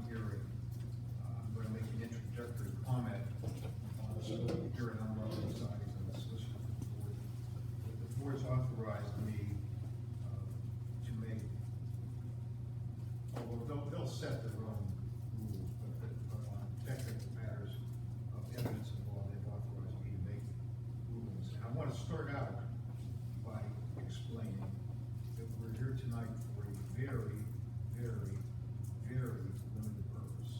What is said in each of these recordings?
hearing. I'm going to make an introductory comment on the scope of the hearing on relevant signings and the solicitor for the board. The board's authorized me to make, although they'll set their own rules, but on technical matters of evidence and law, they've authorized me to make rulings. And I want to start out by explaining that we're here tonight for a very, very, very limited purpose.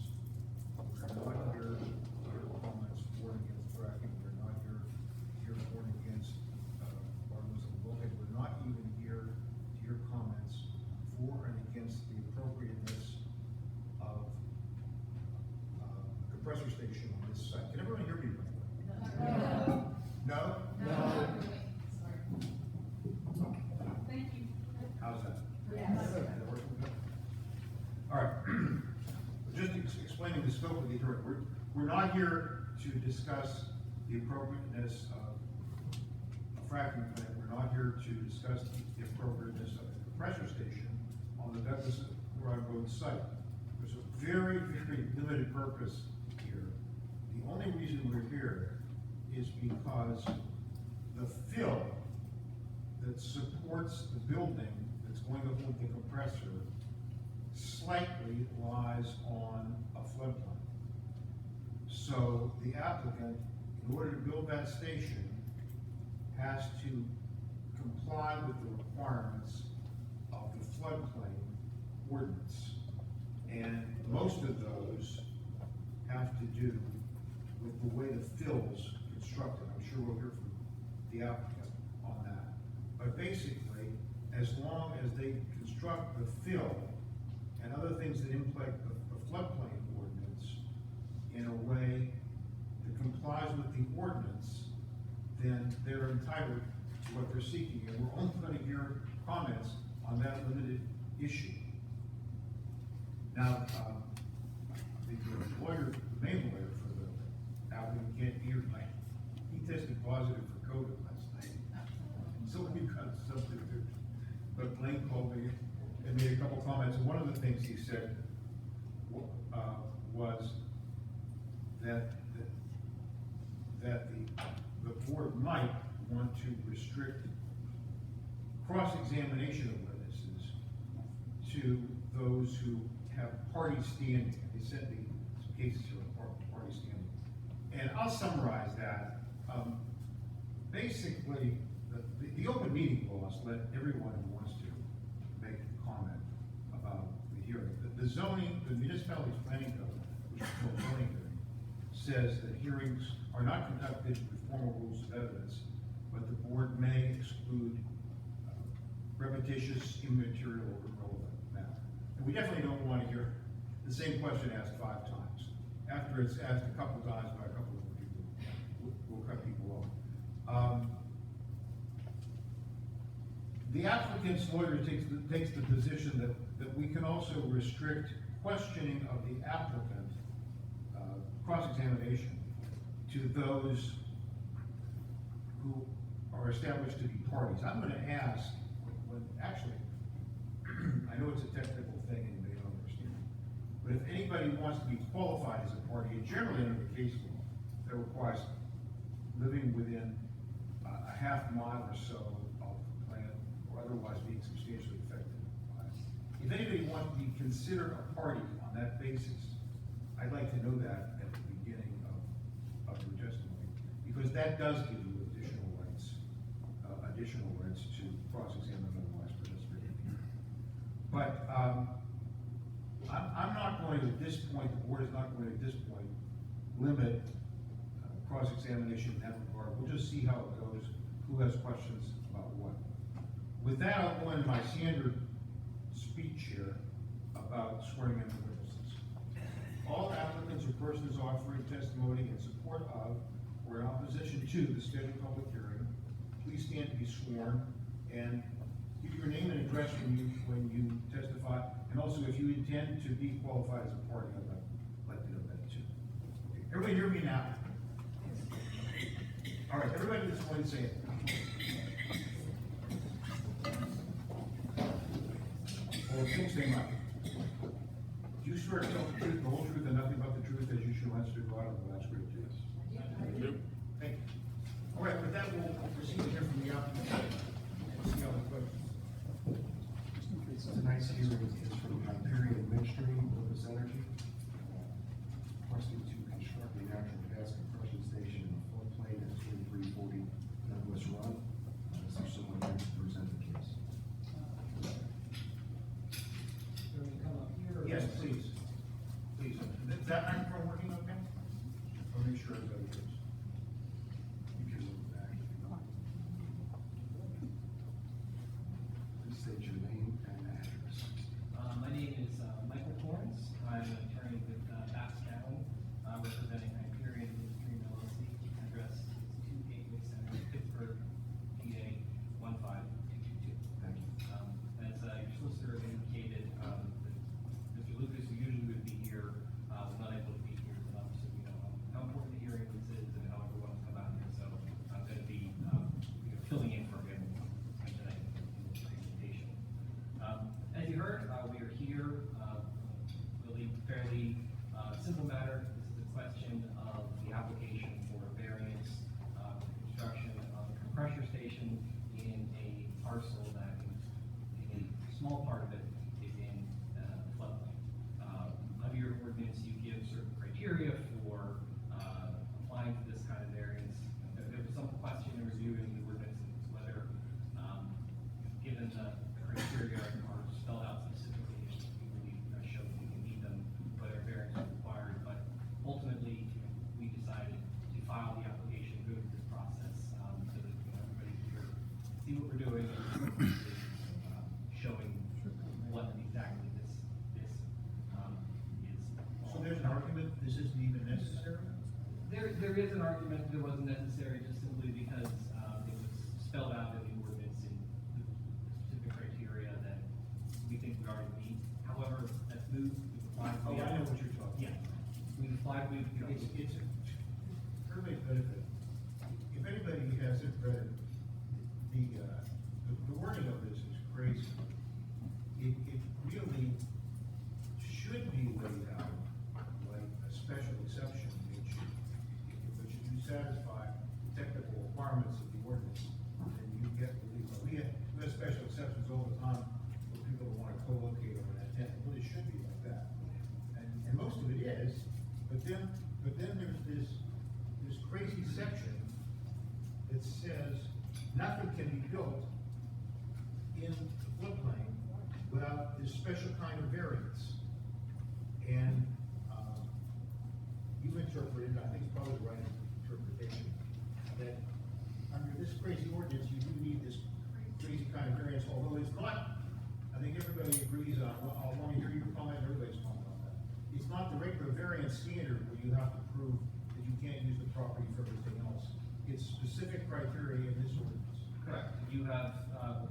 We're not here to hear comments for and against fracking. We're not here for and against articles of wellhead. We're not even here to hear comments for and against the appropriateness of a compressor station on this site. Can everyone hear me right away? No? No? Thank you. How's that? Yes. Is that working good? All right. Just explaining the scope of the hearing. We're not here to discuss the appropriateness of a fracking plant. We're not here to discuss the appropriateness of a compressor station on the Douglas Road site. There's a very, very limited purpose here. The only reason we're here is because the fill that supports the building that's going to hold the compressor slightly lies on a floodplain. So the applicant, in order to build that station, has to comply with the requirements of the floodplain ordinance. And most of those have to do with the way the fill's constructed. I'm sure we'll hear from the applicant on that. But basically, as long as they construct the fill and other things that impact the floodplain ordinance in a way that complies with the ordinance, then they're entitled to what they're seeking. And we're only going to hear comments on that limited issue. Now, the lawyer, the main lawyer for the applicant can't hear tonight. He tested positive for COVID last night. So we've got something to do. But Blaine called me and made a couple comments. And one of the things he said was that the board might want to restrict cross-examination of witnesses to those who have party standing. They sent me some cases here of party standing. And I'll summarize that. Basically, the open meeting laws let everyone who wants to make a comment about the hearing. The zoning, the municipality's planning code, which is called zoning hearing, says that hearings are not conducted with formal rules of evidence, but the board may exclude repetitious, immaterial, or irrelevant matter. And we definitely don't want to hear the same question asked 5 times. After it's asked a couple times by a couple of people, we'll cut people off. The applicant's lawyer takes the position that we can also restrict questioning of the applicant, cross-examination, to those who are established to be parties. I'm going to ask, actually, I know it's a technical thing and you may not understand, but if anybody wants to be qualified as a party, and generally under the case law, that requires living within a half mile or so of the plant, or otherwise being substantially affected by it. If anybody wants to be considered a party on that basis, I'd like to know that at the beginning of your testimony, because that does give you additional rights to cross-examine otherwise participate in the hearing. But I'm not going to, at this point, the board is not going to, at this point, limit cross-examination in that regard. We'll just see how it goes, who has questions about what. With that, I'll go into my standard speech here about swearing in the witnesses. All applicants or persons offering testimony in support of or in opposition to the scheduled public hearing, please stand to be sworn and give your name and address when you testify. And also, if you intend to be qualified as a party, I'd like to know that too. Okay. Everybody hear me now? All right, everybody that's going to say it. Well, please say much. Do you swear to tell the truth, microphone working okay? I'll make sure everybody hears. You can move back if you want. Please state your name and address. My name is Michael Torrance. I'm an attorney with Bass County, representing Hyperion Industry LLC. Address is 2 Gateway Center, Pittsburgh, PA 15222. Thank you. As your solicitor indicated, Mr. Lucas, who usually would be here, was not able to be here tonight, so we know how important the hearing this is and how everyone's come out here. So I'm going to be filling in for him tonight in this presentation. As you heard, we are here, really fairly simple matter. This is a question of the application for a variance for construction of a compressor station in a parcel that is, a small part of it is in floodplain. Under your ordinance, you give certain criteria for applying for this kind of variance. There was some question in reviewing the ordinance as to whether, given the criteria are spelled out specifically, we really show that we can meet them, whether variance is required. But ultimately, we decided to file the application, go through this process, so that everybody here see what we're doing, and showing what exactly this is. So there's an argument, this isn't even necessary? There is an argument that it wasn't necessary just simply because it was spelled out in the ordinance in the specific criteria that we think we already meet. However, that's moved, we've applied. Oh, I know what you're talking Yeah, about. we've applied, It's for everybody's benefit. If anybody hasn't read it, the wording of this is crazy. It really should be laid out like a special exception, which if you satisfy the technical requirements of the ordinance, then you get relief. We have special exceptions all the time for people who want to co-locate over that tent. Well, it should be like that. And most of it is, but then there's this crazy section that says nothing can be built in the floodplain without this special kind of variance. And you interpreted, I think it's probably the right interpretation, that under this crazy ordinance, you do need this crazy kind of variance, although it's not, I think everybody agrees on, I want to hear your comment, everybody's comment on that. It's not the regular variance standard where you have to prove that you can't use the property for everything else. It's specific criteria in this ordinance. correct. You have,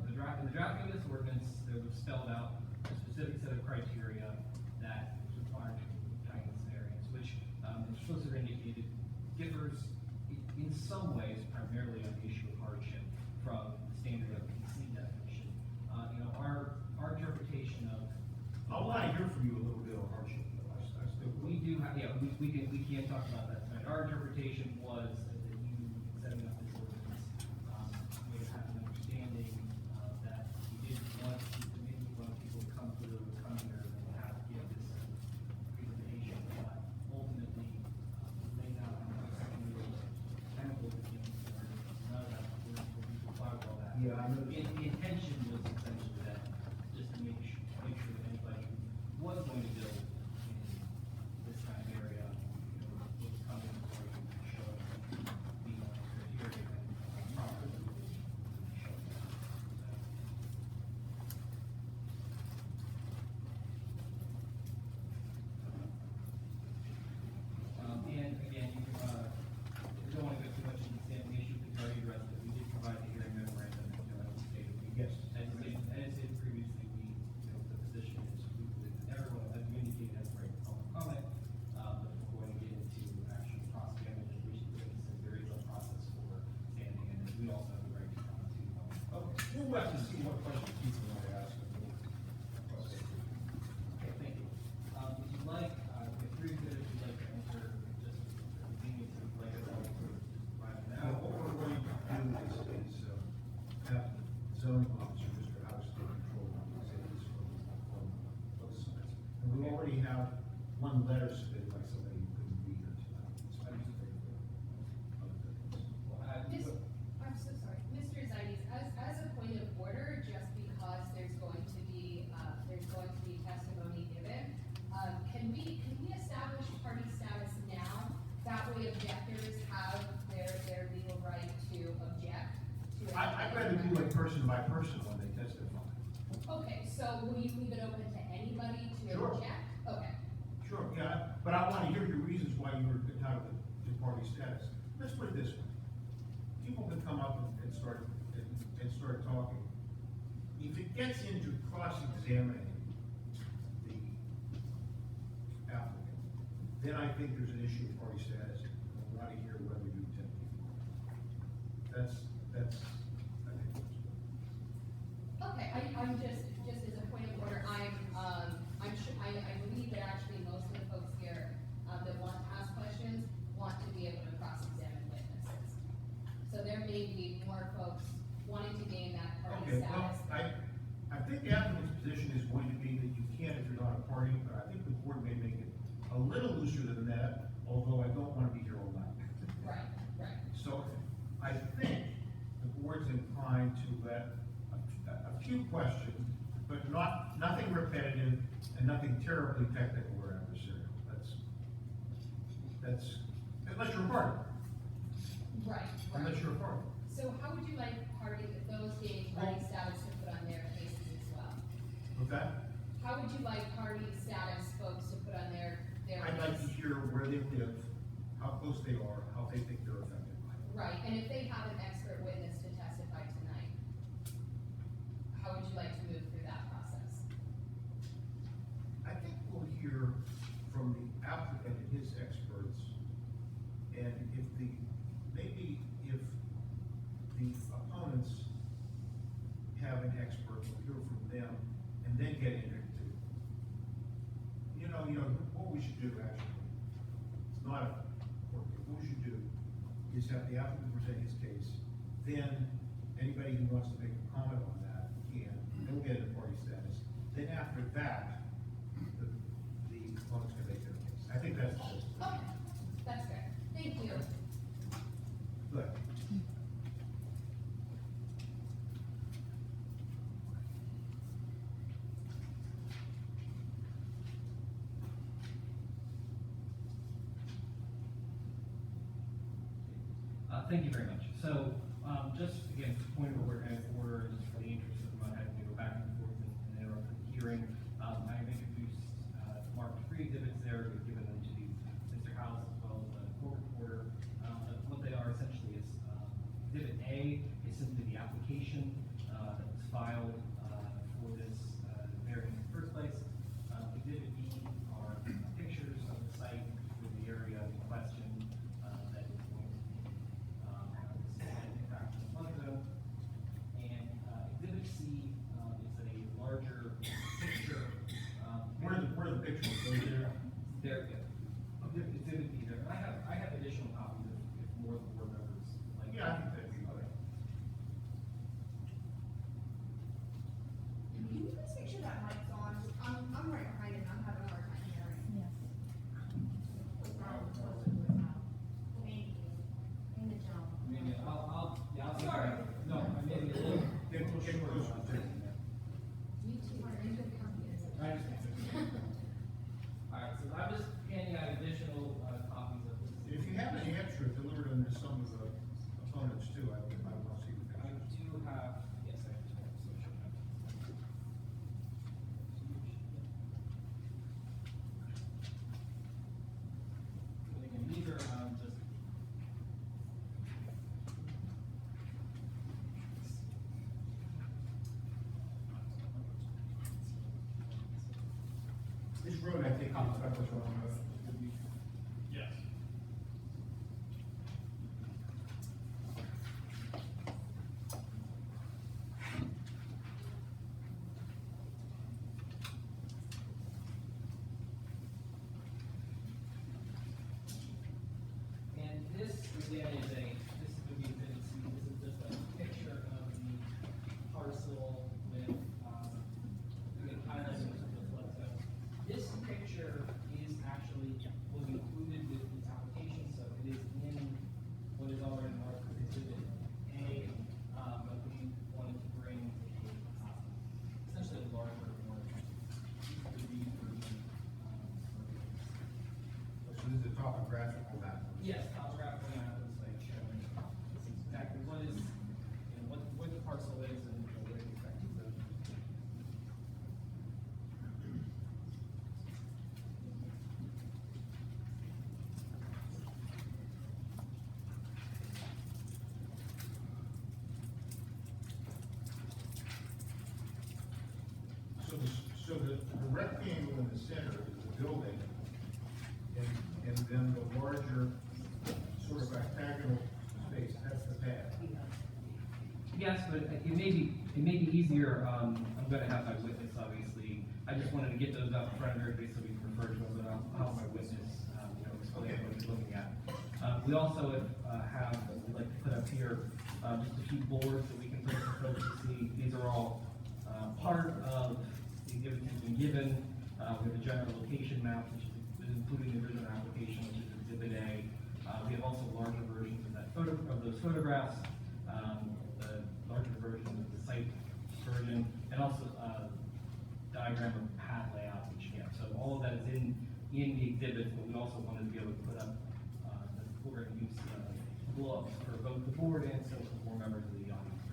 in the drafting of this ordinance, there was spelled out a specific set of criteria that is required to obtain this variance, which, the solicitor indicated, differs in some ways, primarily on the issue of hardship from the standard of PC definition. Our interpretation of. I want to hear from you a little bit on hardship, though. I still. We do have, yeah, we can talk about that tonight. Our interpretation was that you, in setting up this ordinance, may have had an understanding, that you didn't want people to come here and have to give this presentation, but ultimately, laid out on the secondary chemical things, or none of that, we're comply with all that. Yeah, I know. The intention was essentially that, just to make sure that anybody who was going to build in this kind of area, was coming for you to show the criteria and properly show that. And again, you don't want to go too much into the issue because you already addressed it. We did provide the hearing memorandum, as we stated. Yes. As stated previously, the position is, we believe that everyone, as we indicated, has the right to public comment. But if we're going to get into actual cross examination, we should witnesses, there is a process for standing, and we also have the right to comment too. Okay, we'll have to see what questions people want to ask. Okay, thank you. If you'd like, if three minutes, if you'd like to answer, just convenience, if you'd like us all to provide it Now, now. what we're going to do is have the zoning officer, Mr. House, to control these areas from both sides. And we already have one letter submitted by somebody who couldn't be here tonight. So I just think that other things. I'm so sorry, Mr. Zaides, as a point of order, just because the objectors have their legal right to object to. I'd rather do it person by person when they testify. Okay, so will you leave it open to anybody to Sure. object? Okay, Sure, yeah, but I wanna hear your reasons why you were entitled to party status. Let's put it this way. People can come up and start talking. If it gets into cross-examining the applicant, then I think there's an issue of party status. I wanna hear whether you intend to. That's, I think that's good. okay, I'm just as a point of order, I'm sure, I believe that actually most of the folks here, that want to ask questions, want to be able to cross-examine witnesses. So there may be more folks wanting to gain that party Okay, well, status. I think the applicant's position is going to be that you can if you're not a party, but I think the board may make it a little looser than that, although I don't wanna be here all night. Right. So I think the board's inclined to let a few questions, but nothing repetitive and nothing terribly technical or adversarial. That's, unless you're a party, Right. unless you're a party. So how would you like those gaining party status to put on their cases as well? With that, How would you like party status folks to put on their I'd like to case? hear where they live, how close they are, how they think they're affected by it. Right, and if they have an expert witness to testify tonight, how would you like to move through that process? I think we'll hear from the applicant and his experts, and maybe if the opponents have an expert, we'll hear from them, and then get into, what we should do actually, it's not a, what we should do is have the applicant present his case, then anybody who wants to make a comment on that can, then we'll get into party status. Then after that, the opponents can make their case. I think that's the best. Okay, that's fair. Thank you. Good. Thank you very much. So, just again, point of order, and just for the interest of not having to go back and forth and interrupt the hearing, I have introduced, marked 3 exhibits there, we've given them to Mr. Howes as well as the court reporter. What they are essentially is, exhibit A is simply the application, that was filed, for this, variance in the first place. Exhibit B are pictures of the site with the area in question, that is going to be, in fact, in front of them. And, exhibit C, is a larger picture, Where are the pictures? Over there? there, yeah. Exhibit B there. I have additional copies if more of the board members like. Yeah, I think that'd be good. Can you guys make sure that mic's on? I'm right behind it, and I'm having a hard time hearing. Yes. Thank you. And the jump. Maybe I'll. Sorry. No, I may be a little. Get closer to it. You too, very good company. I understand. All right, so I'm just handing out additional, copies of this. If you have any extra, deliver them to some of the opponents too. I want to see the I pictures. do have, yes, I do have social. And again, these are, just. This road, I think, is what's wrong. Yes. And this, again, this is gonna be, this is just a picture of the parcel with, again, highlighting some of the flood zones. This picture is actually, was included with the application, so it is in what is already marked as exhibit A, but we wanted to bring a, essentially a larger one. For the, So this is the top topographical map. Yes, topographical map of the site showing exactly what is, what the parcel is and where the effective zone is. So the rectangle in the center is the building, and then the larger sort of rectangular space, that's the pad. Yes, but it may be easier, I'm gonna have my witness, obviously. I just wanted to get those up in front of everybody so we can refer to them, but I'll have my witness, explain what he's looking at. We also we'd like to put up here, just a few boards that we can put for folks to see. These are all, part of the exhibit that's been given. We have a general location map, which is including the original application, which is Exhibit A. We have also larger versions of those photographs, the larger version of the site version, and also diagram of path layout, which so all of that is in the exhibit, but we also wanted to be able to put up we're going to use gloves for both the board and some more members of the audience.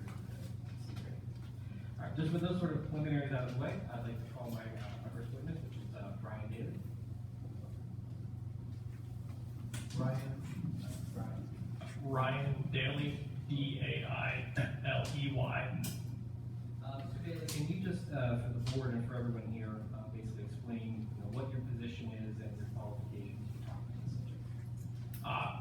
All right, just with those sort of preliminaries out of the way, I'd like to call my first witness, which is Brian Daly. Ryan Daly, D-A-I-L-E-Y. Mr. Daly, can you just, for the board and for everyone here, basically explain what your position is and your qualifications to talk to the subject?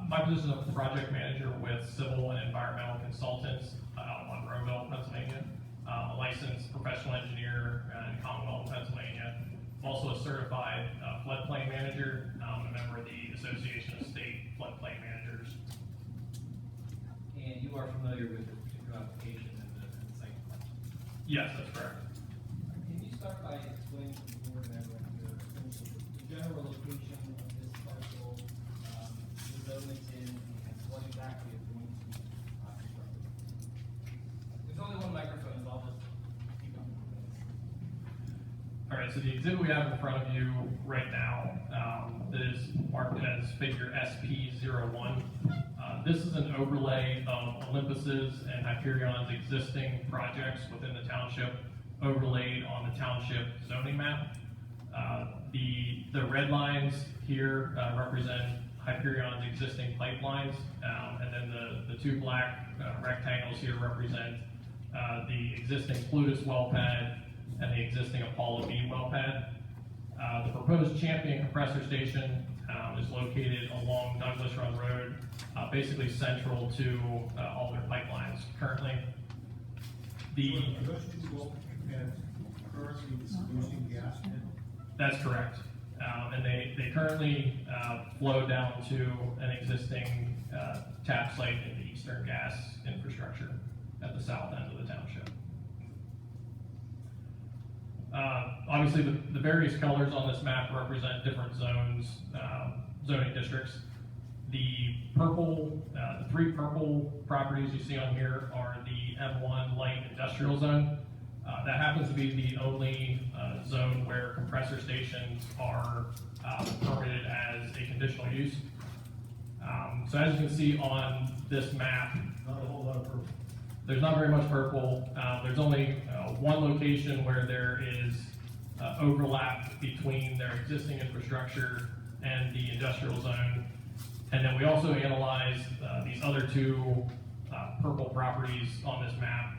My position is project manager with Civil and Environmental Consultants out of Monroeville, Pennsylvania. A licensed professional engineer in Commonwealth, Pennsylvania. I'm also a certified floodplain manager. I'm a member of the Association of State Floodplain Managers. And you are familiar with this particular application and the site plan? Yes, that's correct. Can you start by explaining to the board and everyone here the general location of this parcel, the zone it's in, and what exactly is going to be constructed? There's only one microphone, so I'll just keep going. All right, so the exhibit we have in front of you right now is marked as figure SP01. This is an overlay of Olympus's and Hyperion's existing projects within the township, overlaid on the township zoning map. The red lines here represent Hyperion's existing pipelines, and then the two black rectangles here represent the existing Plutus well pad and the existing Apollo B well pad. The proposed Champion compressor station is located along Douglas Run Road, basically central to all their pipelines currently. Are those two well pads currently distributing gas in? That's correct. And they currently flow down to an existing tap site in the Eastern Gas infrastructure at the south end of the township. Obviously, the various colors on this map represent different zones, zoning districts. The purple, the three purple properties you see on here are the M1 light industrial zone. That happens to be the only zone where compressor stations are permitted as a conditional use. So as you can see on this map, Not a whole lot of purple. there's not very much purple. There's only one location where there is overlap between their existing infrastructure and the industrial zone. And then we also analyzed these other two purple properties on this map.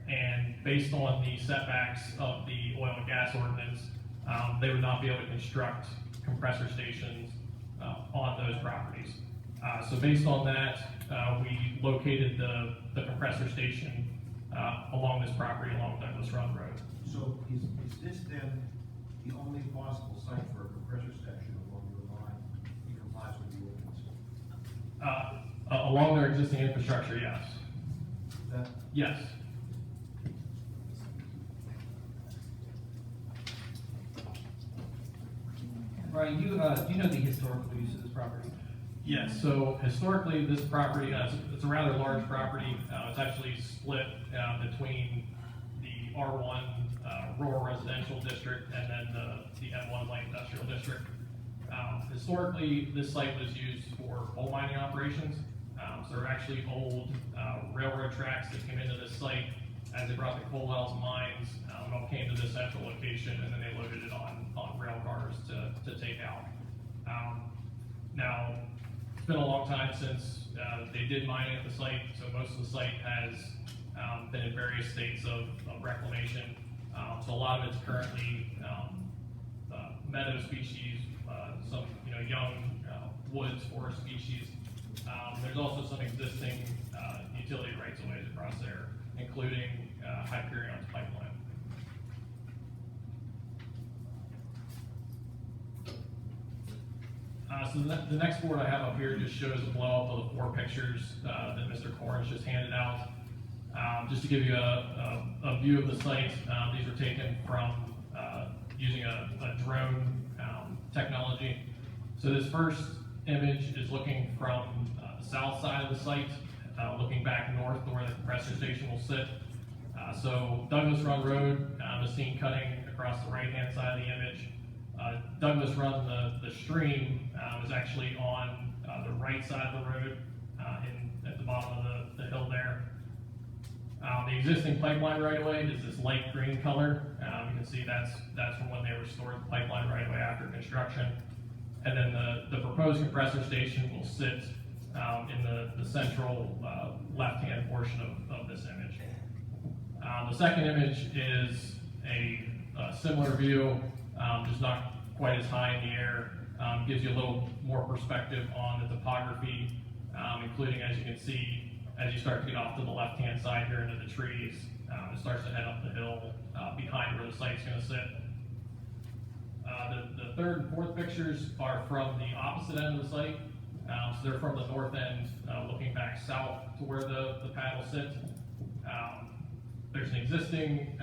And based on the setbacks of the oil and gas ordinance, they would not be able to construct compressor stations on those properties. So based on that, we located the compressor station along this property, along Douglas Run Road. So is this then the only possible site for a compressor station along your line in compliance with the ordinance? Along their existing infrastructure, yes. Is that? Yes. Brian, do you know the historical use of this property? Yes, so historically, this property, it's a rather large property. It's actually split between the R1 rural residential district and then the M1 light industrial district. Historically, this site was used for coal mining operations. So there are actually old railroad tracks that came into this site as they brought the coal wells and mines. It all came to this central location, and then they loaded it on rail cars to take out. Now, it's been a long time since they did mining at the site, so most of the site has been in various states of reclamation. So a lot of it's currently meadow species, some young woods, forest species. There's also some existing utility rights of ways across there, including Hyperion's pipeline. So the next board I have up here just shows a blow up of the 4 pictures that Mr. Corns just handed out. Just to give you a view of the site, these were taken from using a drone technology. So this first image is looking from the south side of the site, looking back north to where the compressor station will sit. So Douglas Run Road is seen cutting across the right-hand side of the image. Douglas Run, the stream, is actually on the right side of the road, at the bottom of the hill there. The existing pipeline right-of-way is this light green color. You can see that's from when they restored the pipeline right-of-way after construction. And then the proposed compressor station will sit in the central left-hand portion of this image. The second image is a similar view, just not quite as high in the air. Gives you a little more perspective on the topography, including, as you can see, as you start to get off to the left-hand side here into the trees, it starts to head up the hill behind where the site's going to sit. The third and fourth pictures are from the opposite end of the site. So they're from the north end, looking back south to where the pad will sit. There's an existing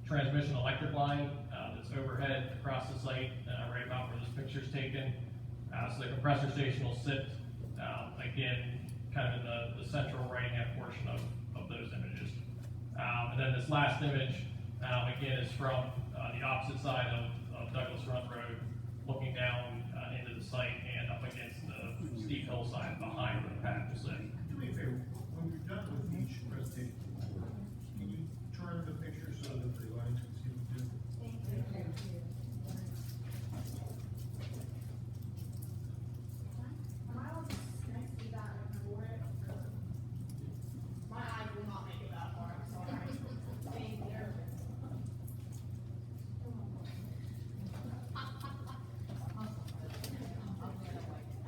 transmission electric line that's overhead across the site, right about where this picture's taken. So the compressor station will sit, again, kind of in the central right-hand portion of those images. And then this last image, again, is from the opposite side of Douglas Run Road, looking down into the site and up against the steep hillside behind where the pad will sit. Do me a favor, when you're done with each presentation, can you turn the picture so that the audience can see what you do? Thank you. Am I on next to that and record it? My eyes will not make it that far, I'm sorry. Thank you.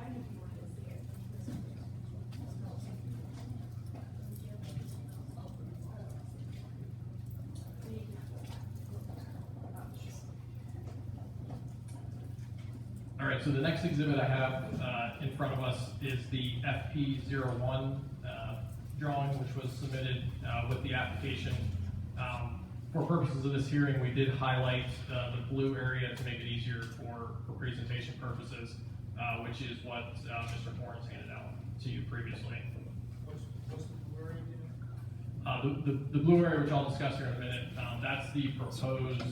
I knew you wanted to see it. All right, so the next exhibit I have in front of us is the FP01 drawing, which was submitted with the application. For purposes of this hearing, we did highlight the blue area to make it easier for presentation purposes, which is what Mr. Torrance handed out to you previously. What's the blue area again? The blue area, which I'll discuss here in a minute, that's the proposed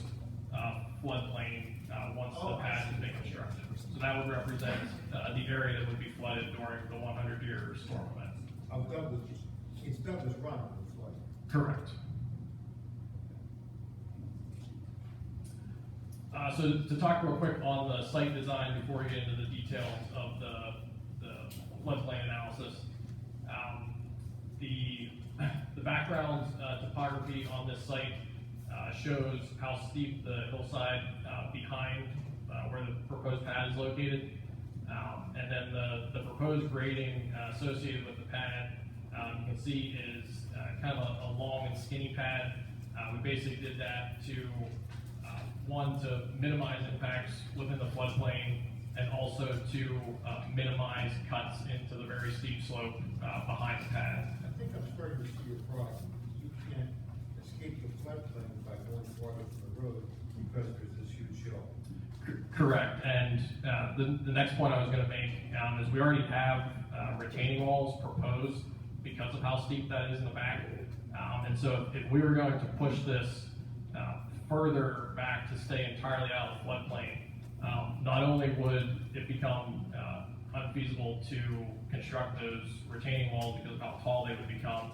floodplain once the pad has been constructed. So that would represent the area that would be flooded during the 100-year storm event. Of Douglas, it's Douglas Run with flood. Correct. So to talk real quick on the site design before we get into the details of the floodplain analysis. The background topography on this site shows how steep the hillside behind where the proposed pad is located. And then the proposed grading associated with the pad, you can see is kind of a long and skinny pad. We basically did that to, one, to minimize impacts within the floodplain, and also to minimize cuts into the very steep slope behind the pad. I think I'm starting to see your problem. You can't escape the floodplain by going farther from the road because there's this huge hill. Correct, and the next point I was going to make is we already have retaining walls proposed because of how steep that is in the back. And so if we were going to push this further back to stay entirely out of the floodplain, Not only would it become unfeasible to construct those retaining walls because of how tall they would become,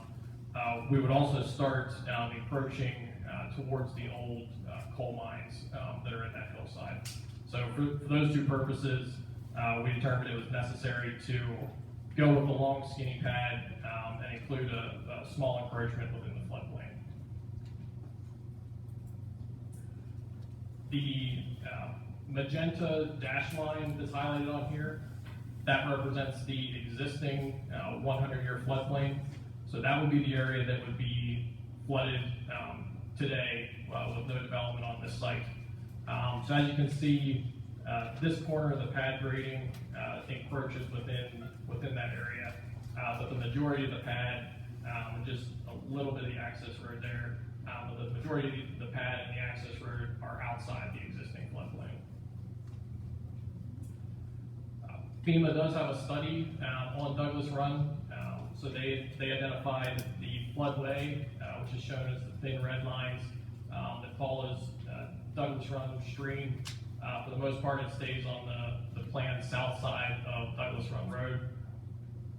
we would also start encroaching towards the old coal mines that are in that hillside. So for those two purposes, we determined it was necessary to go with a long skinny pad and include a small encroachment within the floodplain. The magenta dash line that's highlighted on here, that represents the existing 100-year floodplain. So that would be the area that would be flooded today with no development on this site. So as you can see, this corner of the pad grading encroaches within that area, but the majority of the pad, and just a little bit of the access road there, but the majority of the pad and the access road are outside the existing floodplain. FEMA does have a study on Douglas Run, so they identified the floodway, which is shown as the thin red lines that follows Douglas Run stream. For the most part, it stays on the planned south side of Douglas Run Road.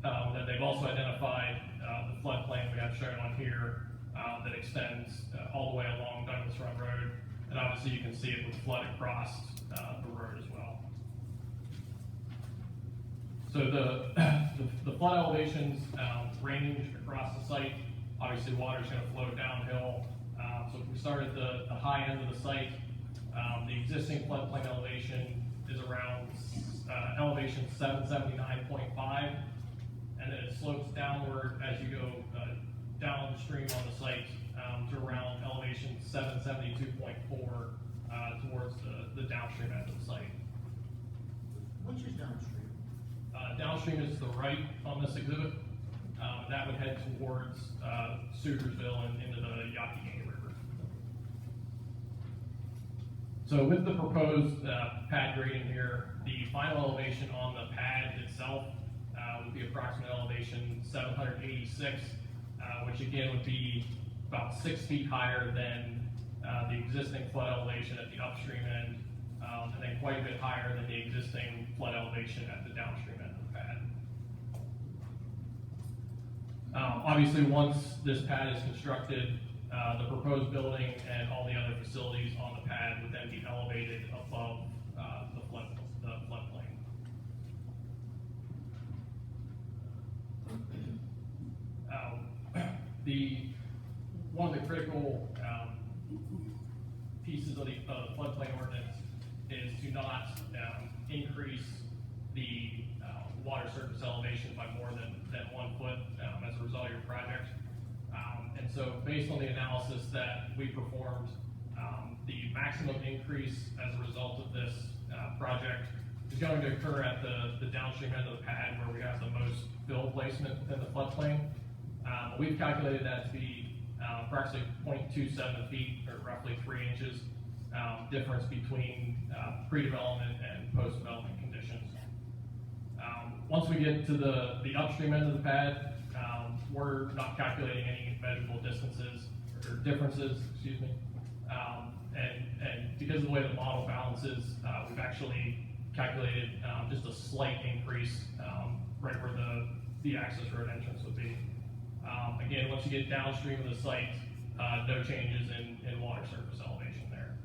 Then they've also identified the floodplain we have shown on here that extends all the way along Douglas Run Road, and obviously you can see it would flood across the road as well. So the flood elevations range across the site. Obviously, water is going to flow downhill. So if we start at the high end of the site, the existing floodplain elevation is around elevation 779.5, and then it slopes downward as you go downstream on the site to around elevation 772.4 towards the downstream end of the site. Which is downstream? Downstream is to the right on this exhibit. That would head towards Sutersville and into the Yaqui River. So with the proposed pad grading here, the final elevation on the pad itself would be approximate elevation 786, which again would be about 6 feet higher than the existing flood elevation at the upstream end, and then quite a bit higher than the existing flood elevation at the downstream end of the pad. Obviously, once this pad is constructed, the proposed building and all the other facilities on the pad would then be elevated above the floodplain. One of the critical pieces of the floodplain ordinance is to not increase the water surface elevation by more than 1 foot as a result of your project. And so based on the analysis that we performed, the maximum increase as a result of this project is going to occur at the downstream end of the pad where we have the most fill placement within the floodplain. We've calculated that to be approximately 0.27 feet, or roughly 3 inches, difference between pre-development and post-development conditions. Once we get to the upstream end of the pad, we're not calculating any measurable distances or differences, excuse me. And because of the way the model balances, we've actually calculated just a slight increase right where the access road entrance would be. Again, once you get downstream of the site, no changes in water surface elevation there.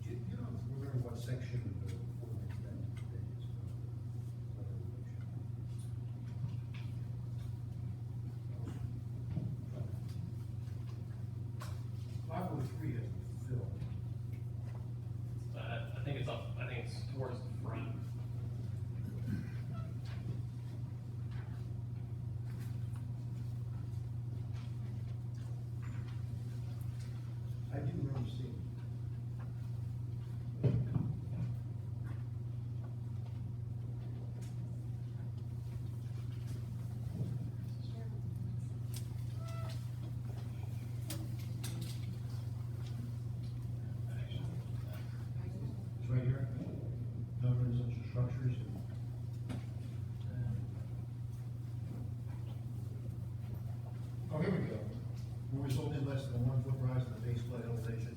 Do you don't remember what section of the ordinance that is? 503 is fill. I think it's towards the front. I do remember seeing. It's right here. Non-residential structures. Oh, here we go. Will result in less than 1 foot rise in the base flood elevation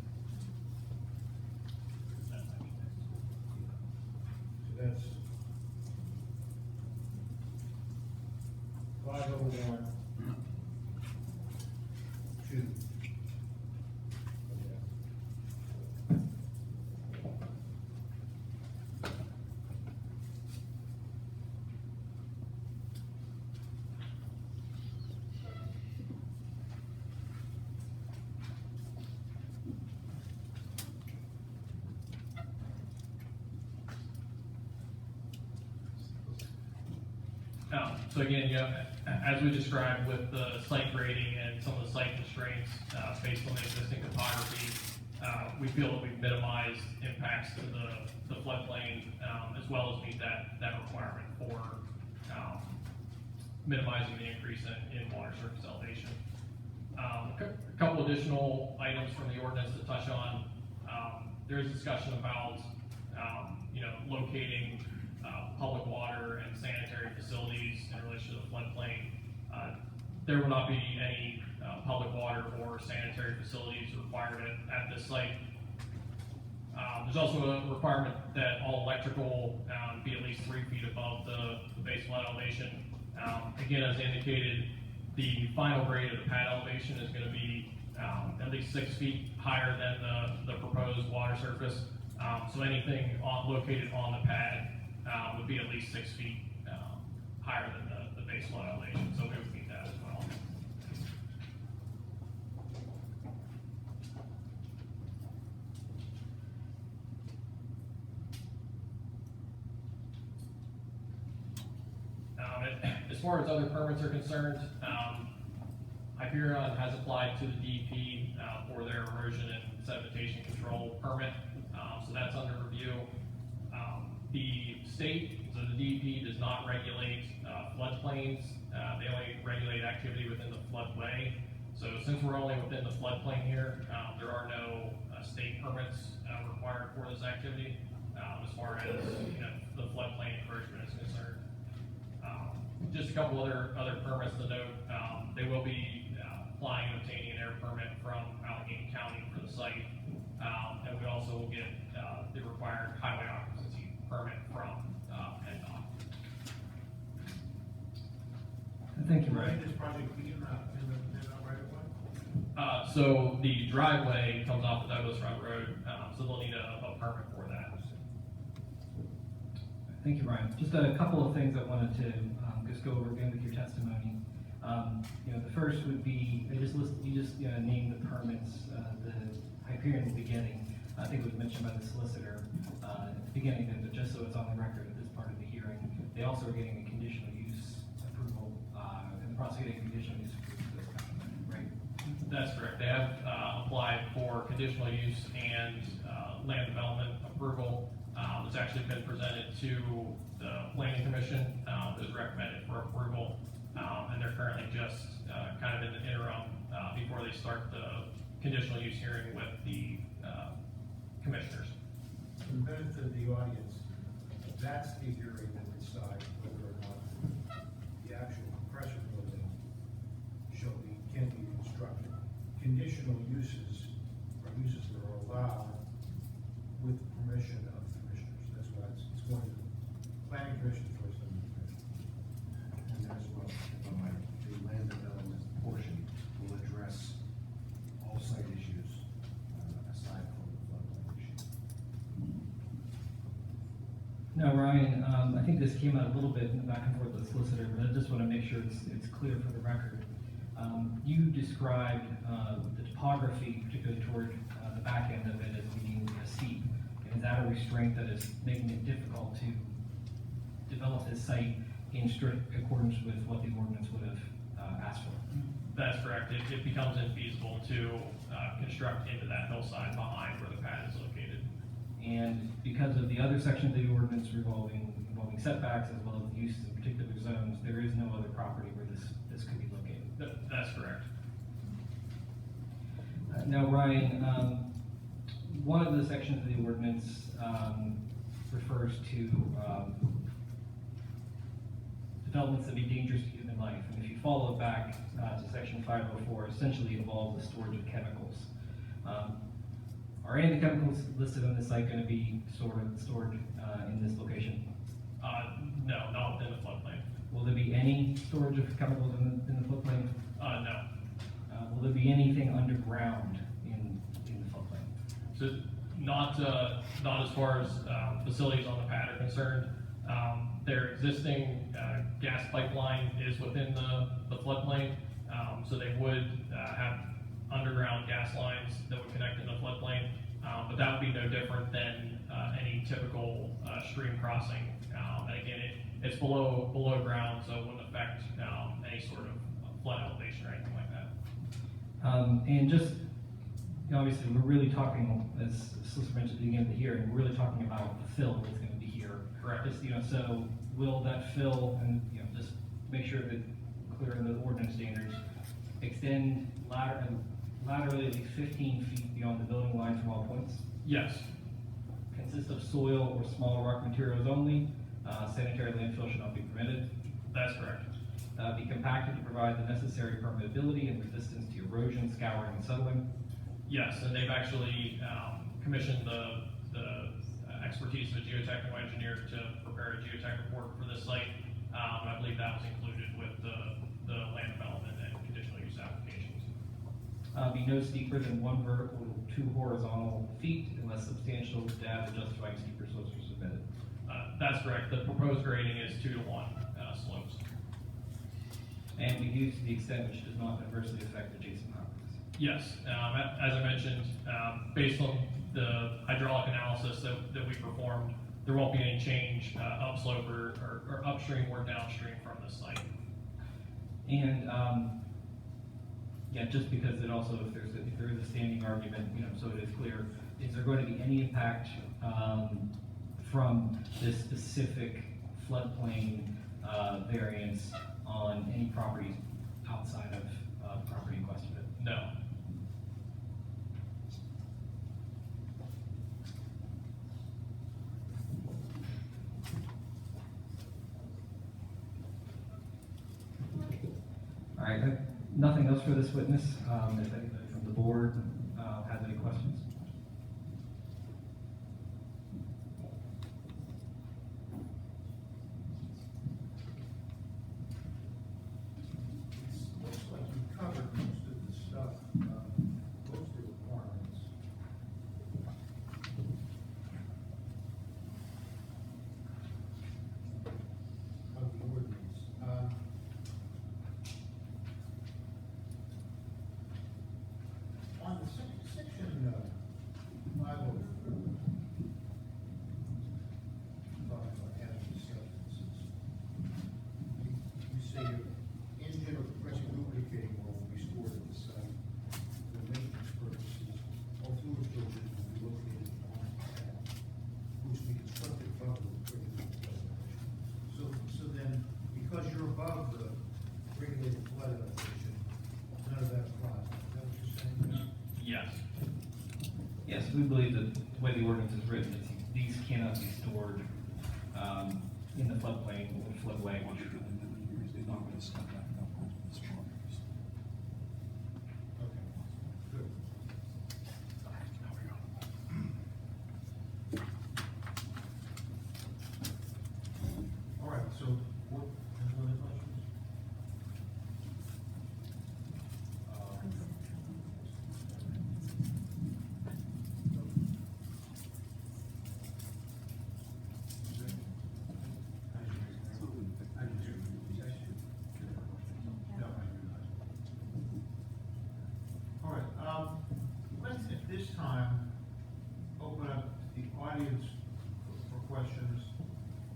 501, 2. So again, as we described with the site grading and some of the site constraints, based on the existing topography, we feel that we've minimized impacts to the floodplain, as well as meet that requirement for, minimizing the increase in water surface elevation. A couple additional items from the ordinance to touch on. There is discussion about, locating public water and sanitary facilities in relation to the floodplain. There will not be any public water or sanitary facilities required at this site. There's also a requirement that all electrical be at least 3 feet above the base flood elevation. Again, as indicated, the final grade of the pad elevation is going to be at least 6 feet higher than the proposed water surface. So anything located on the pad would be at least 6 feet higher than the base flood elevation, so we would meet that as well. As far as other permits are concerned, Hyperion has applied to the DEP for their erosion and sedimentation control permit, so that's under review. The state, so the DEP does not regulate floodplains. They only regulate activity within the floodway. So since we're only within the floodplain here, there are no state permits required for this activity as far as the floodplain encroachment is concerned. Just a couple other permits to note. They will be applying and obtaining an air permit from Allegheny County for the site, and we also will get the required highway occupancy permit from PennDOT. Thank you, Right, Ryan. this project be in the right of way? So the driveway comes off the Douglas Run Road, so they'll need a permit for that. Thank you, Ryan. Just a couple of things I wanted to just go over again with your testimony. The first would be, you just named the permits the Hyperion will be getting. I think it was mentioned by the solicitor at the beginning, but just so it's on the record at this part of the hearing, they also are getting a conditional use approval, and the prosecuting conditional use approval for this company, right? That's correct. They have applied for conditional use and land development approval. It's actually been presented to the Planning Commission. It was recommended for approval, and they're currently just kind of in the interim before they start the conditional use hearing with the commissioners. For the benefit of the audience, that's the hearing that decides whether or not the actual compressor building can be constructed. Conditional uses are uses that are allowed with the permission of the commissioners. That's why it's going to the planning commission first, then the commission. And as well, if I might, the land development portion will address all site issues aside from the floodplain issue. Now, Ryan, I think this came out a little bit back and forth with the solicitor, but I just want to make sure it's clear for the record. You described the topography, particularly toward the back end of it, as being steep. And is that a restraint that is making it difficult to develop this site in strict accordance with what the ordinance would have asked for? That's correct. It becomes infeasible to construct into that hillside behind where the pad is located. And because of the other sections of the ordinance involving setbacks as well as the uses in particular zones, there is no other property where this could be located. That's correct. Now, Ryan, one of the sections of the ordinance refers to developments that be dangerous to human life. And if you follow back to section 504, essentially involves the storage of chemicals. Are any of the chemicals listed on this site going to be stored in this location? No, not within the floodplain. Will there be be any storage of chemicals in the floodplain? No. Will there be anything underground in the floodplain? So not as far as facilities on the pad are concerned. Their existing gas pipeline is within the floodplain, so they would have underground gas lines that would connect in the floodplain, but that would be no different than any typical stream crossing. And again, it's below ground, so it wouldn't affect any sort of flood elevation or anything like that. And just, obviously, we're really talking, as Solicitor mentioned at the beginning of the hearing, we're really talking about the fill that's gonna be here. Correct. Just, so will that fill, and, just make sure that clear in the ordinance standards, extend laterally at least 15 feet beyond the building line from all points? Yes. Consist of soil or small rock materials only, sanitary landfill should not be permitted. That's correct. Be compacted to provide the necessary permeability and resistance to erosion, scouring, and settling. Yes, and they've actually commissioned the expertise of a geotechnical engineer to prepare a geotech report for this site. I believe that was included with the land development and conditional use applications. Be no steeper than 1 vertical and 2 horizontal feet unless substantial data justifying steeper slopes are submitted. That's correct. The proposed grading is 2 to 1 slopes. And be used to the extent which does not adversely affect adjacent properties. Yes, as I mentioned, based on the hydraulic analysis that we performed, there won't be any change upslope or upstream or downstream from this site. And just because it also, if there is a standing argument, so it is clear, is there going to be any impact from this specific floodplain variance on any properties outside of property in question? No. All right, nothing else for this witness. If anybody from the board has any questions? Looks like you covered most of the stuff, most of the requirements. Of the ordinance. On the section, 504, talking about hazardous substances. You say your engine or compressor lubricating oil will be stored at the site for maintenance purposes. All fluid filters will be located on the pad, which will be constructed above the regulated flood elevation. So then, because you're above the regulated flood elevation, none of that applies. Is that what you're saying? Yes. Yes, we believe that the way the ordinance is written, these cannot be stored in the floodplain or floodway. Okay, good. All right, so, what, any other questions? All right, let's at this time open up the audience for questions,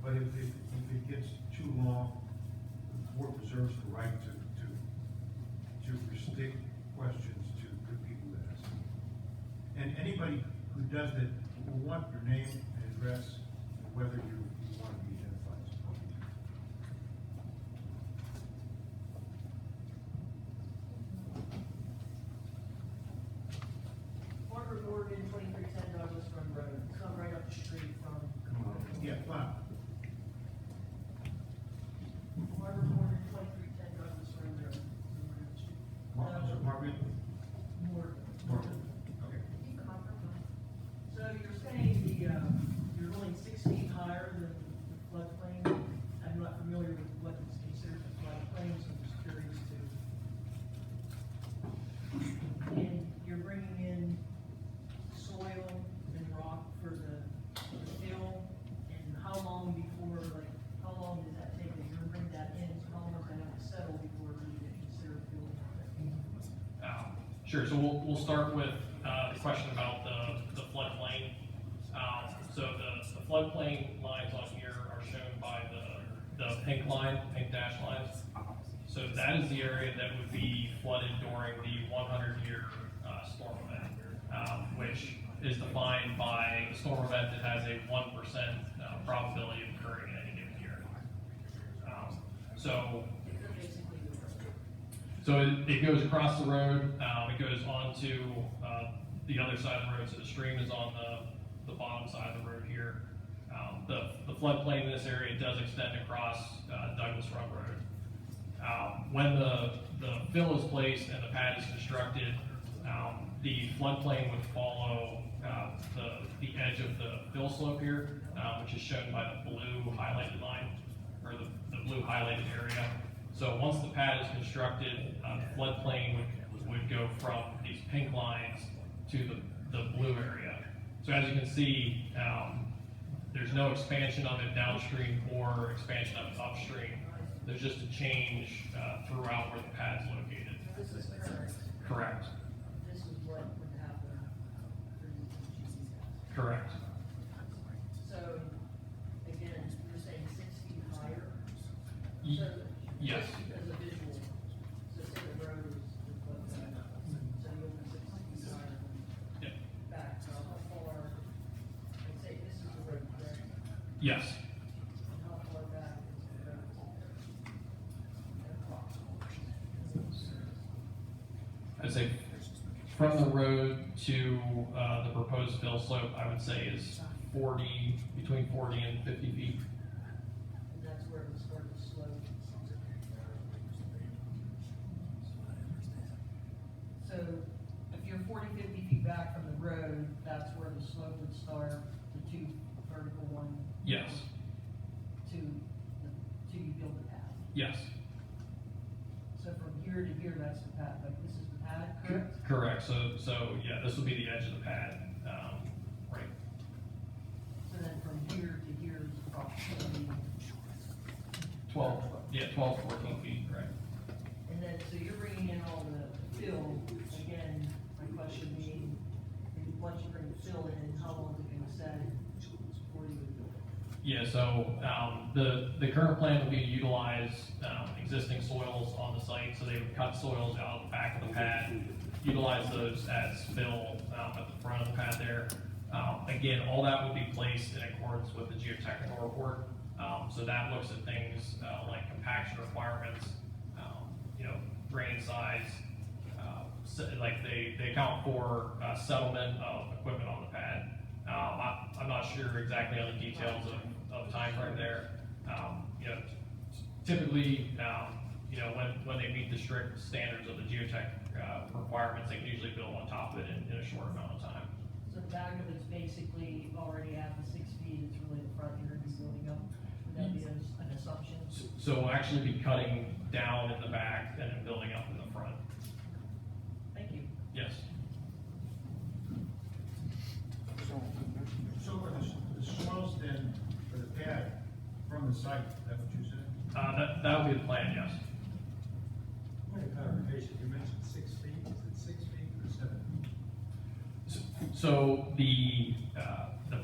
but if it gets too long, the board reserves the right to restrict questions to the people that ask. And anybody who does that will want your name and address, and whether you want to be identified. Margaret Morgan, 2310 Douglas Run Road, so I'm right up the street from. Yeah, fine. Margaret Morgan, 2310 Douglas Run Road. Margaret? Morgan. Okay. So you're saying you're going 6 feet higher than Sure, so we'll start with, the question about the floodplain. So the floodplain lines on here are shown by the pink line, pink dash lines. So that is the area that would be flooded during the 100-year storm event, which is defined by a storm event that has a 1% probability of occurring in any given year. So it goes across the road, it goes onto the other side of the road, so the stream is on the bottom side of the road here. The floodplain in this area does extend across Douglas Run Road. When the fill is placed and the pad is constructed, the floodplain would follow the edge of the fill slope here, which is shown by the blue highlighted line, or the blue highlighted area. So once the pad is constructed, the floodplain would go from these pink lines to the blue area. So as you can see, there's no expansion of it downstream or expansion of it upstream. There's just a change throughout where the pad's located. This is current. Correct. This is what would happen for these guys. Correct. So, again, you're saying 6 feet higher? Ye- So, yes. just as a visual, so say the road is what, so you'll be 6 feet higher Yep. back, so how far, like say this is the road, correct? Yes. And how far back is the road? I'd say from the road to the proposed fill slope, I would say is between 40 and 50 feet. And that's where it starts to slope. So if you're 40, 50 feet back from the road, that's where the slope would start, the two vertical one Yes. to you build the pad. Yes. So from here to here, that's the pad, like this is the pad, correct? Correct. So yeah, this will be the edge of the pad. Right. So then from here to here is approximately, 12. Yeah, 12 to 14 feet. Right. and then, so you're bringing in all the fill, again, my question being, once you bring the fill in, how long is it gonna set before you would build it? Yeah, so the current plan would be to utilize existing soils on the site, so they would cut soils out of the back of the pad, utilize those as fill at the front of the pad there. Again, all that would be placed in accordance with the geotechnical report. So that looks at things like compaction requirements, grain size, like they account for settlement of equipment on the pad. I'm not sure exactly on the details of time frame there. Typically, when they meet the strict standards of the geotech requirements, they can usually build on top of it in a short amount of time. So the back of it's basically already at the 6 feet, it's really the front you're gonna be building up, would that be an assumption? So we'll actually be cutting down in the back and then building up in the front. Thank you. Yes. So are the soils then, for the pad, from the site, is that what you said? That would be the plan, yes. Point of clarification, you mentioned 6 feet, is it 6 feet or 7 feet? So the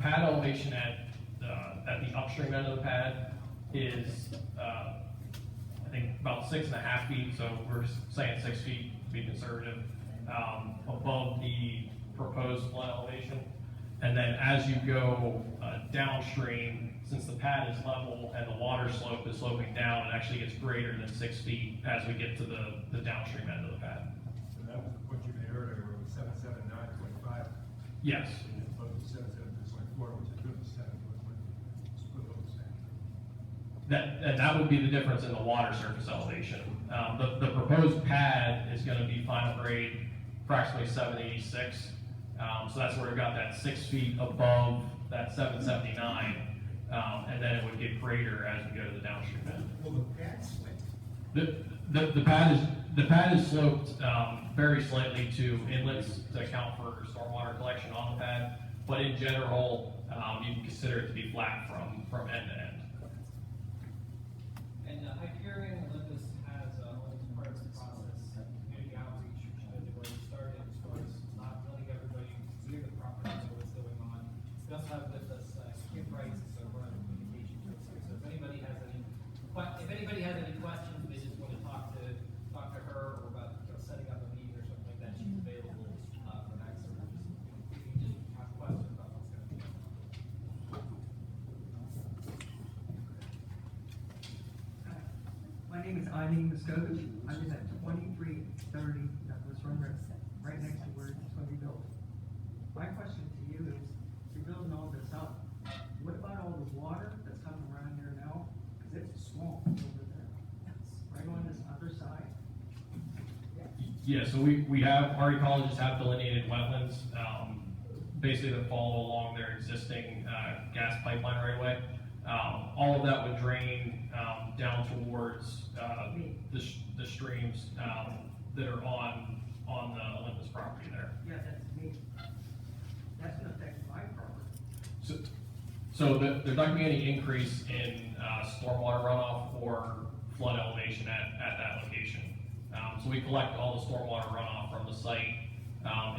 pad elevation at the upstream end of the pad is, I think about 6.5 feet, so we're saying 6 feet to be conservative, above the proposed flood elevation. And then as you go downstream, since the pad is level and the water slope is sloping down, it actually gets greater than 6 feet as we get to the downstream end of the pad. So that was the point you made earlier, where it was 779.5. Yes. And it's supposed to be 77.4, which is really 7, split over the same. That would be the difference in the water surface elevation. The proposed pad is gonna be final grade approximately 786. So that's where we got that 6 feet above that 779. And then it would get greater as we go to the downstream end. Will the pad slip? The pad is sloped very slightly to inlets to account for stormwater collection on the pad, but in general, you can consider it to be flat from end to end. And Hyperion Olympus has, as part of the process, community outreach, which they've already started, has any questions, they just want to talk to her or about, setting up a meeting or something like that, she's available, for that service. If you just have questions about what's going to be. My name is Eileen Muscovich. I live at 2330 Douglas Run Road, right next to where it's going to be built. My question to you is, you're building all this up, what about all the water that's coming around here now? Because it's swamp over there, right on this other side. Yeah, so we have, our ecologists have delineated wetlands, basically that follow along their existing, gas pipeline right away. All of that would drain, down towards, the streams, that are on the Olympus property there. Yeah, that's me. That's gonna affect my property. So there's not gonna be any increase in, stormwater runoff or flood elevation at that location. So we collect all the stormwater runoff from the site,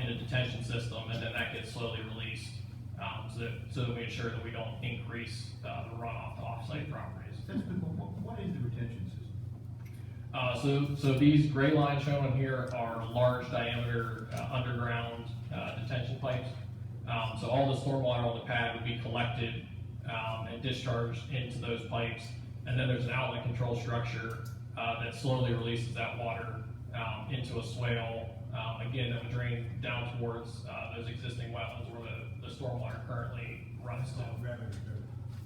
in a detention system, and then that gets slowly released, so that we ensure that we don't increase, the runoff to off-site properties. What is the retention system? So these gray lines shown on here are large diameter, underground, detention pipes. So all the stormwater on the pad would be collected, and discharged into those pipes. And then there's an outlet control structure, that slowly releases that water, into a swale, again, that would drain down towards, those existing wetlands where the stormwater currently runs to.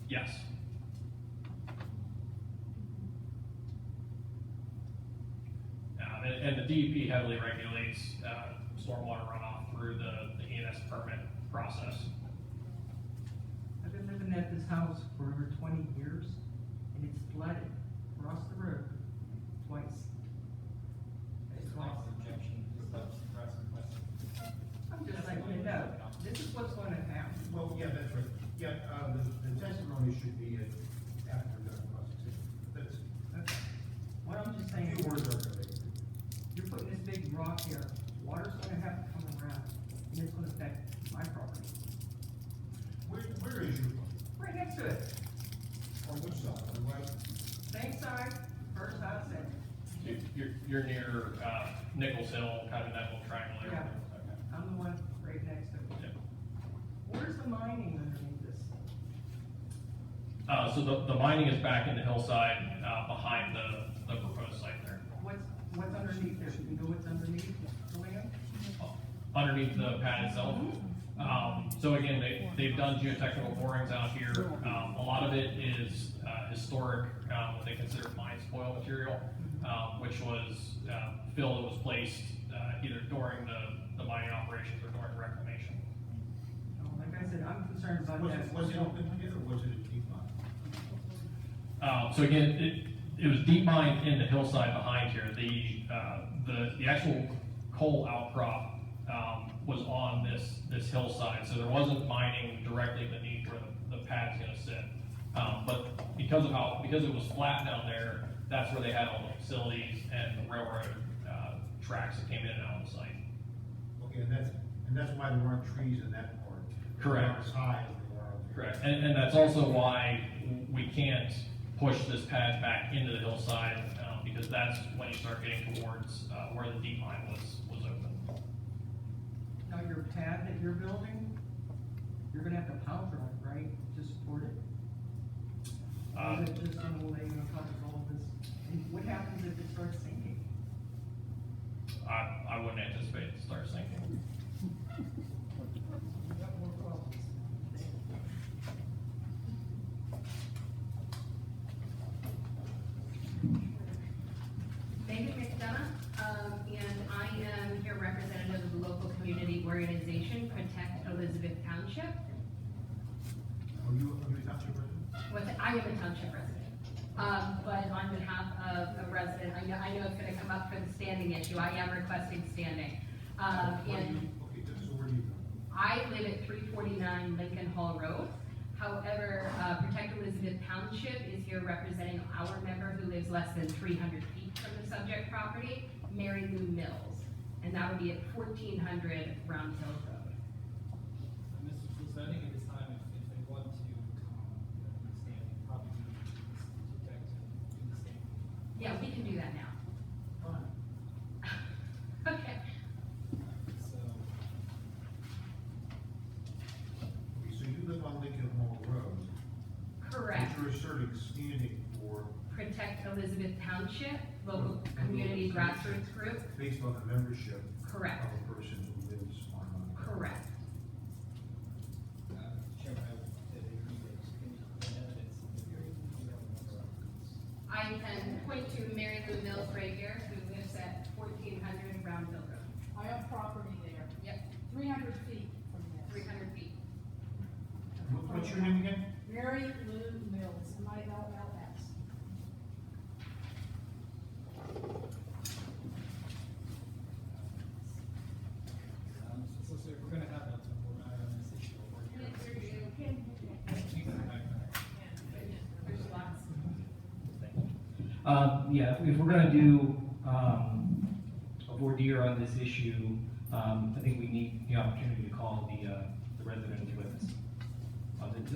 Yes. And the DEP heavily regulates, stormwater runoff through the E&S permit process. I've been living at this house for over 20 years, and it's flooded across the road twice. It's not an objection, just address the question. I'm just letting you know, this is what's gonna happen. Well, yeah, that's right. Yeah, the testimony should be after the cross-examination. That's, Okay. What I'm just a saying, few words are gonna make it. you're putting this big rock here, water's gonna have to come around, and it's gonna affect my property. Where is your property? Right next to it, On which side? On the right? same side, first house in. You're near, Nichols Hill, kind of in that little triangle area. Yeah. Okay. I'm the one right next to it. Yeah. Where's the mining underneath this? So the mining is back in the hillside, behind the proposed site there. What's underneath there? Do you know what's underneath the land? Underneath the pad itself. So again, they've done geotechnical borings out here. A lot of it is, historic, what they consider mine spoil material, which was, fill that was placed, either during the mining operations or during reclamation. Like I said, I'm concerned about that. Was it open together or was it a deep mine? So again, it was deep mined in the hillside behind here. The actual coal outcrop, was on this hillside, so there wasn't mining directly beneath where the pad's gonna sit. But because it was flat down there, that's where they had all the facilities and the railroad, tracks that came in and out of the site. Okay, and that's why there aren't trees in that part. Correct. They're not as high as they are. on the- Correct, and that's also why we can't push this pad back into the hillside, because that's when you start getting towards, where the deep mine was open. Now, your pad that you're building, you're gonna have to pound drive, right, to support it? Or is it just gonna lay on top of all of this? And what happens if it starts sinking? I wouldn't anticipate it to start sinking. You got more problems. Megan McDonough, and I am here representative of the local community organization, Protect Elizabeth Township. Are you a township resident? I am a township resident, but on behalf of a resident, I know it's gonna come up for the standing issue, I am requesting standing. And Okay, so where do you go? I live at 349 Lincoln Hall Road. However, Protect Elizabeth Township is here representing our member who lives less than 300 feet from the subject property, Mary Lou Mills, and that would be at 1400 Round Hill Road. Mr. Schultz, I think at this time, if they want to, understand, probably to protect, do the same. that now. Fine. Okay. So, So you live on Lincoln Hall Road. Correct. But you're asserting standing for, Protect Elizabeth Township, local community grassroots group. based on the membership Correct. of a person who lives on. Correct. Chairman, I would say the evidence, if you're emailing number. I can point to Mary Lou Mills right here, who lives at 1400 Brownfield Road. I have property there, Yep, 300 feet from this. 300 feet. What's your name again? Mary Lou Mills, MILLS. So we're gonna have that, we're not on this issue, we're here. There's lots. Yeah, if we're gonna do, a voir dire on this issue, I think we need the opportunity to call the resident as witness.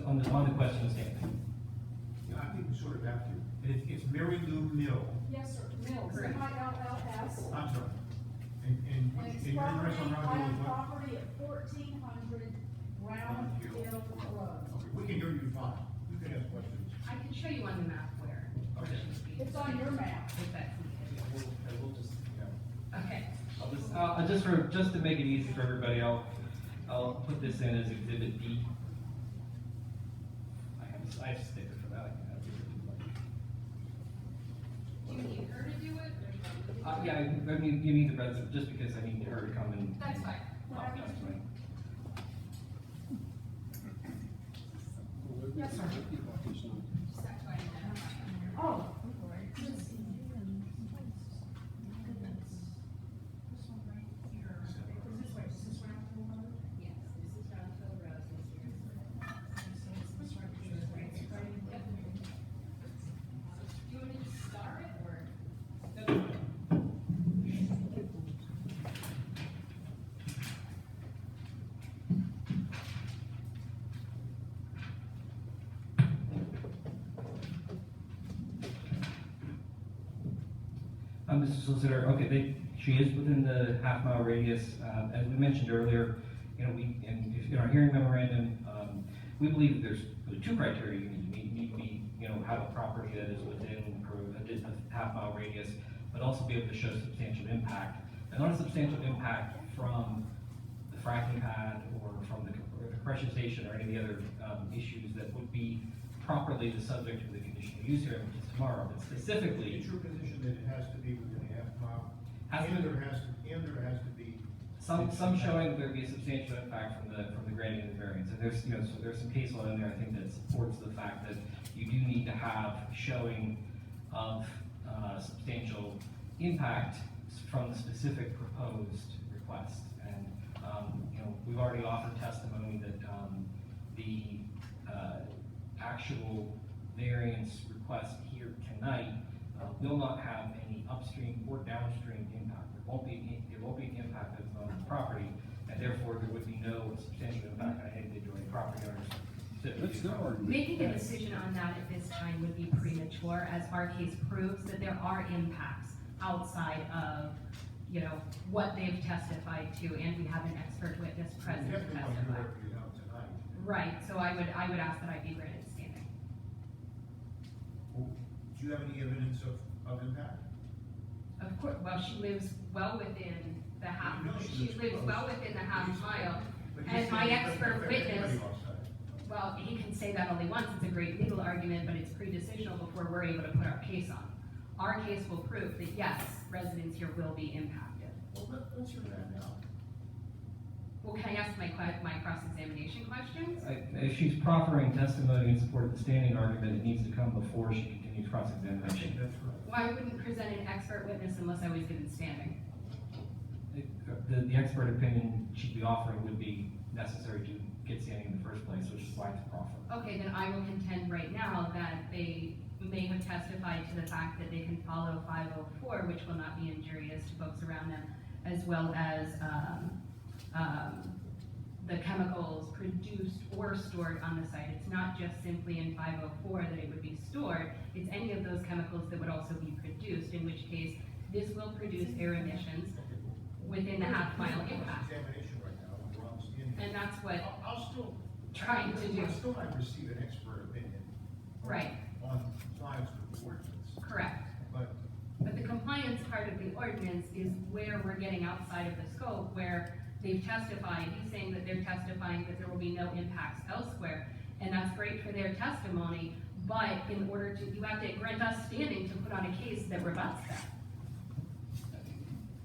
On the question of standing. Yeah, I think we sort of have to. And it's Mary Lou Mill. Yes, sir, Mills, Correct. MILLS. I'm sorry. And And it's your address on property, Round I Hill have is what? property at 1400 Round Hill Road. Okay, we can hear you fine. You can ask questions. I can show you on the map where. Okay. It's on your map. If that's needed. We'll just, Okay. Just to make it easy for everybody, I'll put this in as Exhibit D. I have a sticker for that. Do you need her to do it, or? Yeah, I mean, you need the resident, just because I need her to come and. That's fine. talk to us, right? Yes, sir. Just have to identify. Oh. Yes, this is Brownfield Road, this here is. Yep. Do you want me to start it, or? Mr. Solicitor, okay, she is within the half-mile radius. As we mentioned earlier, in our hearing memorandum, we believe there's really two criteria you need to meet. You need to be, have a property that is within a half-mile radius, but also be able to show substantial impact. And not a substantial impact from the fracking pad or from the compression station or any of the other issues that would be properly the subject of the conditional use hearing, which is tomorrow, but specifically. It's your position that it has to be within a half mile? Has to- And there has to be. Some showing that there'd be a substantial impact from the granting of the variance. And there's, so there's some case law in there, I think, that supports the fact that you do need to have showing of substantial impact from the specific proposed request. And, we've already offered testimony that, the, actual variance request here tonight, will not have any upstream or downstream impact. There won't be an impact that's on the property, and therefore there would be no substantial impact on any individual property owners. Making a decision on that at this time would be premature, as our case proves that there are impacts outside of, what they've testified to, and we have an expert witness present to Definitely want to testify. hear what you know tonight. Right, so I would ask that I be granted standing. Well, do you have any evidence of impact? Of course, well, she lives well within the half, No, she lives close. well within the half mile. But you And said my it doesn't expert affect witness, anybody outside. well, he can say that only once, it's a great legal argument, but it's pre-decisional before we're able to put our case on. Our case will prove that yes, residents here will be impacted. Well, let's hear that now. Well, can I ask my cross-examination questions? If she's proffering testimony in support of the standing argument, it needs to come before she continues I think cross-examination. that's correct. Well, I wouldn't present an expert witness unless I was given standing. The expert opinion she'd be offering would be necessary to get standing in the first place, which is why it's proffer. Okay, then I will contend right now that they may have testified to the fact that they can follow 504, which will not be injurious to folks around them, as well as the chemicals produced or stored on the site. It's not just simply in 504 that it would be stored, it's any of those chemicals that would also be produced, in which which case this will produce air emissions within the half-mile impact. Examination right now, we're on the skin. And that's what I'll still. trying to do. I still might receive an expert opinion. Right. On compliance with the ordinance, Correct. but But the compliance part of the ordinance is where we're getting outside of the scope, where they've testified, he's saying that they're testifying that there will be no impacts elsewhere, and that's great for their testimony, but in order to, you have to grant us standing to put on a case that rebuts that.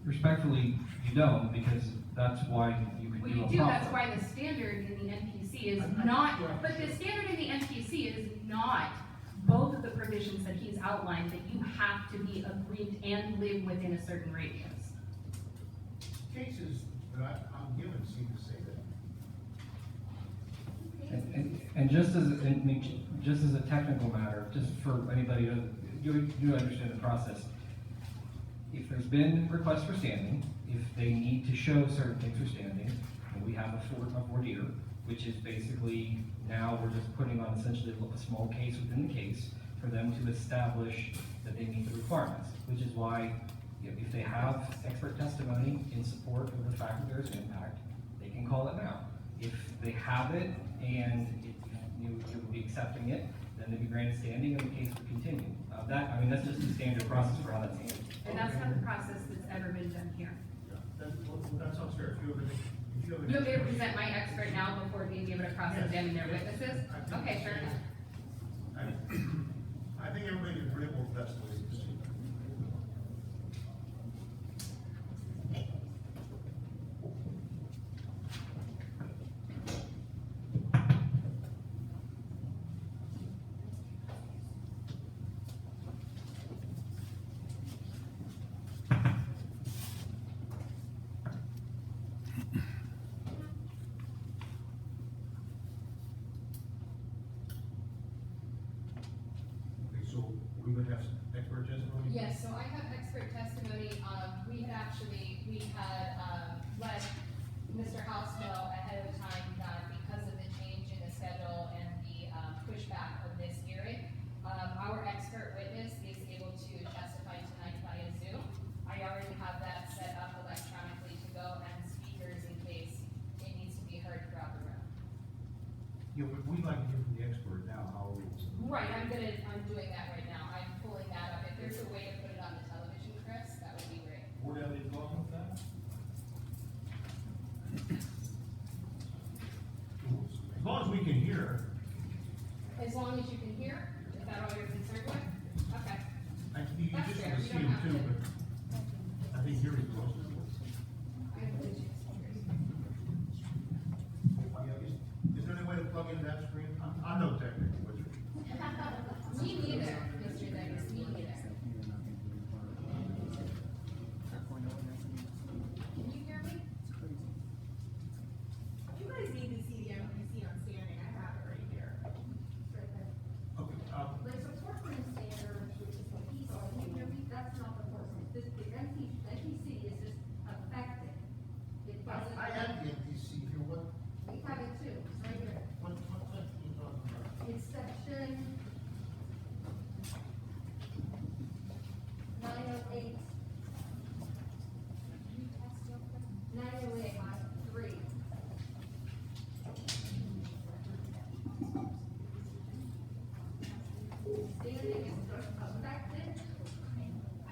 Respectfully, you don't, because that's why you could Well, do you a do, that's proffer. why the standard in the NPC is not, but the standard in the NPC is not both of the provisions that he's outlined, that you have to be agreed and live within a certain radius. cases that I'm given seem to say that. And just as, just as a technical matter, just for anybody who, you understand the process, if there's been requests for standing, if they need to show certain things for standing, and we have a voir dire, which is basically, now we're just putting on essentially a small case within the case for them to establish that they meet the requirements, which is why, if they have expert testimony in support of the fact that there's an impact, they can call it now. If they have it and you would be accepting it, then they'd be granted standing and the case would continue. That's just the standard process for how that's handled. And that's not the process that's ever been done here. That sounds fair. If you have an You want me to present my expert now before being able to cross-examine their witnesses? Okay, sure. I think everybody's agreeable with that's the way to proceed. Okay, so we would have some expert testimony? Yes, so I have expert testimony. We had let Mr. House know ahead of time that because of the change in the schedule and the pushback of this hearing, our expert witness is able to testify tonight via Zoom. I already have that set up electronically to go and speakers in case it needs to be heard throughout the room. Yeah, but we'd like to hear from the expert now, how are we? Right, I'm doing that right now. I'm pulling that up. If there's a way to put it on the television, Chris, that would be great. Board have any thoughts on that? As long as we can hear. As long as you can hear, is that all you're concerned with? Okay. You That's just fair. want to You see don't him have too, to. but I think hearing is most important. I have Bluetooth speakers. Is there any way to plug in that screen? I'm no technical wizard. Me neither, Mr. Davis, me neither. Can you hear me? You guys need to see the MPC on standing, I have it right here. It's right there. Okay, There's a Portland standard, which is the piece, can you hear me? That's not the Portland. The NPC is just effective. It doesn't. I have the NPC here, what We have it too, it's right here. section are you talking about? It's section 908. 908, 3. Standing is just effective.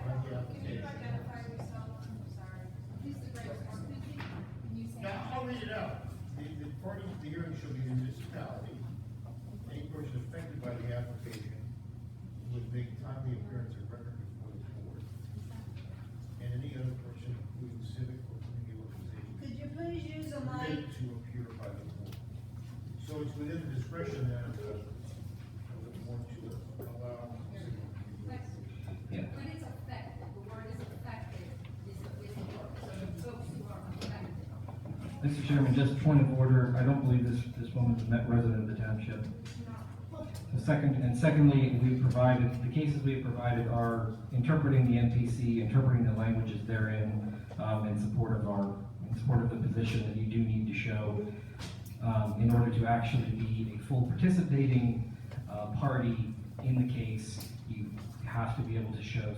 Can you identify yourself? I'm sorry. Mr. Graves, Can you say? Yeah, I'll read it out. The party to the hearing shall be the municipality. Any person affected by the application would make timely appearance of record before the board. And any other person, including civic or community organization, Could you please use a mic? permitted to appear by the board. So it's within the discretion then of the board to allow. Yeah. But it's effective, the word is effective, is the word, so the folks who are effective. Mr. Chairman, just point of order, I don't believe this woman's a resident of the township. Secondly, we've provided, the cases we've provided are interpreting the NPC, interpreting the languages therein, in support of the position that you do need to show, in order to actually be a full participating, party in the case, you have to be able to show,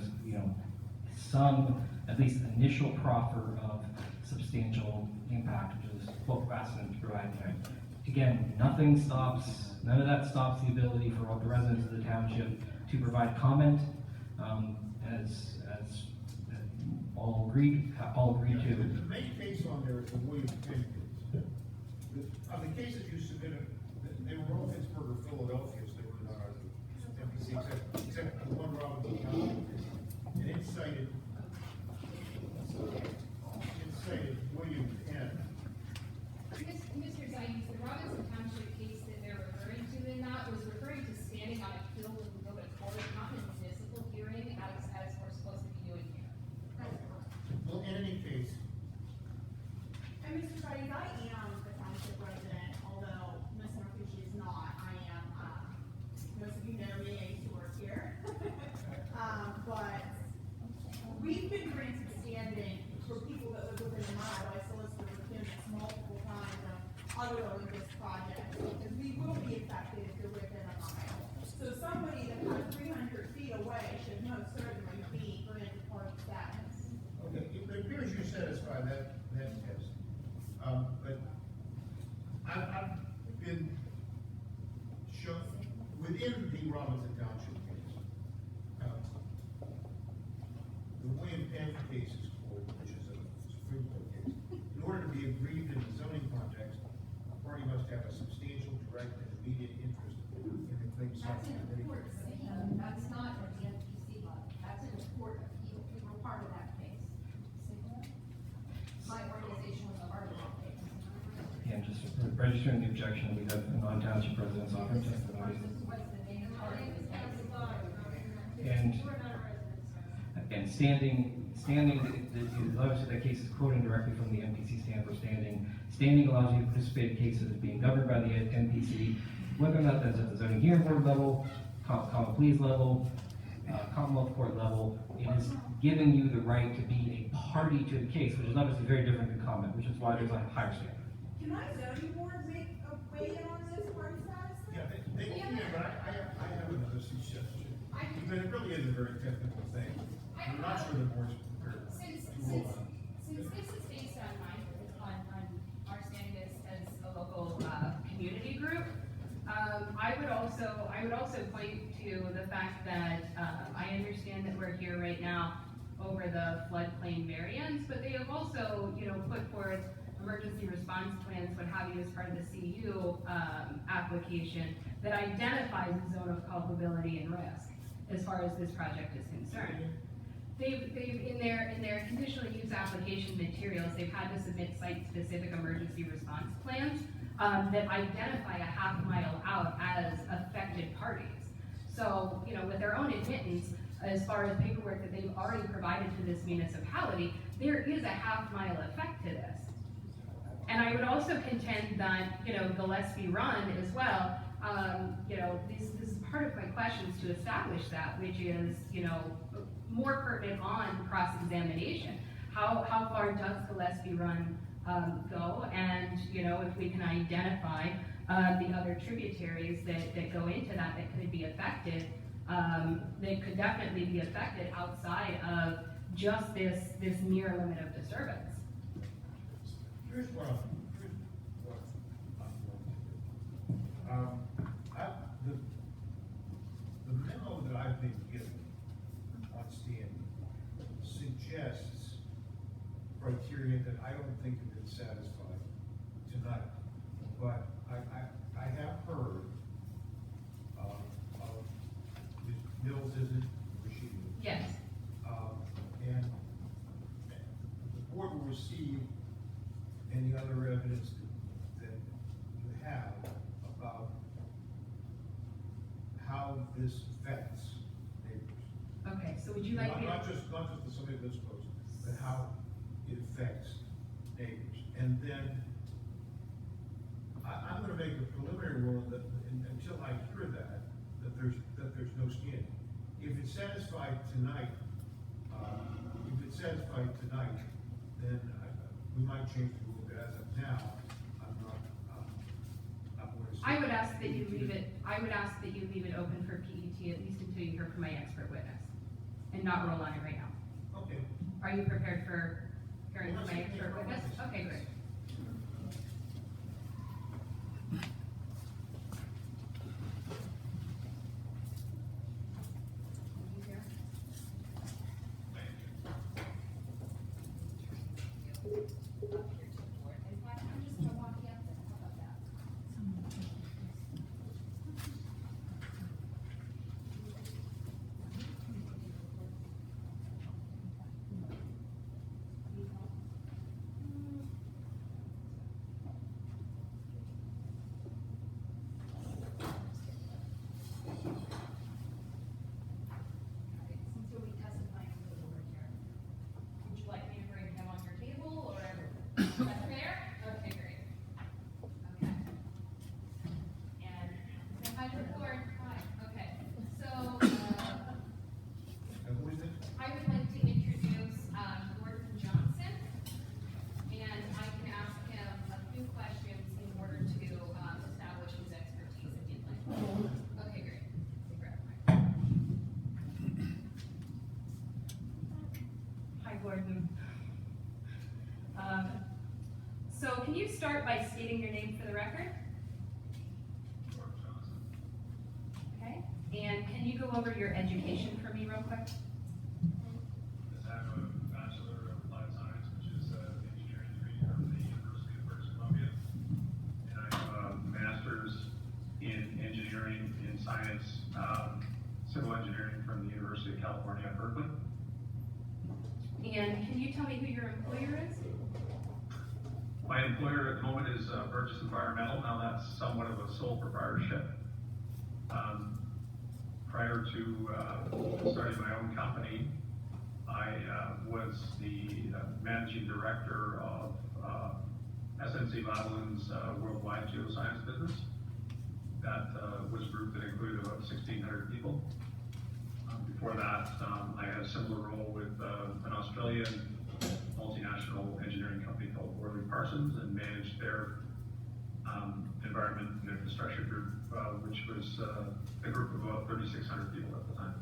some, at least initial proffer of substantial impact, which is what we're asking them to provide tonight. Again, none of that stops the ability for all the residents of the township to provide comment, as all agreed to. The main case on there is the William Penn case. Of the cases you submitted, they were all Pittsburgh or Philadelphia, so they were not MPC, except the one Robinson County. And it cited William Penn. Mr. Zayes, the Robinson Township case that they're referring to in that was referring to standing on a hill when we go to court, not in a municipal hearing, as we're supposed to be doing here. Well, in any case, And Mr. Freddy, I am a township resident, although Ms. Marcucci is not. I am, most of you know me, I used to work here. But we've been granted standing for people that live within a mile. I solicited repentance multiple times of other Olympus projects, because we will be affected if you're within a mile. So somebody that has 300 feet away should most certainly be granted park status. okay, it appears you satisfy that test. But I've been shown, within the Robinson Township case, the William Penn case is called, which is a Supreme Court case. In order to be aggrieved in the zoning context, a party must have a substantial, direct, and immediate interest in the claim That's subject. in a court proceeding, that's not at the MPC level, that's in a court appeal, we were part of that case. My organization was a part of that case. And just registering the objection, we have non-township residents offering testimony. What's the name of the party? And again, obviously that case is quoting directly from the MPC stand for standing. Standing allows you to participate in cases being governed by the MPC, whether or not that's at the zoning hearing board level, common pleas level, Commonwealth Court level. It is giving you the right to be a party to the case, which is obviously very different than comment, which is why there's a higher standard. Can my zoning board make a weigh in on this party status? Yeah, they can, but I have another suggestion. But it really is a very technical thing. I'm not sure the board's prepared Since to rule on it. this is based on our standing as a local, community group, I would also point to the fact that, I understand that we're here right now over the floodplain variance, but they have also, put forth emergency response plans, what have you, as part of the CU, application that identifies a zone of culpability and risk as far as this project is concerned. They've in their conditional use application materials, they've had to submit site-specific emergency response plans that identify a half mile out as affected parties. So, with their own admittance, as far as paperwork that they've already provided to this municipality, there is a half mile effect to this. And I would also contend that, Gillespie Run as well, this is part of my questions to establish that, which is, more pertinent on cross-examination. How far does Gillespie Run go? And, if we can identify the other tributaries that go into that could be affected, that could definitely be affected outside of just this near limit of disturbance. Here's what I'm the memo that I've been given on standing suggests criteria that I don't think have been satisfied tonight. But I have heard of Mills, isn't Rashid? Yes. And the board will receive any other evidence that you have about how this affects neighbors. Okay, so would you like me to? Not just the somebody that's posted, but how it affects neighbors. And then I'm gonna make a preliminary ruling that until I hear that there's no standing. If it's satisfied tonight, then we might change the rule, but as of now, I'm going to. I would ask that you leave it open for PET, at least until you hear from my expert witness, and not roll on it right now. Okay. Are you prepared for hearing from my expert witness? Okay, great. In fact, I'm just gonna walk you up there, how about that? Since you'll be testifying for the board here, would you like me to bring him on your table, or that's fair? Okay, great. Okay. And say hi to the board. Hi. Okay. So, And who is it? I would like to introduce, Gordon Johnson, and I can ask him a few questions in order to, establish his expertise if you'd like. Okay, great. Grab my- Hi, Gordon. So can you start by stating your name for the record? Okay, and can you go over your education for me real quick? I have a Bachelor of Applied Science, which is engineering degree from the University of British Columbia. And I have a master's in engineering in science, civil engineering from the University of California at Berkeley. And can you tell me who your employer is? My employer at the moment is Burgess Environmental. Now that's somewhat of a sole proprietorship. Prior to starting my own company, I was the managing director of SNC Lavalин's worldwide geoscience business. That was a group that included about 1,600 people. Before that, I had a similar role with an Australian multinational engineering company called Worley Parsons and managed their environment and infrastructure group, which was a group of about 3,600 people at the time.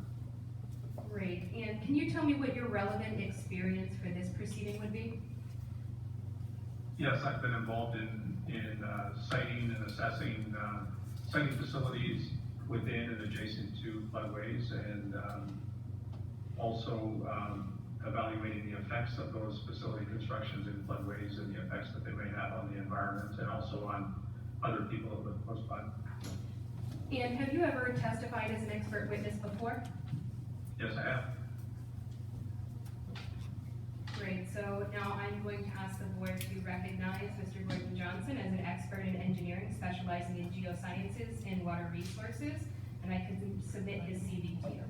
Great, and can you tell me what your relevant experience for this proceeding would be? Yes, I've been involved in siting and assessing siting facilities within and adjacent to floodways, and also evaluating the effects of those facility constructions in floodways and the effects that they may have on the environment and also on other people that live close by. And have you ever testified as an expert witness before? Yes, I have. Great, so now I'm going to ask the board to recognize Mr. Gordon Johnson as an expert in engineering specializing in geosciences and water resources, and I can submit his CV to you.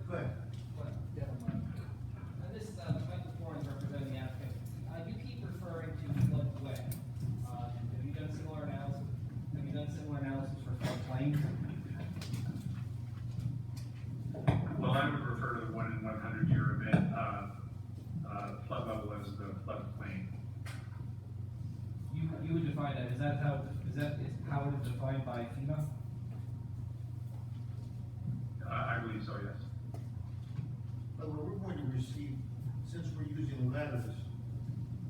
Go ahead. This is Michael Florence representing the applicant. You keep referring to floodway. Have you done similar analysis? Have you done similar analysis for floodplain? Well, I would refer to the 1 in 100 year event flood level as the floodplain. You would define that, is that how it is defined by FEMA? I believe so, yes. But we're going to receive, since we're using letters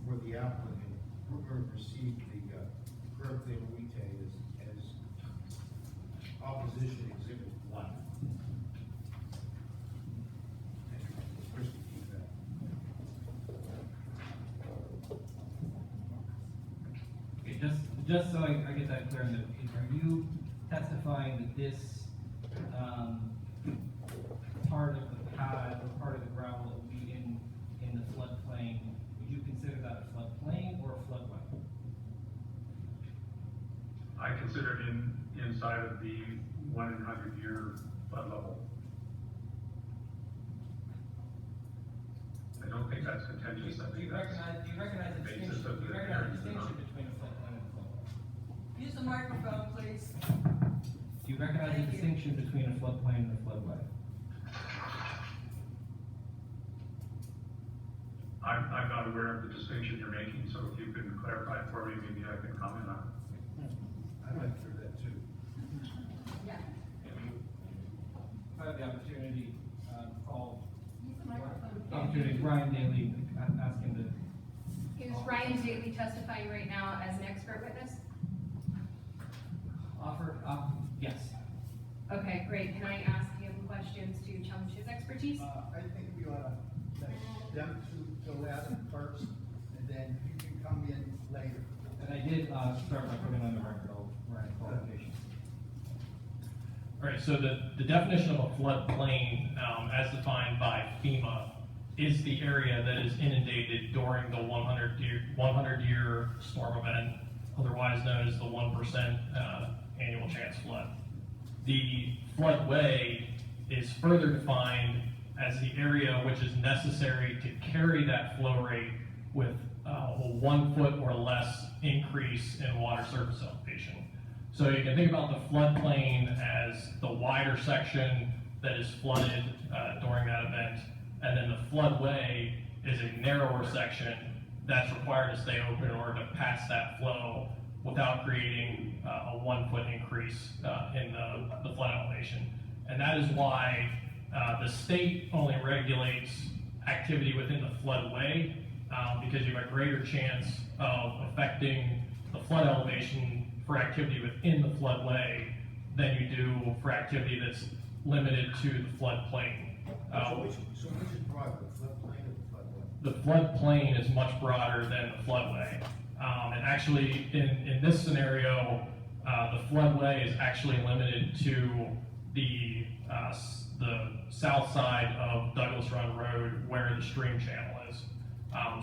for the applicant, we're going to receive the correct thing we take as opposition exhibit 1. First, keep that. Okay, just so I get that clear, are you testifying that this, part of the pad or part of the gravel that will be in the floodplain, would you consider that a floodplain or a floodway? I consider it inside of the 1 in 100 year flood level. I don't think that's contentious. I Do think you that's recognize the basis distinction, of do you the recognize the hearing. distinction between a floodplain and a floodway? Use the microphone, please. Do you recognize the Thank you. distinction between a floodplain and a floodway? I'm not aware of the distinction you're making, so if you can clarify it for me, maybe I can comment on it. I'd like to hear that too. Yeah. I had the opportunity, call. Use the microphone. Opportunity, Ryan Daly, asking to. Is Ryan Daly testifying right now as an expert witness? Yes. Okay, great. Can I ask him questions to challenge his expertise? I think we ought to let them to go at it first, and then you can come in later. And I did, start by putting on the record all Ryan's qualifications. All right, so the definition of a floodplain, as defined by FEMA, is the area that is inundated during the 100-year storm event, otherwise known as the 1% annual chance flood. The floodway is further defined as the area which is necessary to carry that flow rate with a 1 foot or less increase in water surface elevation. So you can think about the floodplain as the wider section that is flooded during that event, and then the floodway is a narrower section that's required to stay open in order to pass that flow without creating a 1 foot increase in the flood elevation. And that is why the state only regulates activity within the floodway because you have a greater chance of affecting the flood elevation for activity within the floodway than you do for activity that's limited to the floodplain. So which is broader, the floodplain or the floodway? The floodplain is much broader than the floodway. And actually, in this scenario, the floodway is actually limited to the south side of Douglas Run Road where the stream channel is.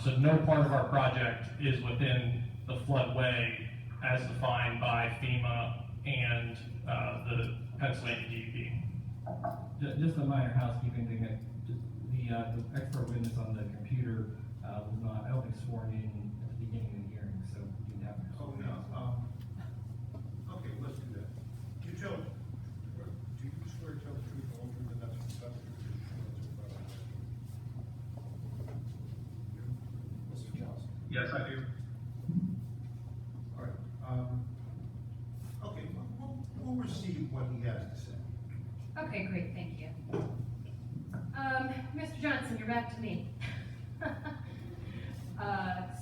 So no part of our project is within the floodway as defined by FEMA and the Pennsylvania DEP. Just a minor housekeeping thing, the expert witness on the computer was not, I don't think, sworn in at the beginning of the hearing, so you didn't have. Oh, no, okay, let's do that. Do you swear to tell the truth, the whole truth, and nothing but the truth? Mr. Johnson? Yes, I do. All right, okay, we'll receive what he has to say. Okay, great, thank you. Mr. Johnson, you're back to me.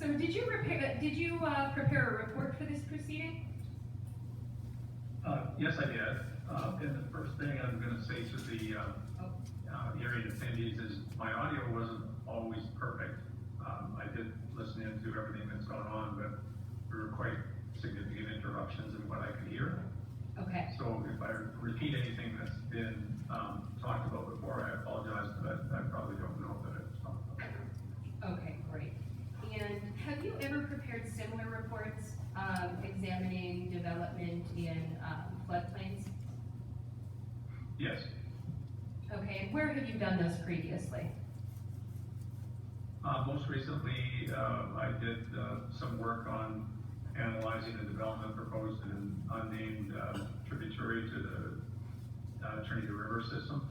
So did you prepare a report for this proceeding? Yes, I did. And the first thing I'm going to say to the hearing attendees is my audio wasn't always perfect. I did listen into everything that's gone on, but there were quite significant interruptions in what I could hear. Okay. So if I repeat anything that's been talked about before, I apologize, but I probably don't know that it's talked about. Okay, great. And have you ever prepared similar reports examining development in floodplains? Yes. Okay, and where have you done those previously? Most recently, I did some work on analyzing a development proposed in an unnamed tributary to the Trinity River system.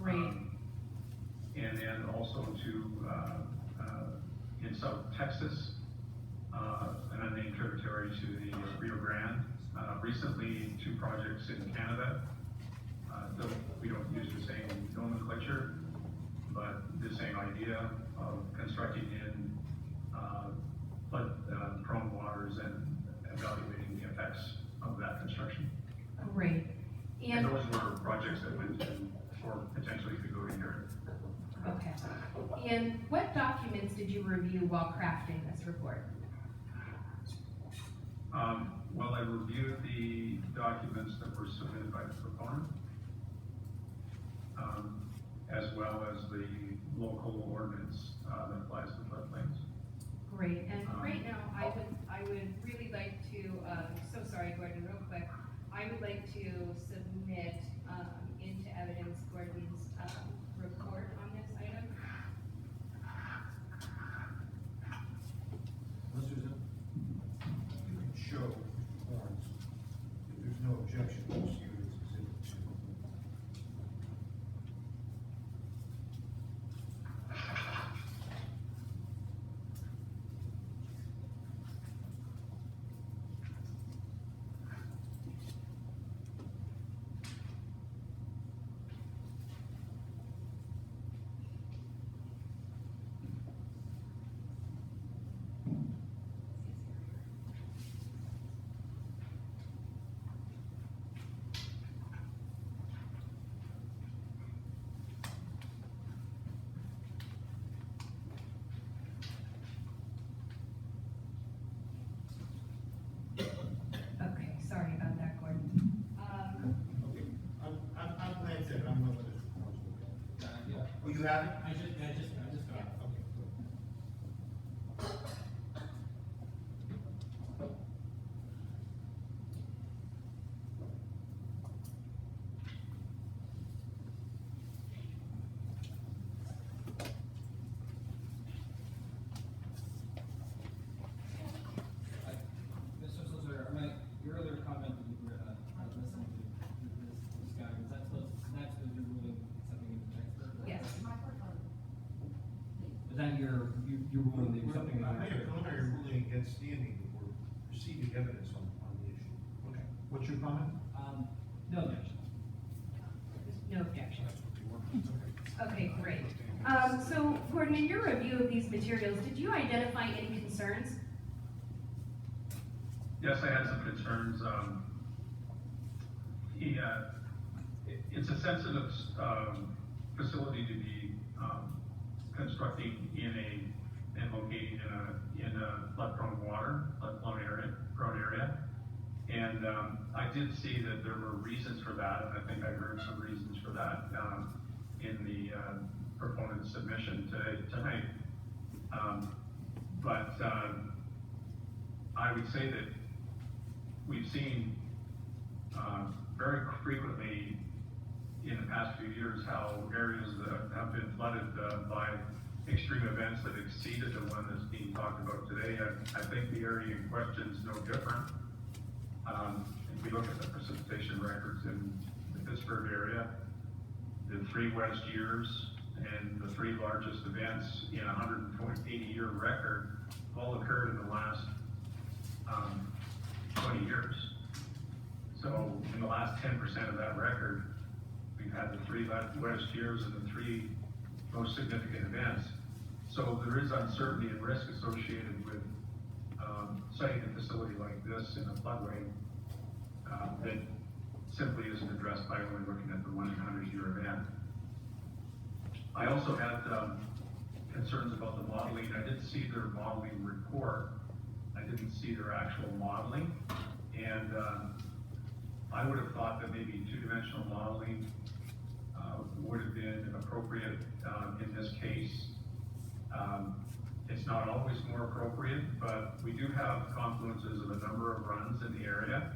Great. And then also in South Texas, an unnamed tributary to the Rio Grande. Recently, 2 projects in Canada. We don't use the same nomenclature, but the same idea of constructing in flood-prone waters and evaluating the effects of that construction. Great. And those were projects that went to, or potentially could go to hearing. Okay. And what documents did you review while crafting this report? Well, I reviewed the documents that were submitted by the proponent, as well as the local ordinance that applies to floodplains. Great. And right now, I would really like to, so sorry, Gordon, real quick. I would like to submit into evidence Gordon's report on this item. Unless there's you can show forms, if there's no objection, we'll see it as exhibit 2. you have it? I just got it. Okay, good. Mr. Solicitor, your earlier comment that you were, listening to this guy, was that supposed, that's what you're ruling something in the expert? Yes. Is that your ruling that you're something? I made a preliminary ruling against standing, that we're receiving evidence on the issue. Okay. What's your comment? No objection. No objection. Okay, great. So Gordon, in your review of these materials, did you identify any concerns? Yes, I had some concerns. It's a sensitive, facility to be, constructing and locating in a flood-prone area. And, I did see that there were reasons for that, and I think I heard some reasons for that, in the, proponent's submission tonight. But I would say that we've seen, very frequently in the past few years how areas that have been flooded, by extreme events that exceeded the one that's being talked about today. I think the area in question is no different. If we look at the precipitation records in the Pittsburgh area, the 3 West years and the 3 largest events in a 180-year record all occurred in the last 20 years. So in the last 10% of that record, we've had the 3 West years and the 3 most significant events. So there is uncertainty and risk associated with siting a facility like this in a floodway that simply isn't addressed by only looking at the 100-year event. I also had concerns about the modeling. I did see their modeling report. I didn't see their actual modeling. And I would have thought that maybe 2-dimensional modeling would have been appropriate in this case. It's not always more appropriate, but we do have confluences of a number of runs in the area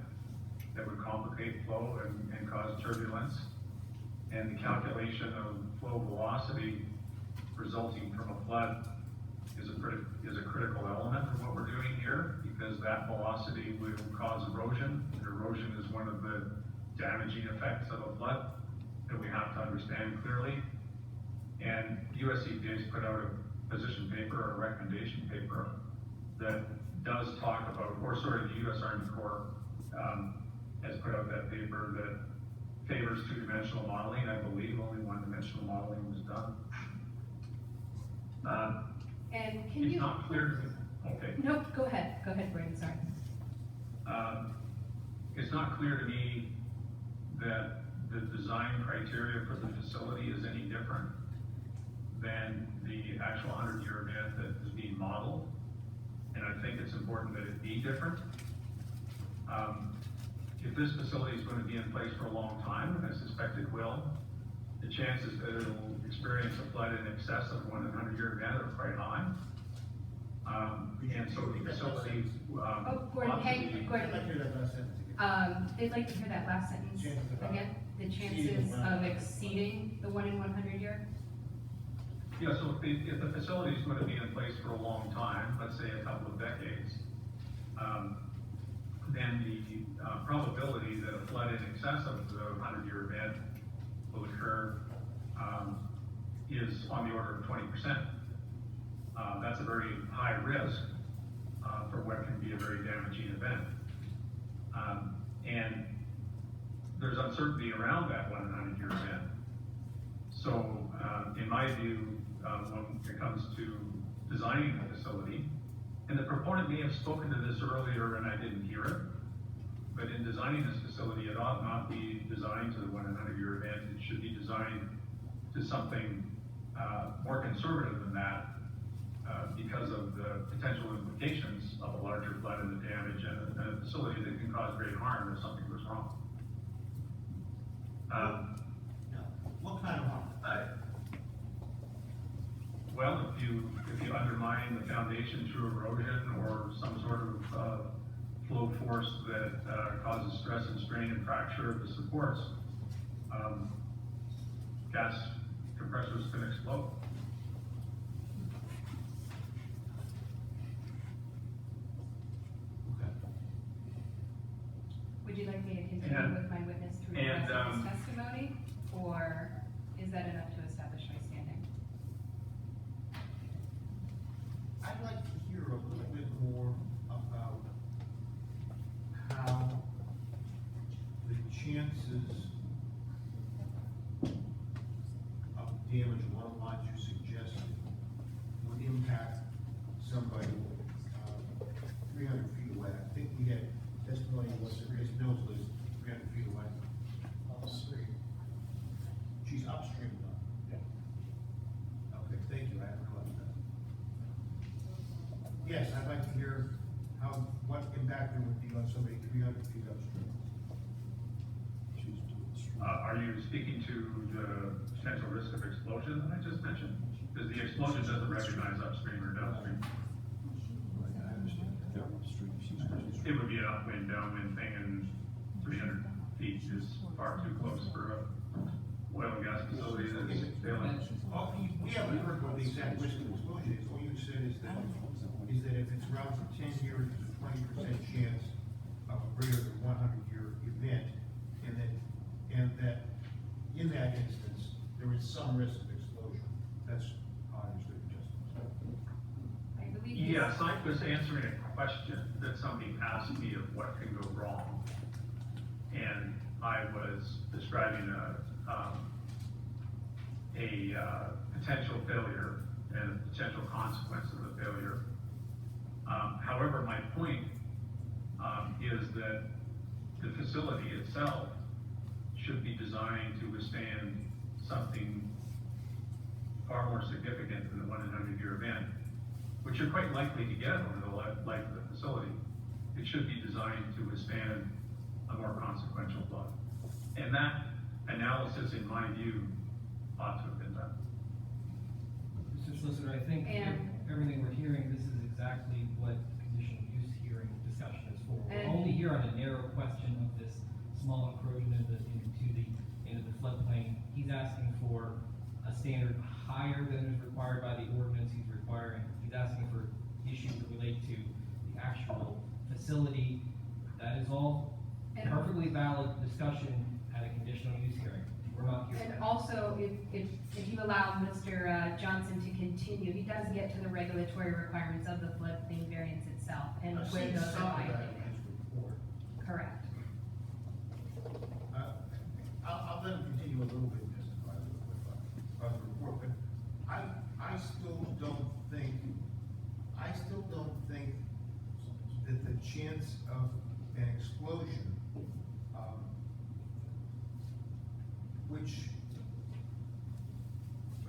that would complicate flow and cause turbulence. And the calculation of flow velocity resulting from a flood is a critical element of what we're doing here, because that velocity will cause erosion. And erosion is one of the damaging effects of a flood that we have to understand clearly. And US EPA has put out a position paper or a recommendation paper that does talk about, or sorry, the US Army Corps has put out that paper that favors 2-dimensional modeling. I believe only 1-dimensional modeling was done. And can It's you? not clear to me. Okay. Nope, go ahead, Brandon, sorry. It's not clear to me that the design criteria for the facility is any different than the actual 100-year event that is being modeled. And I think it's important that it be different. If this facility is going to be in place for a long time, and I suspect it will, the chances that it will experience a flood in excess of 100-year event are quite high. And so the facility, Gordon, hey, I'd Gordon, like to hear that last sentence again. they'd like to hear that last sentence Chances of again, the chances of exceeding the 1 in 100 year? yeah, so if the facility is going to be in place for a long time, let's say a couple of decades, then the probability that a flood in excess of the 100-year event will occur is on the order of 20%. That's a very high risk for what can be a very damaging event. And there's uncertainty around that 100-year event. So in my view, when it comes to designing the facility, and the proponent may have spoken to this earlier and I didn't hear it, but in designing this facility, it ought not be designed to the 100-year event. It should be designed to something more conservative than that because of the potential implications of a larger flood and the damage and a facility that can cause great harm if something goes wrong. What kind of harm? Well, if you undermine the foundation through erosion or some sort of flow force that causes stress and strain and fracture of the supports, gas compressors can explode. Would you like me to continue And- with my witness to and, address his testimony, or is that enough to establish my standing? I'd like to hear a little bit more about how the chances of damage along the lines you suggested would impact somebody, 300 feet away. I think we had testimony, was it Grace Mills lives 300 feet away? Upstream. She's upstream though? Yeah. Okay, thank you, I haven't caught that. Yes, I'd like to hear what impact there would be on somebody 300 feet upstream. Are you speaking to the potential risk of explosion that I just mentioned? Because the explosion doesn't recognize upstream or downstream. It would be an upwind, downwind thing, and 300 feet is far too close for a oil and gas facility that's failing. Oh, we haven't heard what the exact risk of explosion is. All you said is that if it's around for 10 years, there's a 20% chance of a greater than 100-year event, and that in that instance, there is some risk of explosion. That's how I understood your testimony. I believe. Yes, I was answering a question that somebody asked me of what can go wrong. And I was describing a potential failure and a potential consequence of the failure. However, my point is that the facility itself should be designed to withstand something far more significant than the 100-year event, which you're quite likely to get over the life of the facility. It should be designed to withstand a more consequential flood. And that analysis, in my view, ought to have been done. Mr. Solicitor, I think And- everything we're hearing, this is exactly what the conditional use hearing discussion is for. We're And- only here on a narrow question of this small encroachment into the floodplain. He's asking for a standard higher than is required by the ordinance he's requiring. He's asking for issues that relate to the actual facility. That is all And- perfectly valid discussion at a conditional use hearing. We're not here. And also, if you allow Mr. Johnson to continue, he does get to the regulatory requirements of the floodplain variance itself, and I've where seen those some are of that violated. in his report. Correct. I'll let him continue a little bit and testify a little bit about the report, but I still don't think that the chance of an explosion, which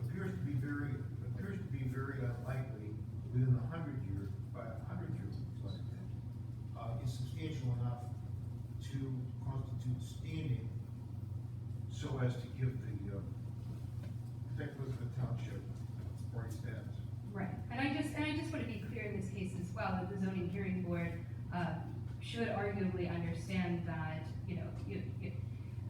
appears to be very unlikely within the 100-year flood event, is substantial enough to constitute standing so as to give the, protect Elizabeth Township or its status. Right, and I just want to be clear in this case as well, that the zoning hearing board, should arguably understand that,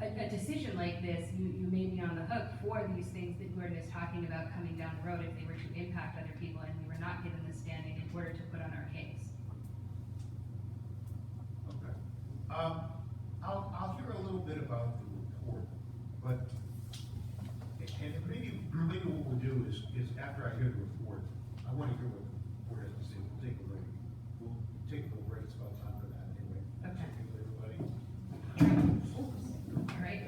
a decision like this, you may be on the hook for these things that we're just talking about coming down the road if they were to impact other people, and we were not given the standing in order to put on our case. Okay. I'll hear a little bit about the report, but, and maybe what we'll do is after I hear the report, I want to hear what the report has to say. We'll take a break. We'll take a little break. It's about time for that anyway. Okay. Okay with everybody? All right.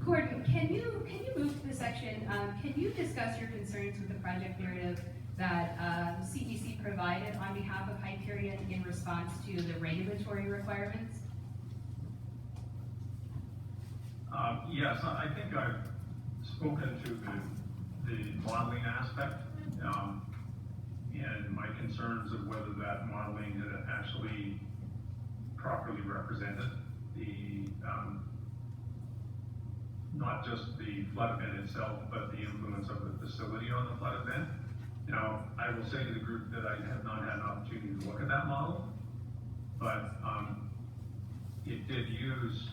Gordon, can you move to the section, can you discuss your concerns with the project narrative that CEC provided on behalf of Hyperion in response to the regulatory requirements? Yes, I think I've spoken to the modeling aspect, and my concerns of whether that modeling had actually properly represented the, not just the flood event itself, but the influence of the facility on the flood event. You know, I will say to the group that I have not had an opportunity to look at that model, but it did use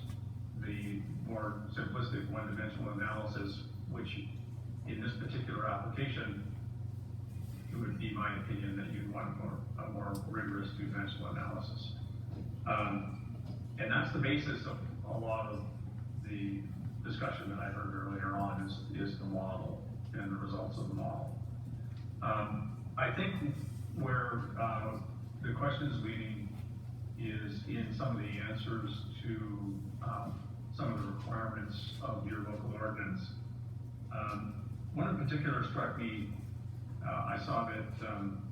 the more simplistic one-dimensional analysis, which in this particular application, it would be my opinion that you'd want a more rigorous two-dimensional analysis. And that's the basis of a lot of the discussion that I heard earlier on is the model and the results of the model. I think where the question is leading is in some of the answers to some of the requirements of your local ordinance. One in particular struck me. I saw that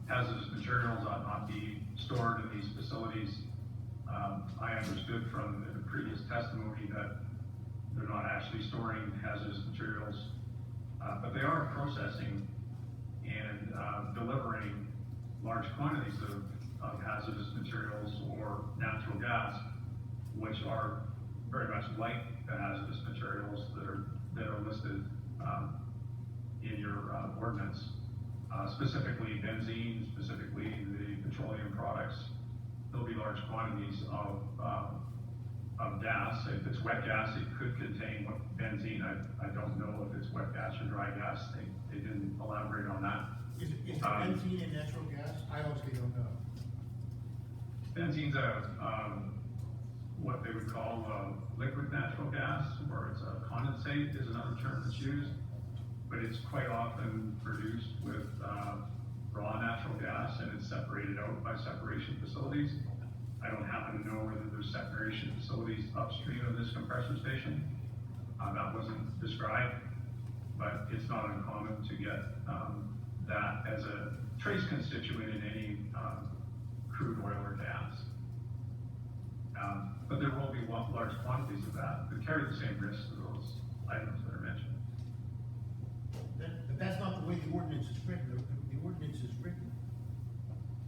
hazardous materials ought not be stored in these facilities. I understood from the previous testimony that they're not actually storing hazardous materials, but they are processing and delivering large quantities of hazardous materials or natural gas, which are very much like the hazardous materials that are listed in your ordinance. Specifically benzene, specifically the petroleum products. There'll be large quantities of gas. If it's wet gas, it could contain benzene. I don't know if it's wet gas or dry gas. They didn't elaborate on that. Is benzene and natural gas? I honestly don't know. Benzene's what they would call liquid natural gas, or it's a condensate is another term that's used. But it's quite often produced with raw natural gas, and it's separated out by separation facilities. I don't happen to know whether there's separation facilities upstream of this compressor station. That wasn't described, but it's not uncommon to get that as a trace constituent in any crude oil or gas. But there will be large quantities of that carry the same risks to those items that are mentioned. But that's not the way the ordinance is written. The ordinance is written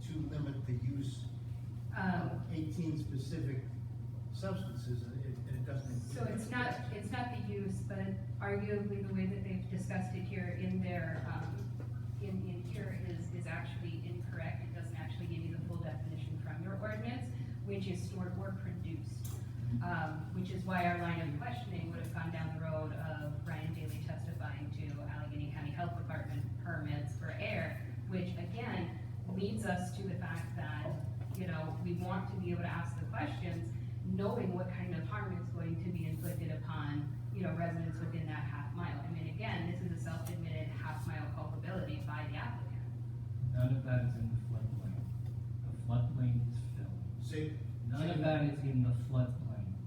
to limit the use of 18 specific substances, and it doesn't. So it's not the use, but arguably the way that they've discussed it here in their, in here is actually incorrect. It doesn't actually give you the full definition from your ordinance, which is stored or produced. Which is why our line of questioning would have gone down the road of Ryan Daly testifying to Allegheny County Health Department permits for air, which again leads us to the fact that, you know, we want to be able to ask the questions knowing what kind of harm is going to be inflicted upon, you know, residents within that half mile. I mean, again, this is a self-admitted half mile culpability by the applicant. None of that is in the floodplain. The floodplain is filled. None of that is in the floodplain.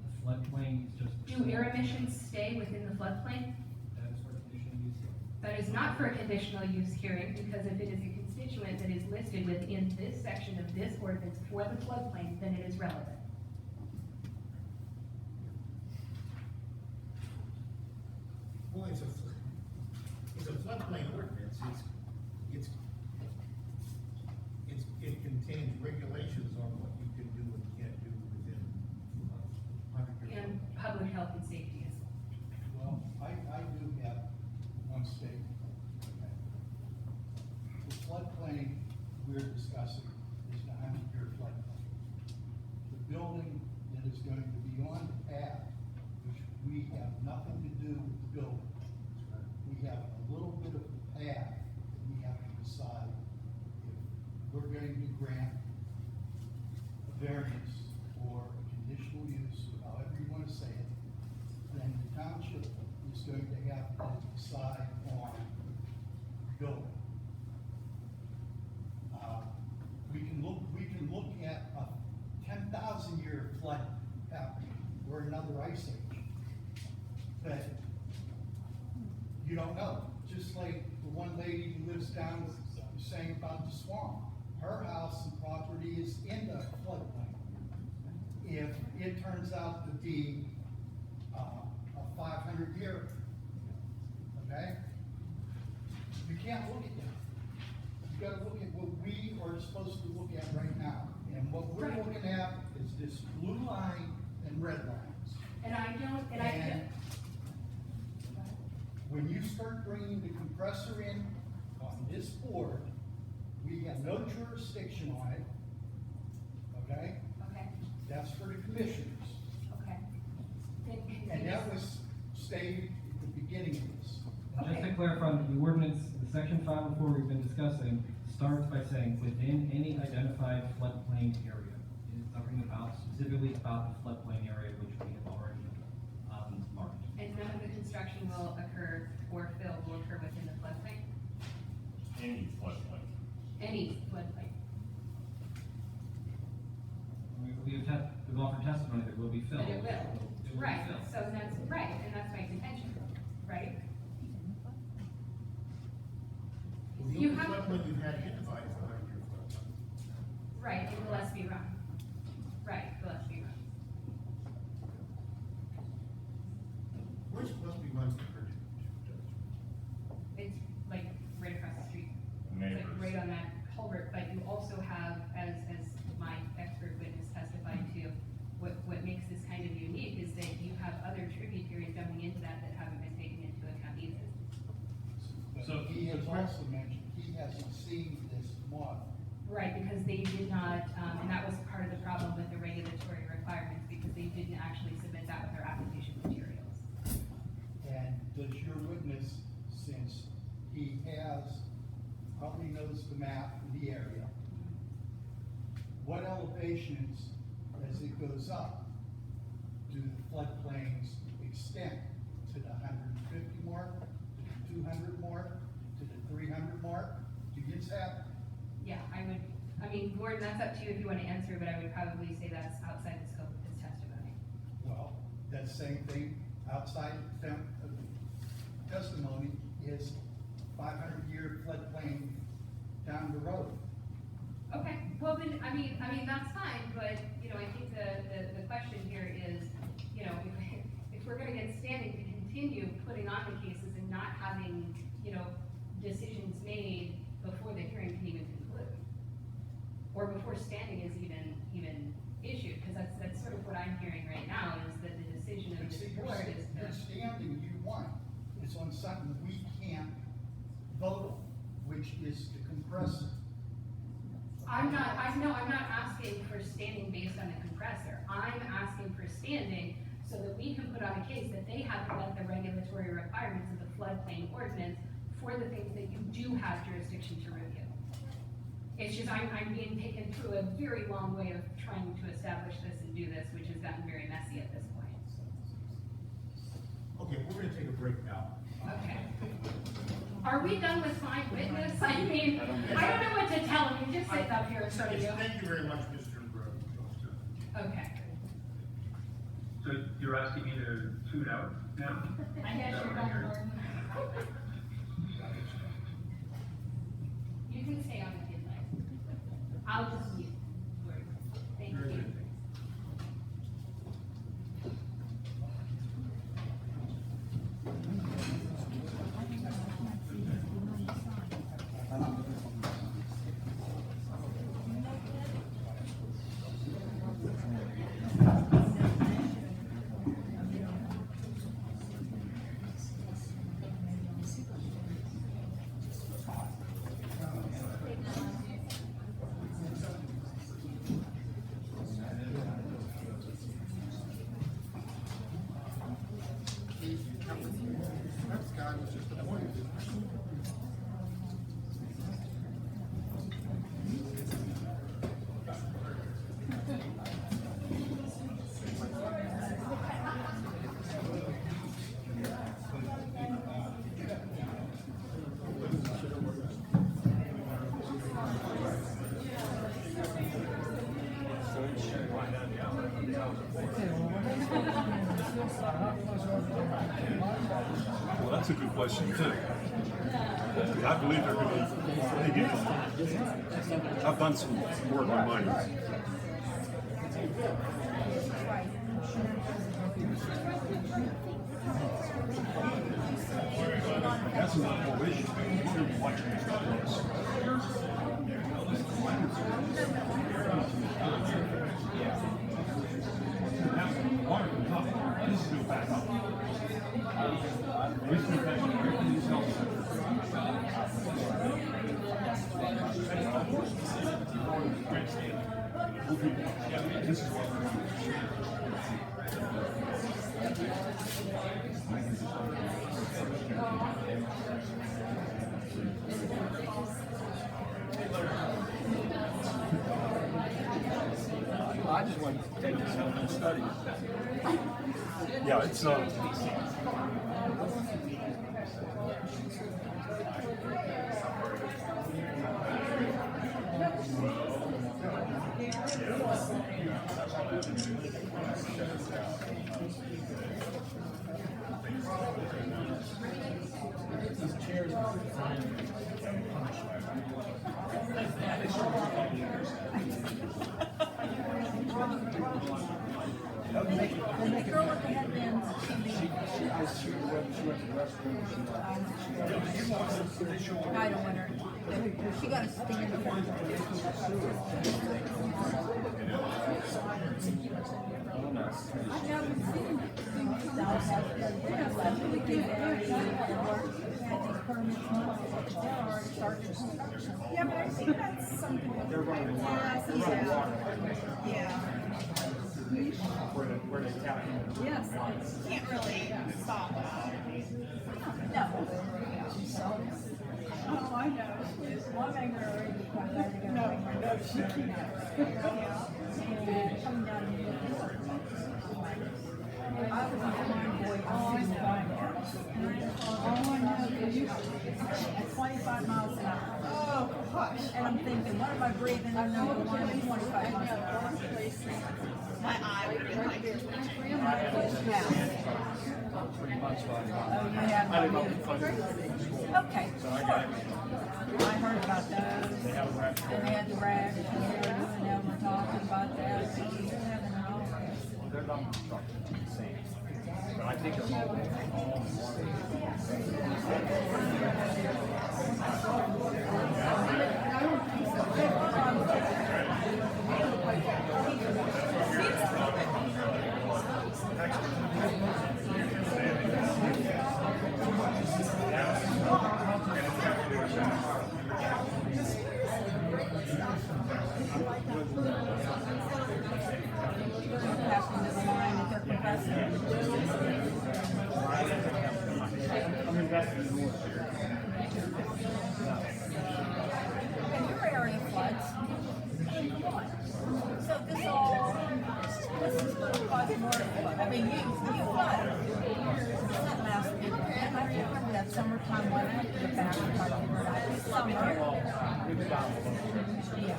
The floodplain is just. Do air emissions stay within the floodplain? That is for conditional use. That is not for a conditional use hearing, because if it is a constituent that is listed within this section of this ordinance for the floodplain, then it is relevant. Well, it's a floodplain ordinance. It contains regulations on what you can do and can't do within 100 years. And public health and safety as well. Well, I do have one statement. Okay. The floodplain we're discussing is the 100-year floodplain. The building that is going to be on the path, which we have nothing to do with the building. We have a little bit of the path that we have to decide if we're going to grant a variance or a conditional use, however you want to say it, then the township is going to have to decide on building. We can look at a 10,000-year flood happening or another ice age, but you don't know. Just like the one lady who lives down was saying about the swamp. Her house and property is in the floodplain. If it turns out to be a 500-year, okay? You can't look at that. You gotta look at what we are supposed to look at right now. And what we're looking at is this blue line and red lines. And when you start bringing the compressor in on this board, We have no jurisdiction on it, okay? Okay, That's for the commissioners. okay. Then can you And that just- was stated at the beginning of this. Just to clarify, the ordinance, the section 504 we've been discussing starts by saying within any identified floodplain area. It is talking about specifically about the floodplain area, which we have already marked. And none of the construction will occur or fill will occur within the floodplain? Any floodplain. Any floodplain? We've offered testimony that will be filled. But it will, It will be right, filled. so that's, right, and that's my contention, right? Well, the You only have- floodplain you've had identified is the 100-year floodplain. Right, in Gillespie Run. Right, Gillespie Run. Where's Gillespie Run compared to? It's like right across the street. It's Neighbors. like right on that culvert, but you also have, as my expert witness testified to, what makes this kind of unique is that you have other tributaries going into that haven't been taken into account either. So- But he has also mentioned, he hasn't seen this model. Right, because they did not, and that was part of the problem with the regulatory requirements, because they didn't actually submit that with their application materials. And does your witness, since he probably knows the map of the area, what elevations, as it goes up, do the floodplains extend to the 150 mark, to the 200 mark, to the 300 mark? Do you have? Yeah, Gordon, that's up to you if you want to answer, but I would probably say that's outside the scope of his testimony. Well, that same thing outside of the testimony is 500-year floodplain down the road. Okay, well then, that's fine, but, I think the question here is, if we're gonna get standing to continue putting on the cases and not having, decisions made before the hearing can even conclude, or before standing is even issued, because that's sort of what I'm hearing right now, is that the decision of But this see, board is your to. standing you want is on something we can't vote on, which is the compressor. I'm not asking for standing based on the compressor. I'm asking for standing so that we can put on a case that they have met the regulatory requirements of the floodplain ordinance for the things that you do have jurisdiction to review. It's just, I'm being taken through a very long way of trying to establish this and do this, which has gotten very messy at this point. Okay, we're gonna take a break now. Okay. Are we done with my witness? I don't know what to tell him. He's just sitting up here in front of you. Thank you very much, Mr. Grove. Okay. So you're asking me to tune out now? I guess you're done, Gordon. You can stay on if you'd like. I'll just mute. Gordon. Thank Very you. good. Well, that's a good question too. I believe they're going to dig in. I've done some work on mine. That's not a whole issue. It's going to be watching this close. Water can come. This is going back up. This is back up. Everything is healthy. This is what I just want to take this home and study it. Yeah, it's these chairs are designed The girl with the headbands, I see the web, she went to the restroom. I don't want her. She got to stand up. I've never seen it. Yeah, but I think that's something. They're running water. They're running water. Yeah. Where they tap in. Yes. Can't really stop that. No. Oh, I know. One angle already quite hard to go. No, she can't. Coming down here. I was a blind boy. Oh, I know. 25 miles an hour. Oh, gosh. And I'm thinking, what am I breathing? I know the one at 25 miles an hour. My eye would be like twitching. Okay, sure. I heard about those. And they had the rack, and they were talking about that. They're not insane. But I think it's all I'm investing in more here. And your area floods. So this is going to cause more flood. I mean, you flood. It's not last week. And I remember that summertime when I had to get back and try to figure it out. This summer. Yeah.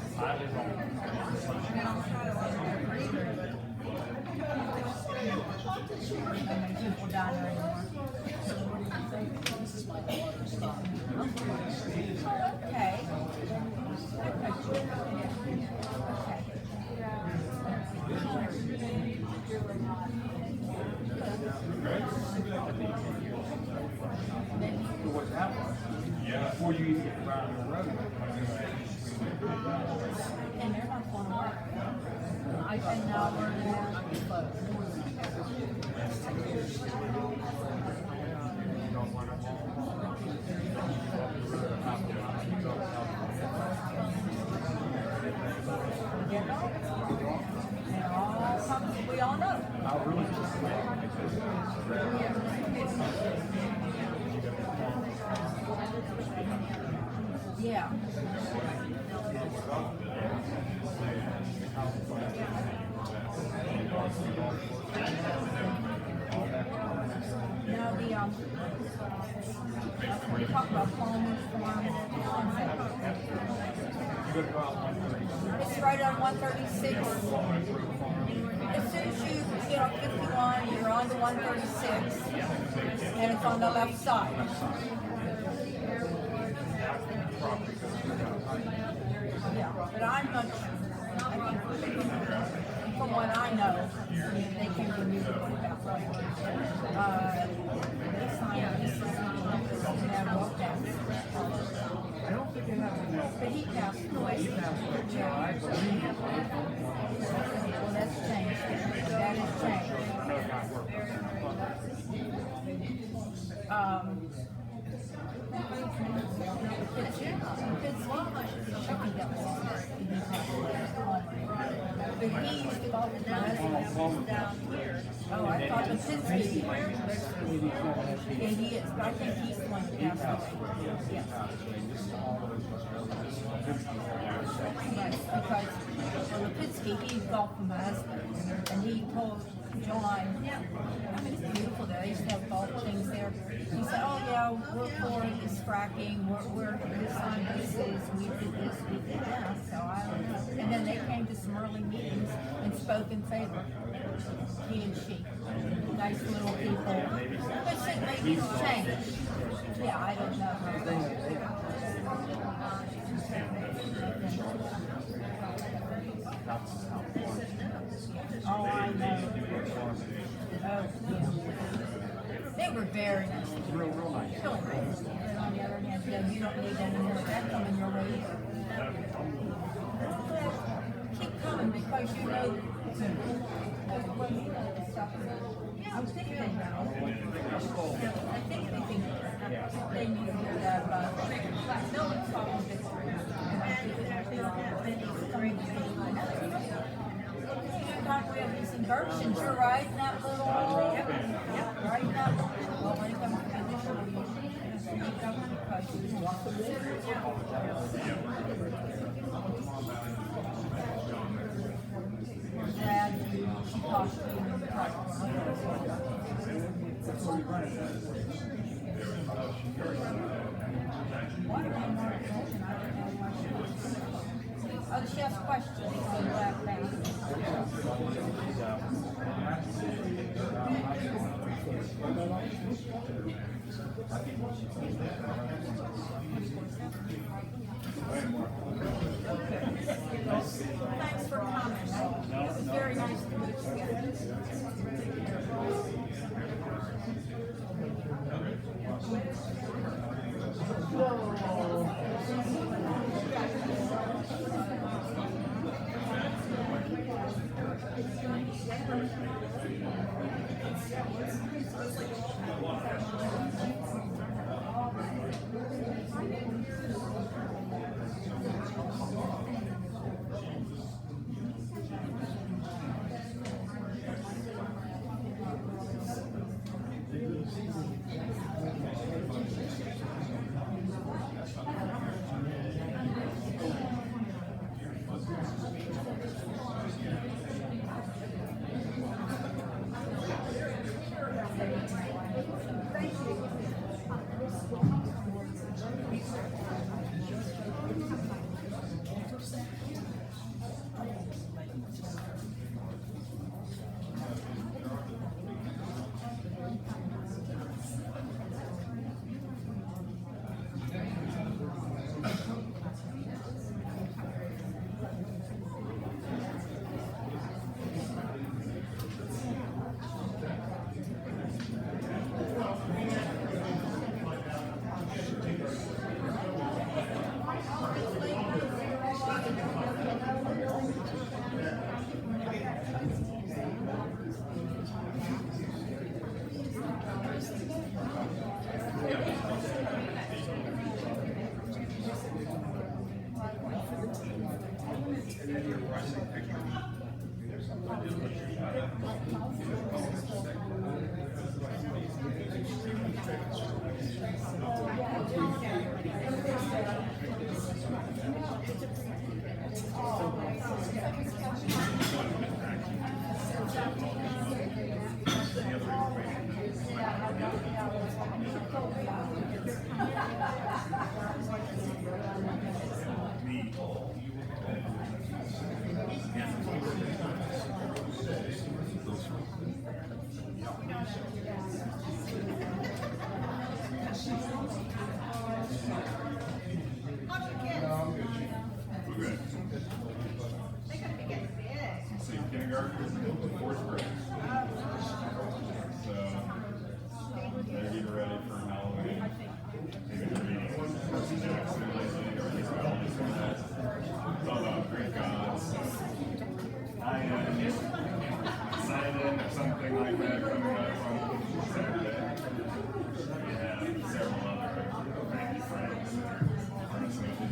People down there anymore. Okay. So what's happening? Yeah. Before you even get around the road. And they're not going to work. I said, no, we're going to close. We all know. Yeah. Now we talk about farmers. It's right on 136. As soon as you get on 51, you're on to 136, and it's on the left side. Yeah, but I'm not sure. From what I know, they can remove it without running. This is not looked at. I don't think they have But he passed away. Well, that's changed. That has changed. It's But he used to golf with my husband down here. Oh, I thought Lipinski. Yeah, he is, but I think he's the one that passed away. Yes. Right, because Lipinski, he golfed with my husband, and he told John, I mean, it's beautiful there, they used to have golf things there. He said, oh yeah, we're for this fracking, we're this on this is, we did this, we did that, so I don't know. And then they came to some early meetings and spoke in favor, he and she. Nice little people. But shit, maybe it's changed. Yeah, I don't know. Oh, I know. Oh, yeah. They were very nice. Real nice. Really nice. And on the other hand, yeah, you don't need any more of that coming your way either. Keep coming because you know when you know the stuff. I'm thinking now. I think they think they need to hear that about no one's talking victory. And I think that they're going to be we have these inversions, you're right in that little, right in that little, well, when it comes to conditional, you come because you walk the Dad, she talks to you and talks to What am I more attention? I don't know why she was. Oh, she has questions on the back page. Thanks for coming. It was very nice to meet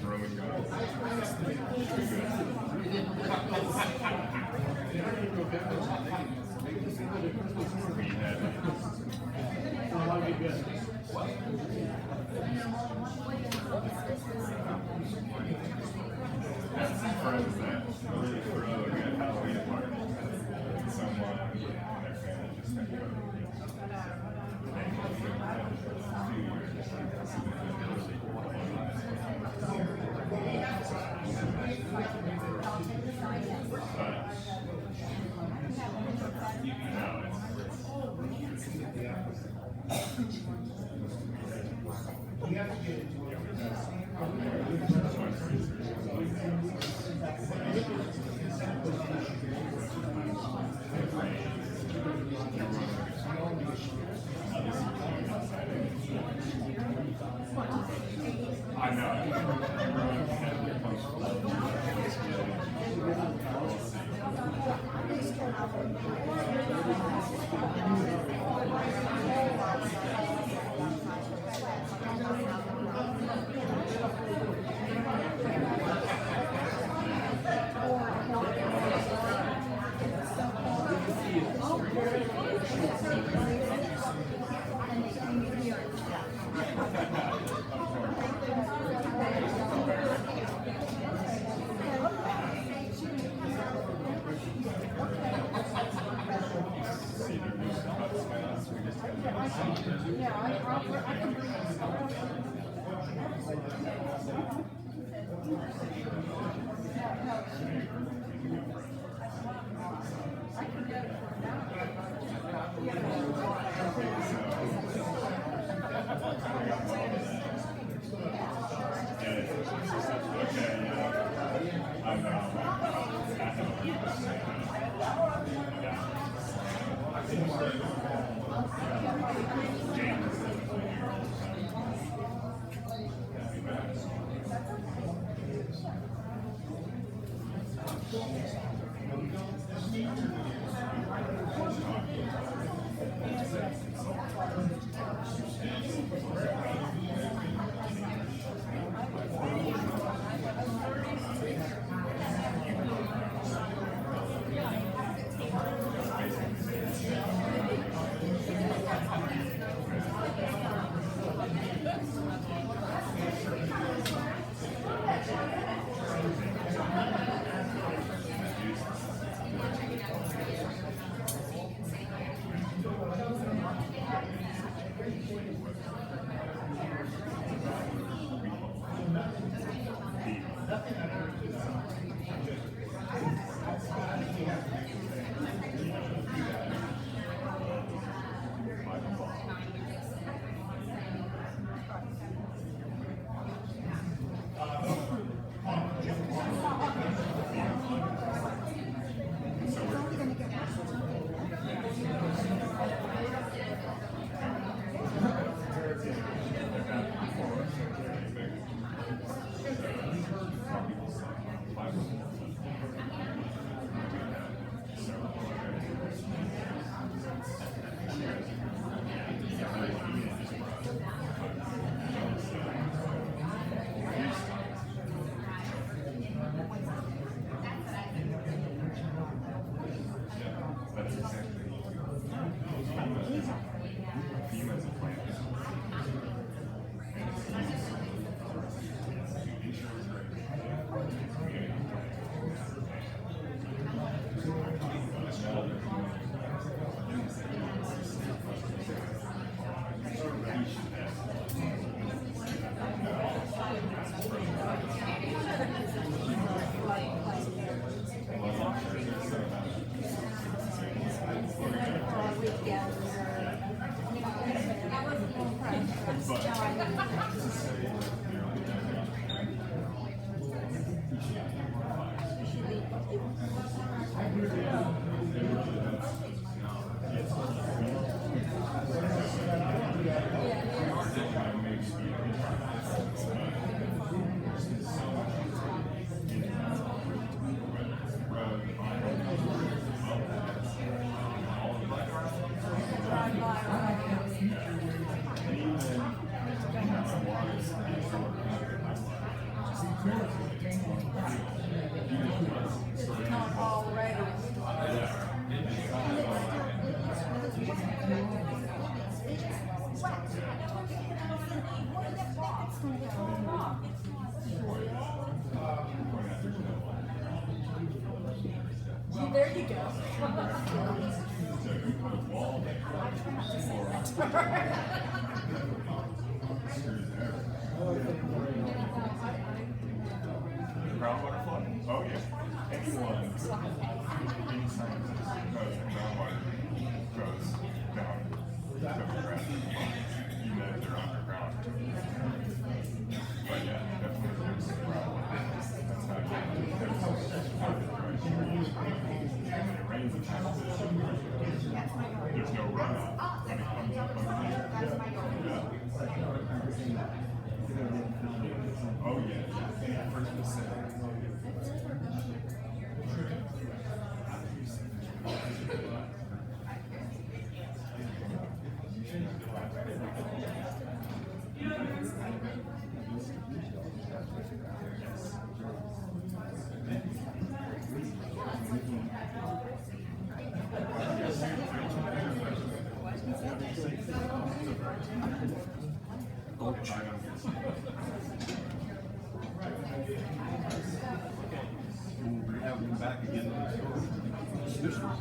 Roman God. We have to get into it. I know. There you go. Groundwater flow? Oh, yeah. Anyone, any scientist knows that groundwater goes down, goes around. You know they're underground. We'll have them back again in the store.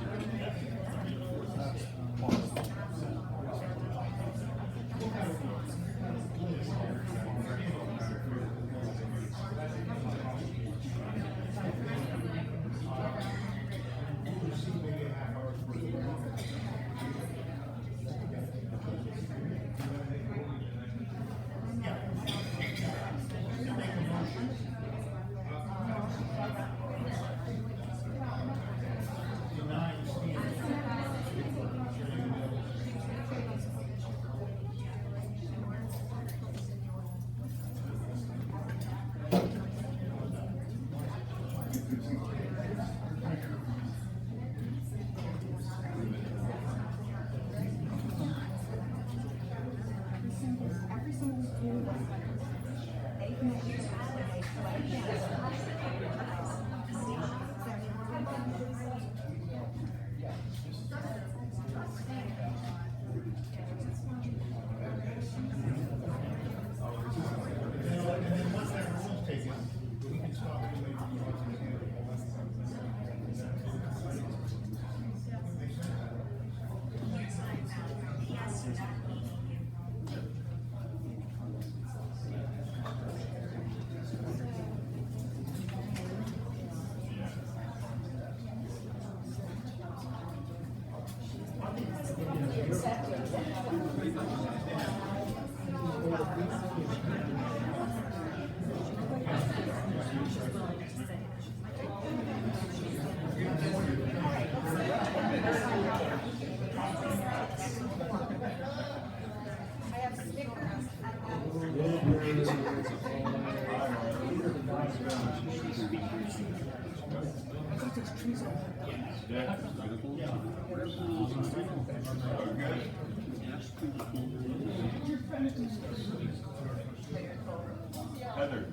Heather.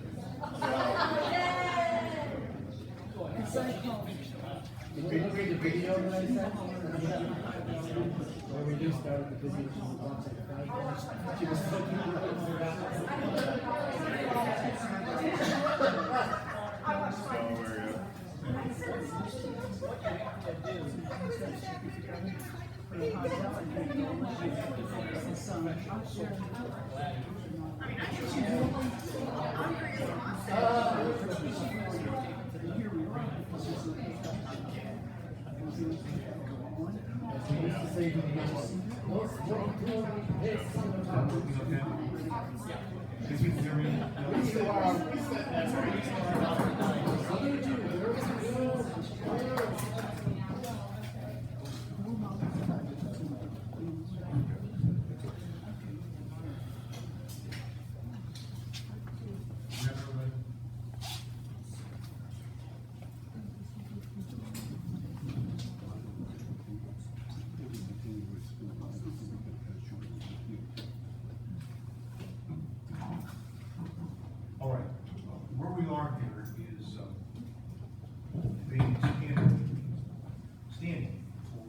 Did you read the video that I sent? Where we just started the video, she was looking All right, where we are here is, being standing for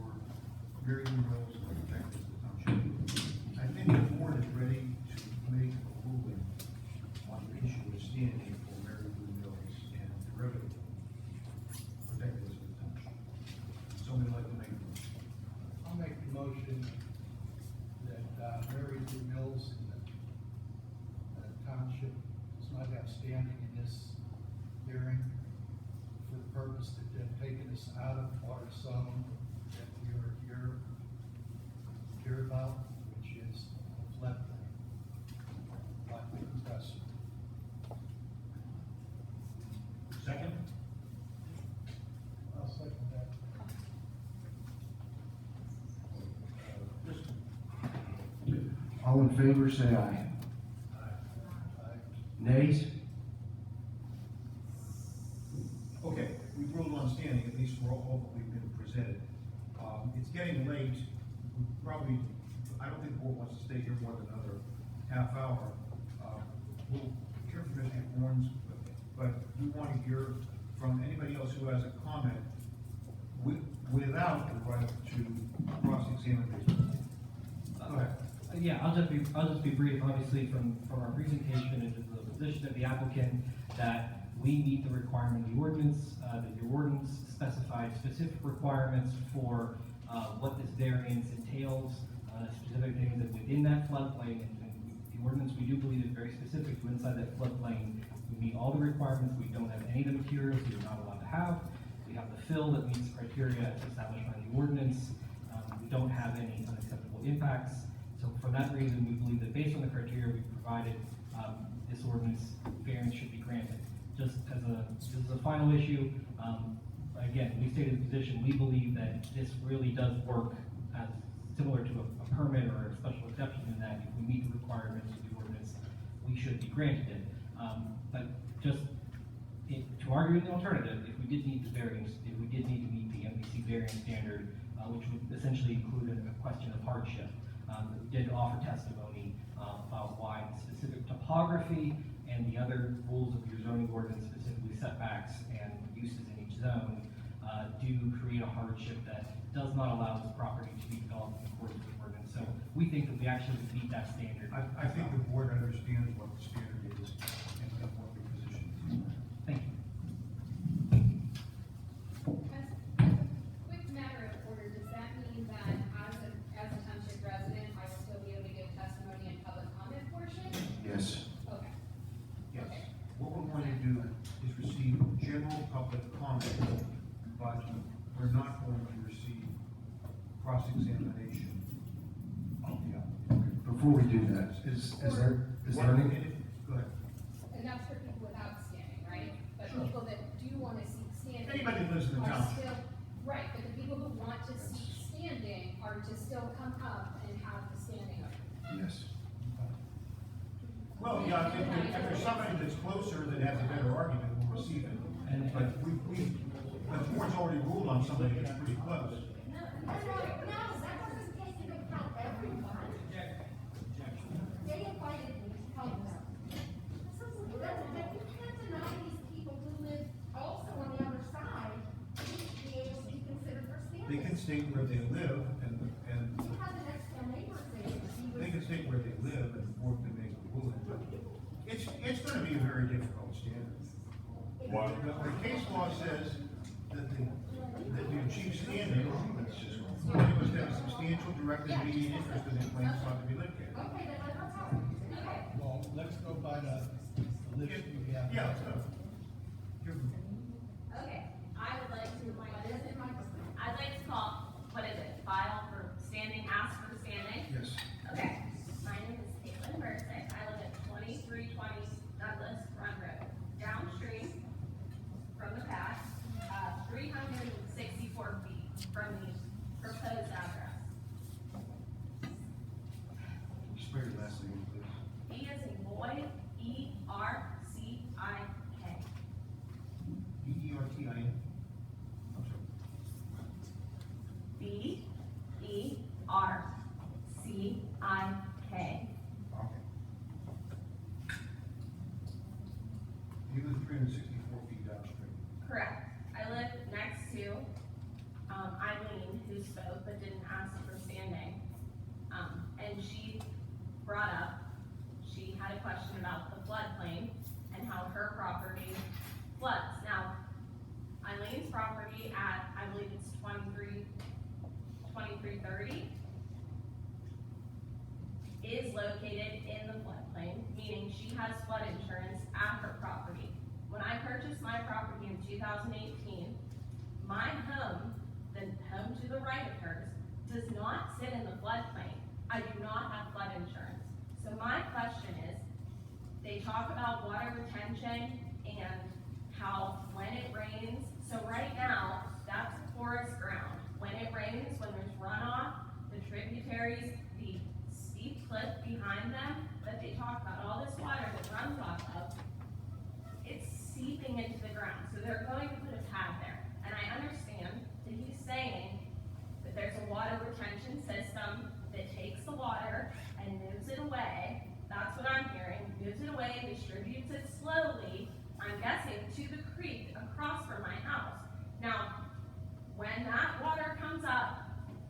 Mary Lou Mills and protecting the township. I think the board is ready to make a ruling on the issue of standing for Mary Lou Mills and derivative protectors of the township. Somebody like to make a motion? I'll make the motion that, Mary Lou Mills and the township does not have standing in this hearing for the purpose that they've taken us out of our zone that we were here about, which is the floodplain, like the compressor. Second? I'll second that. All in favor, say aye. Nays? Okay, we've ruled on standing, at least for all that we've been presented. It's getting late, we probably, I don't think the board wants to stay here more than another half hour. We'll hear from Mr. Warnes, but we want to hear from anybody else who has a comment without the right to cross-examine this. Go ahead. Yeah, I'll just be brief. Obviously, from our presentation, it is the position of the applicant that we meet the requirement of the ordinance, that your ordinance specified specific requirements for what this variance entails, specific things that within that floodplain, and the ordinance, we do believe is very specific to inside that floodplain. We meet all the requirements. We don't have any of the materials you're not allowed to have. We have the fill that meets the criteria as established by the ordinance. We don't have any unacceptable impacts. So for that reason, we believe that based on the criteria we provided, this ordinance variance should be granted. Just as this is a final issue, again, we stated the position, we believe that this really does work as similar to a permit or a special exception in that if we meet the requirements of the ordinance, we should be granted it. But just to argue in the alternative, if we did need the variance, if we did need to meet the MPC variance standard, which would essentially include a question of hardship, we did offer testimony about why the specific topography and the other rules of your zoning ordinance, specifically setbacks and uses in each zone, do create a hardship that does not allow this property to be developed in accordance with the ordinance. So we think that we actually would meet that standard. I think the board understands what the standard is and what the position is. Thank you. As a quick matter of order, does that mean that as a township resident, I will still be able to give testimony in public comment portion? Yes. Okay. Yes. What we're going to do is receive general public comment, but we're not going to receive cross-examination of the applicant. Before we do that, is there any? Go ahead. And that's for people without standing, right? But Sure. people that do want to seek standing. Anybody that lives in the are town. still- Right, but the people who want to seek standing are to still come up and have the standing of it. Yes. Well, yeah, if there's somebody that's closer that has a better argument, we'll receive it. But the board's already ruled on somebody that's pretty close. No, that doesn't take into account everyone. They invited me to help them. You can't deny these people who live also on the other side, to be able to be considered for They standing. can state where they live and We had the next door neighbor say that she was. they can state where they live and the board can make a ruling, but it's gonna be a very difficult standard. Why? The case law says that the chief standing, it was to have substantial direct and immediate interest in the claim sought to be litigated. Okay, then let her talk. Okay. Well, let's go by the list we have. Yeah, let's go. Okay, I would like to, I'd like to call, what is it, file for standing, ask for standing? Yes. Okay, my name is Caitlin Bursick, I live at 2320 Douglas Run Road, downstream from the pad, 364 feet from the proposed address. Spell your last name, please. E as in boy, E-R-C-I-K. EERTIN. I'm sorry. B-E-R-C-I-K. Okay. You live 364 feet downstream. Correct. I live next to, Eileen, who spoke but didn't ask for standing. And she brought up, she had a question about the floodplain and how her property floods. Now, Eileen's property at, I believe it's 2330, is located in the floodplain, meaning she has flood insurance at her property. When I purchased my property in 2018, my home, the home to the right of hers, does not sit in the floodplain. I do not have flood insurance. So my question is, they talk about water retention and how when it rains, so right now, that's forest ground. When it rains, when there's runoff, the tributaries, the steep cliff behind them that they talk about, all this water that runs off of, it's seeping into the ground. So they're going to put a pad there. And I understand that he's saying that there's a water retention system that takes the water and moves it away. That's what I'm hearing. Moves it away and distributes it slowly, I'm guessing, to the creek across from my house. Now, when that water comes up,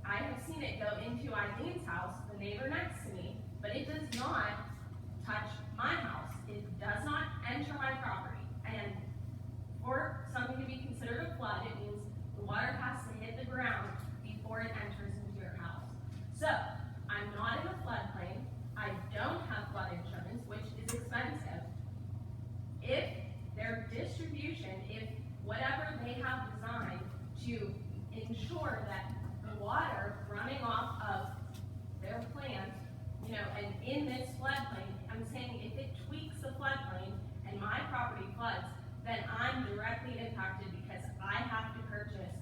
I have seen it go into Eileen's house, the neighbor next to me, but it does not touch my house. It does not enter my property. And for something to be considered a flood, it means the water has to hit the ground before it enters into your house. So, I'm not in a floodplain. I don't have flood insurance, which is expensive. If their distribution, if whatever they have designed to ensure that the water running off of their plant, you know, and in this floodplain, I'm saying if it tweaks the floodplain and my property floods, then I'm directly impacted because I have to purchase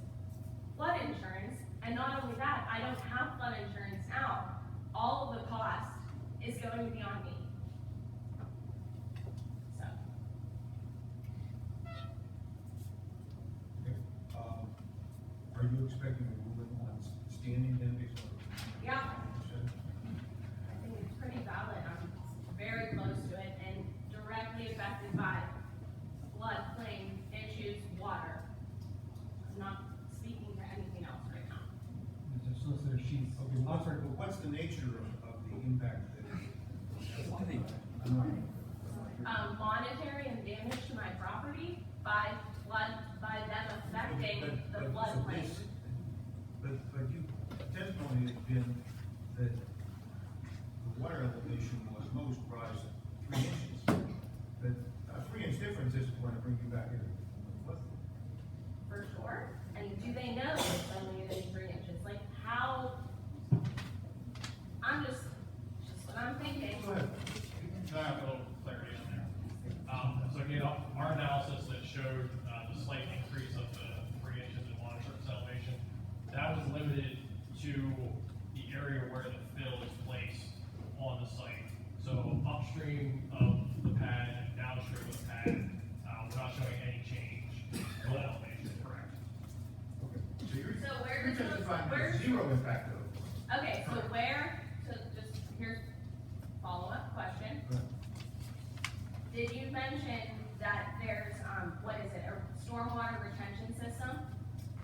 flood insurance. And not only that, I don't have flood insurance now. All of the cost is going to be on me. So. Okay. Are you expecting a ruling on standing then based on? Yeah. I think it's pretty valid. I'm very close to it and directly affected by floodplain issues, water. I'm not speaking to anything else right now. Mr. Solicitor, she's Okay, offered. what's the nature of the impact that? Monetary and damage to my property by them affecting the So floodplain. this- But you, testimony has been that the water elevation was most rise 3 inches. That a 3-inch difference isn't going to bring you back here. For sure. And do they know it's only been 3 inches? Like how? I'm just what I'm thinking. Go ahead. Can I have a little clarity on there? So again, our analysis that showed the slight increase of the 3 inches in water surface elevation, that was limited to the area where the fill is placed on the site. So upstream of the pad and downstream of the pad, we're not showing any change in flood elevation, correct? Okay. So you're where does testifying where's there's zero impact though. Okay, so just here's follow-up question. Go ahead. Did you mention that there's, what is it, a stormwater retention system?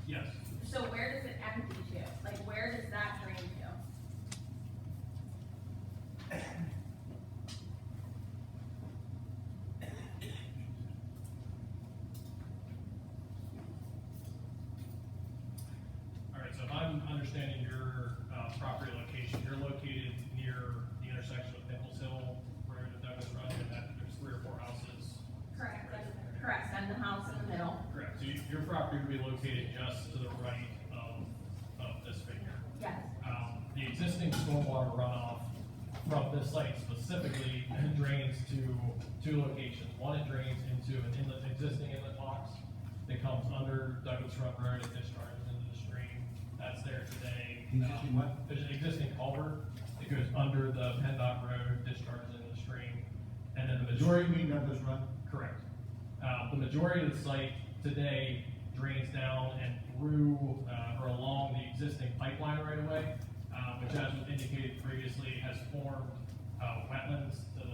Yes. So where does it empty to? Like, where does that drain to? All right, so if I'm understanding your property location, you're located near the intersection of Nichols Hill Road and Douglas Road, and that there's 3 or 4 houses. Correct, and the house in the middle. Correct, so your property would be located just to the right of this figure. Yes. The existing stormwater runoff from this site specifically drains to 2 locations. One, it drains into an inlet, existing inlet box that comes under Douglas Run Road and discharges into the stream. That's there today. Existing what? There's an existing culvert that goes under the PennDOT Road, discharges into the stream. And then the majority. You mean Douglas Run? Correct. The majority of the site today drains down and through, or along the existing pipeline right away, which as was indicated previously has formed, wetlands to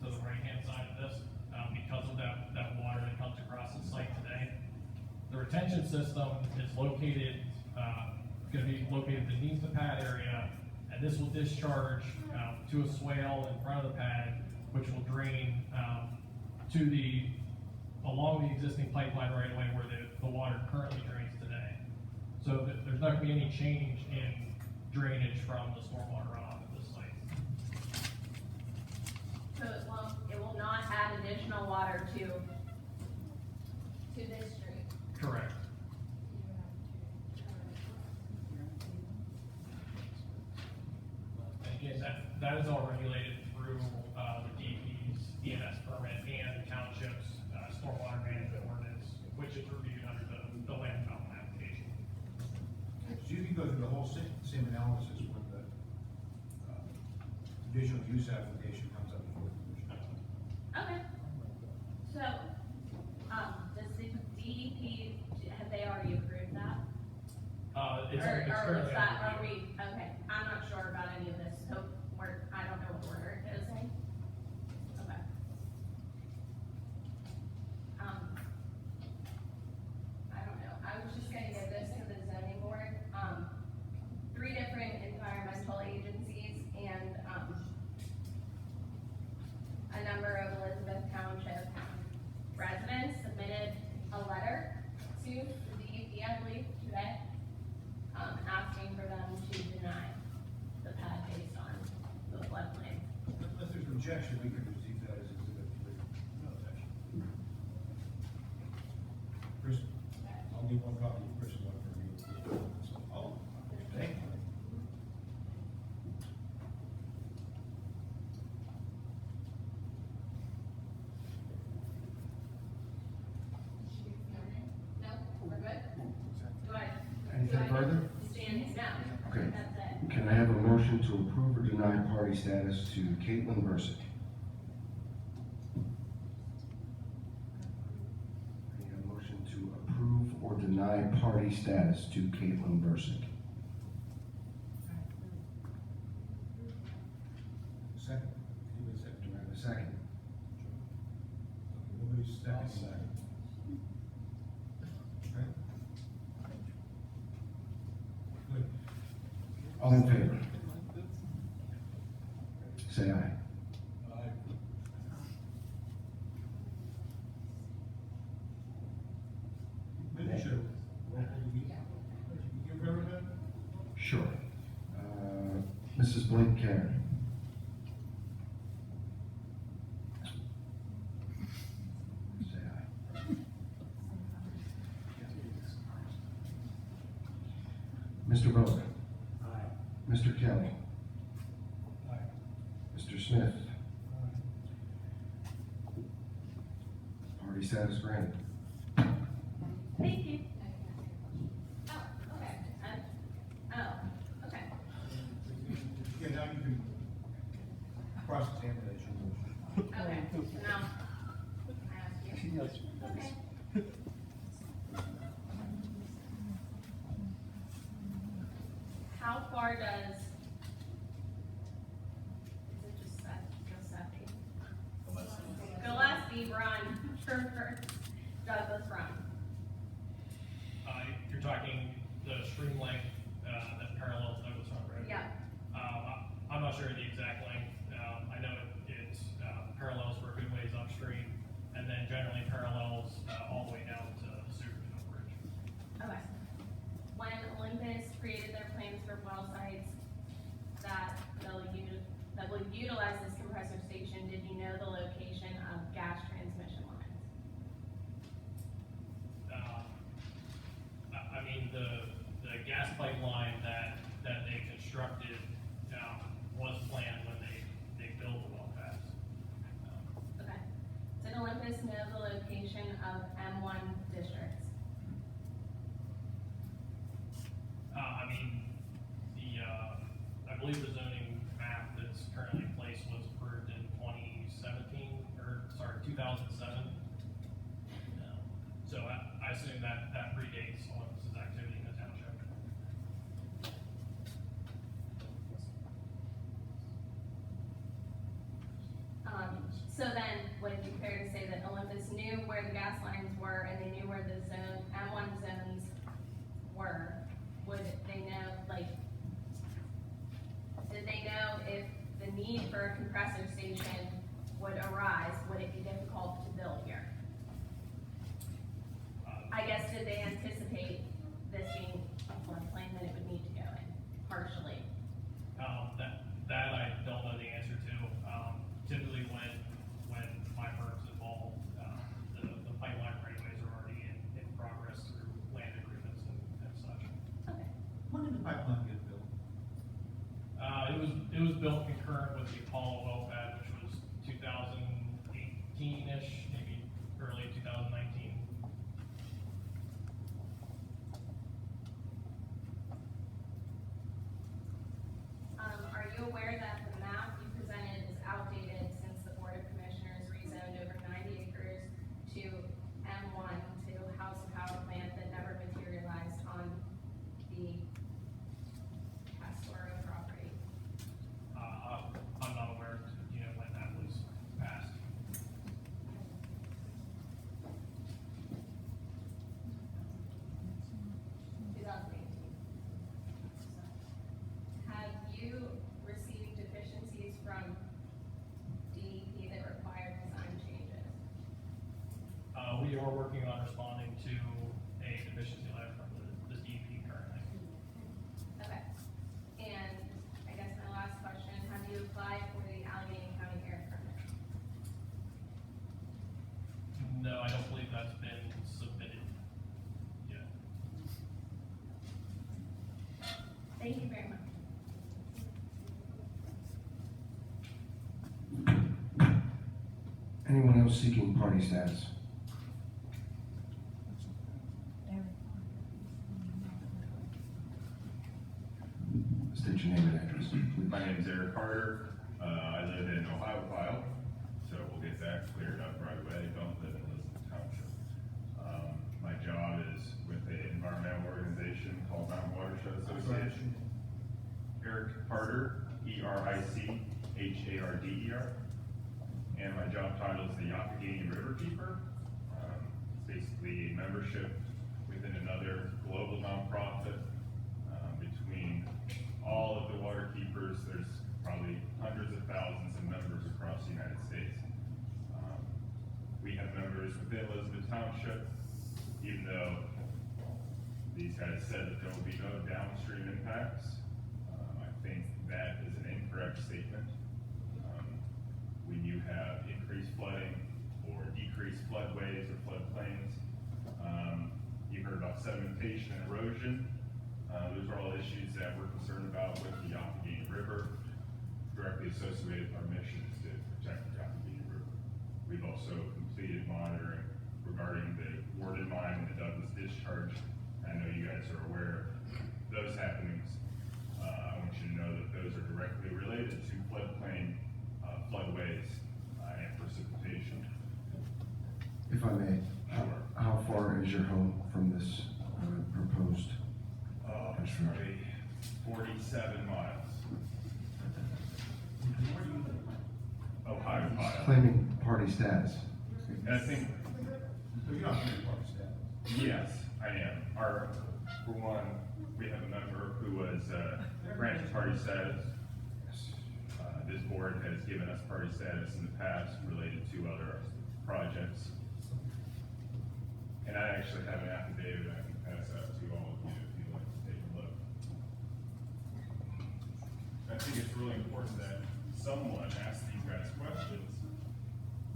the right-hand side of this, because of that water that comes across the site today. The retention system is located, gonna be located beneath the pad area, and this will discharge, to a swale in front of the pad, which will drain, along the existing pipeline right away where the water currently drains today. So there's not gonna be any change in drainage from the stormwater runoff at this site. So it will not add additional water to this stream. Correct. And again, that is all regulated through, the DEP's ENS permit and the township's, stormwater management ordinance, which is reviewed under the land development application. So you can go through the whole same analysis when the conditional use application comes up before the commission. Okay. So, does the DEP, have they already approved that? It's Or currently is that, under are review. we, okay, I'm not sure about any of this, so I don't know what order it is in. Okay. I don't know, I was just gonna give this to the zoning board, 3 different environmental agencies and, to approve or deny party status to Caitlin Bursick. I need a motion to approve or deny party status to Caitlin Bursick. Second. Give me a second. Do I have a second? Nobody's second. Right? Good. All in favor? Say aye. Maybe you should. You remember that? Sure. Mrs. Blake Karen. Say aye. Mr. Bowler. Aye. Mr. Kelly. Aye. Mr. Smith. Party status granted. Thank you. Oh, okay. Oh, okay. Yeah, now you can cross-examine as you wish. Okay, so now, I ask you. Okay. How far does, is it just Giuseppe? Gillespie run, Douglas run? You're talking the stream length, that parallels Douglas Run, right? Yeah. I'm not sure of the exact length. I know it parallels for a good ways upstream, and then generally parallels all the way down to the Superfield Bridge. Okay. When Olympus created their plans for well sites that will utilize this compressor station, did you know the location of gas transmission lines? I mean, the gas pipeline that they constructed was planned when they built the well pads. Okay. Did Olympus know the location of M1 districts? I mean, I believe the zoning map that's currently in place was approved in 2007. So I assume that predates Olympus's activity in the township. So then, would it be fair to say that Olympus knew where the gas lines were and they knew where the M1 zones were? Would they know, did they know if the need for a compressor station would arise, would it be difficult to build here? I guess, did they anticipate this being a floodplain that it would need to go in partially? That I don't know the answer to. Typically when my firm's involved, the pipeline right-of-ways are already in progress through land agreements and such. Okay. When did the pipeline get built? It was built concurrent with the Apollo well pad, which was 2018-ish, maybe early 2019. Are you aware that the map you presented is outdated since the Board of Commissioners rezoned over 90 acres to M1 to house a power plant that never materialized on the Castoro property? I'm not aware, when that was passed. Have you received deficiencies from DEP that require design changes? We are working on responding to a deficiency letter from the DEP currently. Okay. And I guess my last question, have you applied for the Allegheny County air permit? No, I don't believe that's been submitted yet. Thank you very much. Anyone else seeking party status? State your name and address. Please. My name name's Eric Carter. I live in Ohio File, so we'll get that cleared up right away. Don't live in Elizabeth Township. My job is with an environmental organization called Mountain Watershed Association. Eric Carter, ERICHARDER. And my job title is the Youghiogheny River Keeper. It's basically a membership within another global nonprofit. Between all of the water keepers, there's probably hundreds of thousands of members across the United States. We have members within Elizabeth Township, even though these guys said that there will be no downstream impacts. I think that is an incorrect statement. When you have increased flooding or decreased floodways or floodplains, you heard about sedimentation and erosion. Those are all issues that we're concerned about with the Youghiogheny River, directly associated with our mission is to protect the Youghiogheny River. We've also completed monitoring regarding the Warden Mine and the Douglas Discharge. I know you guys are aware of those happenings. I want you to know that those are directly related to floodplain, floodways, and precipitation. If I may, Sure. how far is your home from this proposed? Probably 47 miles. Ohio He's File. claiming party status. And I think, So you're not going to be part of staff? yes, I am. For one, we have a member who was granted party status. This board has given us party status in the past related to other projects. And I actually have an affidavit I can pass out to all of you if you'd like to take a look. I think it's really important that someone asks these guys questions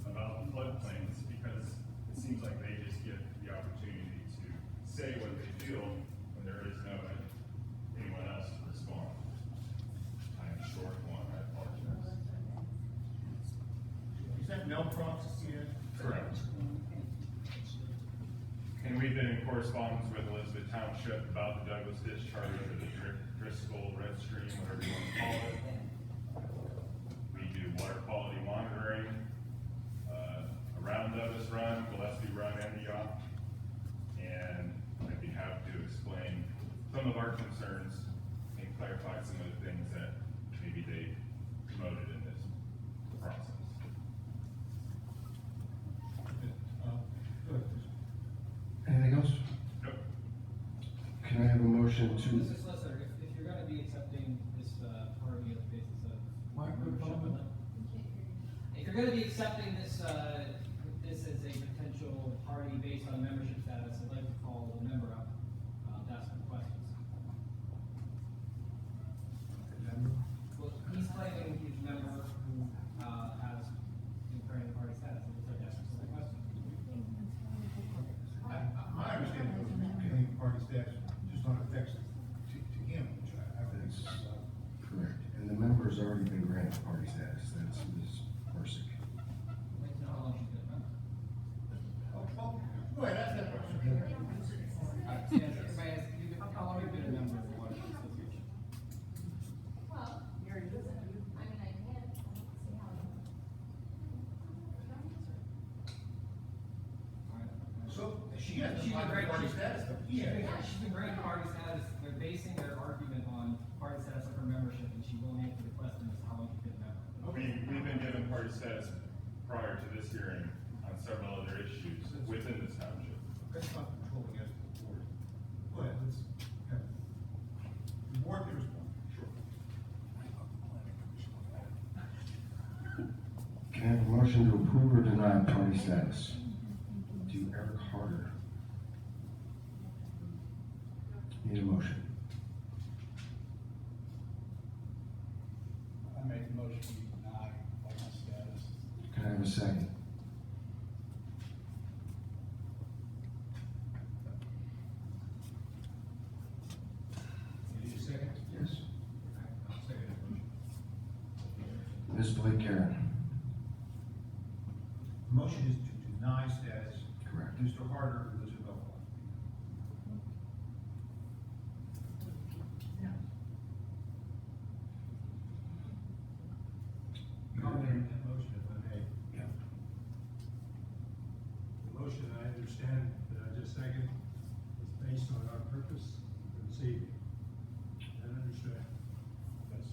about the floodplains, because it seems like they just get the opportunity to say what they feel when there is no anyone else to respond. I am short one, I apologize. Is that Mel Proxy here? Correct. And we've been in correspondence with Elizabeth Township about the Douglas Discharge or the Driscoll Red Stream, whatever you want to call it. We do water quality monitoring around Douglas Run, Gillespie Run, and the Yacht. And I'd be happy to explain some of our concerns and clarify some of the things that maybe they promoted in this process. Anything else? Nope. Can I have a motion to? Mr. Solicitor, if you're gonna be accepting this, party on the basis of membership, if you're gonna be accepting this, this as a potential party based on membership status, I'd like to call the member up, to ask some questions. Well, he's claiming he's a member who, has been granted party status, and he's like asking some questions. My understanding was claiming party status just not affects to him, which I think is. Correct. And the member's already been granted party status. That's Ms. Orsic. I'd like to know how long she's been a member. Go ahead, ask that question. Everybody has, how long have you been a member of the Water Association? Well, I mean, I can't see how. So she has party status, but he has. She's been granted party status, they're basing their argument on party status of her membership, and she won't answer the question as to how long she's been a member. We've been given party status prior to this hearing on several other issues within this township. That's not controlling us, the board. Go ahead, let's have, the board can respond. Sure. Can I have a motion to approve or deny party status to Eric Harder? Need a motion. I make a motion to deny party status. Can I have a second? Need a second? Yes. I'll second that motion. Ms. Blake Karen. The motion is to deny status. Correct. Mr. Harder, who lives in Belleville. motion, I understand, that I just seconded, is based on our purpose for this evening. I understand. That's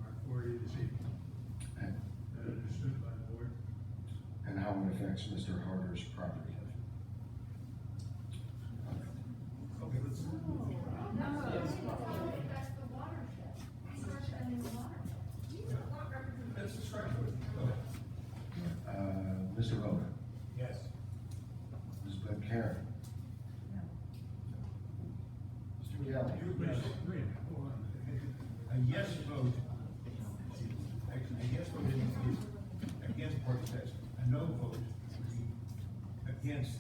our authority this evening. And, That understood by the board. and how it affects Mr. Harder's property. Okay, let's. That's the strike. Go ahead. Mr. Voda, Yes. Ms. Karen. Mr. Kelly. Yes. Wait, hold on. A yes vote, a yes vote is against party status. A no vote would be against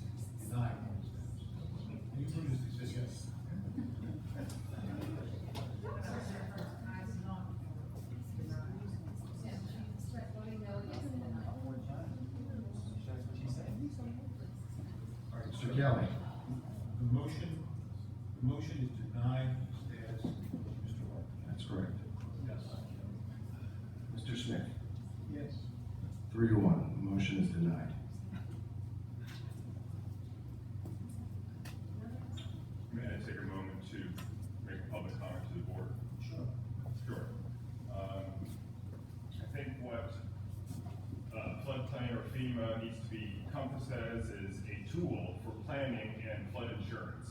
denying party status. And you prove this, yes. All right, Mr. Kelly. The motion is denied status to Mr. Harder. That's correct. Yes. Mr. Smith. Yes. 3-1, the motion is denied. May I take a moment to make a public comment to the board? Sure. Sure. I think what floodplain or FEMA needs to be encompassed as is a tool for planning and flood insurance.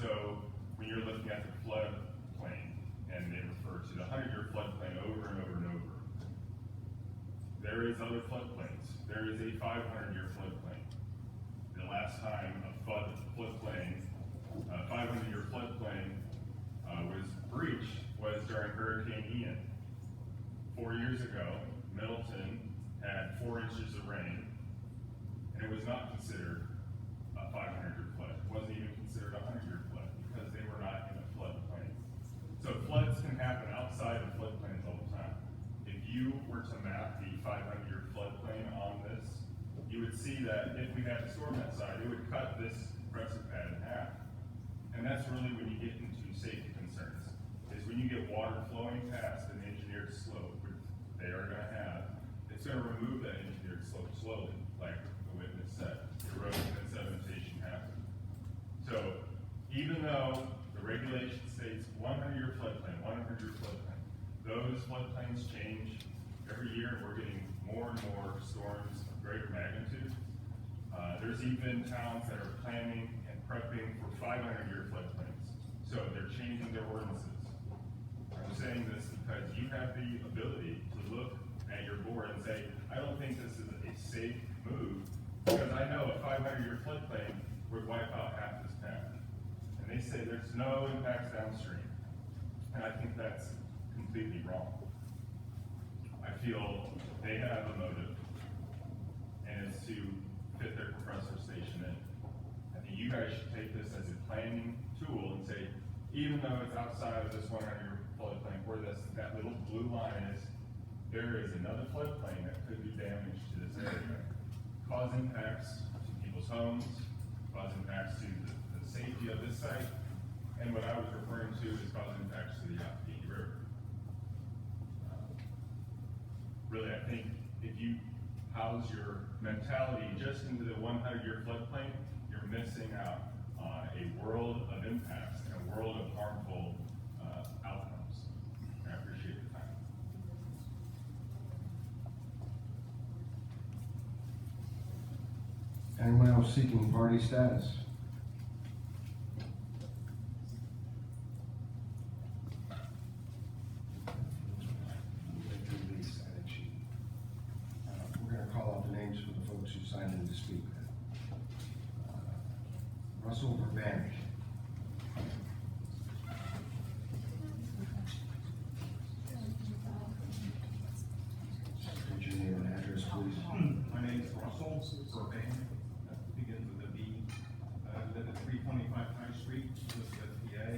So when you're looking at the floodplain, and they refer to the 100-year floodplain over and over and over, there is other floodplains. There is a 500-year floodplain. The last time a floodplain, 500-year floodplain was breached was during Hurricane Ian. 4 years ago, Middleton had 4 inches of rain, and it was not considered a 500-year flood. It wasn't even considered a 100-year flood because they were not in a floodplain. So floods can happen outside of floodplains all the time. If you were to map the 500-year floodplain on this, you would see that if we had a storm that side, it would cut this compressor pad in half. And that's really when you get into safety concerns, is when you get water flowing past an engineered slope, which they are gonna have, it's gonna remove that engineered slope slowly, like the witness said, erosion and sedimentation happen. So even though the regulation states 100-year floodplain, 100-year floodplain, those floodplains change every year, and we're getting more and more storms of greater magnitude. There's even towns that are planning and prepping for 500-year floodplains. So they're changing their ordinances. I'm saying this because you have the ability to look at your board and say, I don't think this is a safe move, because I know a 500-year floodplain would wipe out half this path. And they say there's no impacts downstream. And I think that's completely wrong. I feel they have a motive, and it's to fit their compressor station in. I think you guys should take this as a planning tool and say, even though it's outside of this 100-year floodplain where that little blue line is, there is another floodplain that could do damage to this area, cause impacts to people's homes, cause impacts to the safety of this site, and what I was referring to is cause impacts to the Allegheny River. Really, I think if you house your mentality just into the 100-year floodplain, you're missing out on a world of impacts and a world of harmful outcomes. And I appreciate the time. Anyone else seeking party status? We're going to call out the names for the folks who signed in to speak. Russell Verbanich. State your name and address, please. My name is Russell Burbank, that begins with a B. I live at 325 High Street, Elizabeth, PA.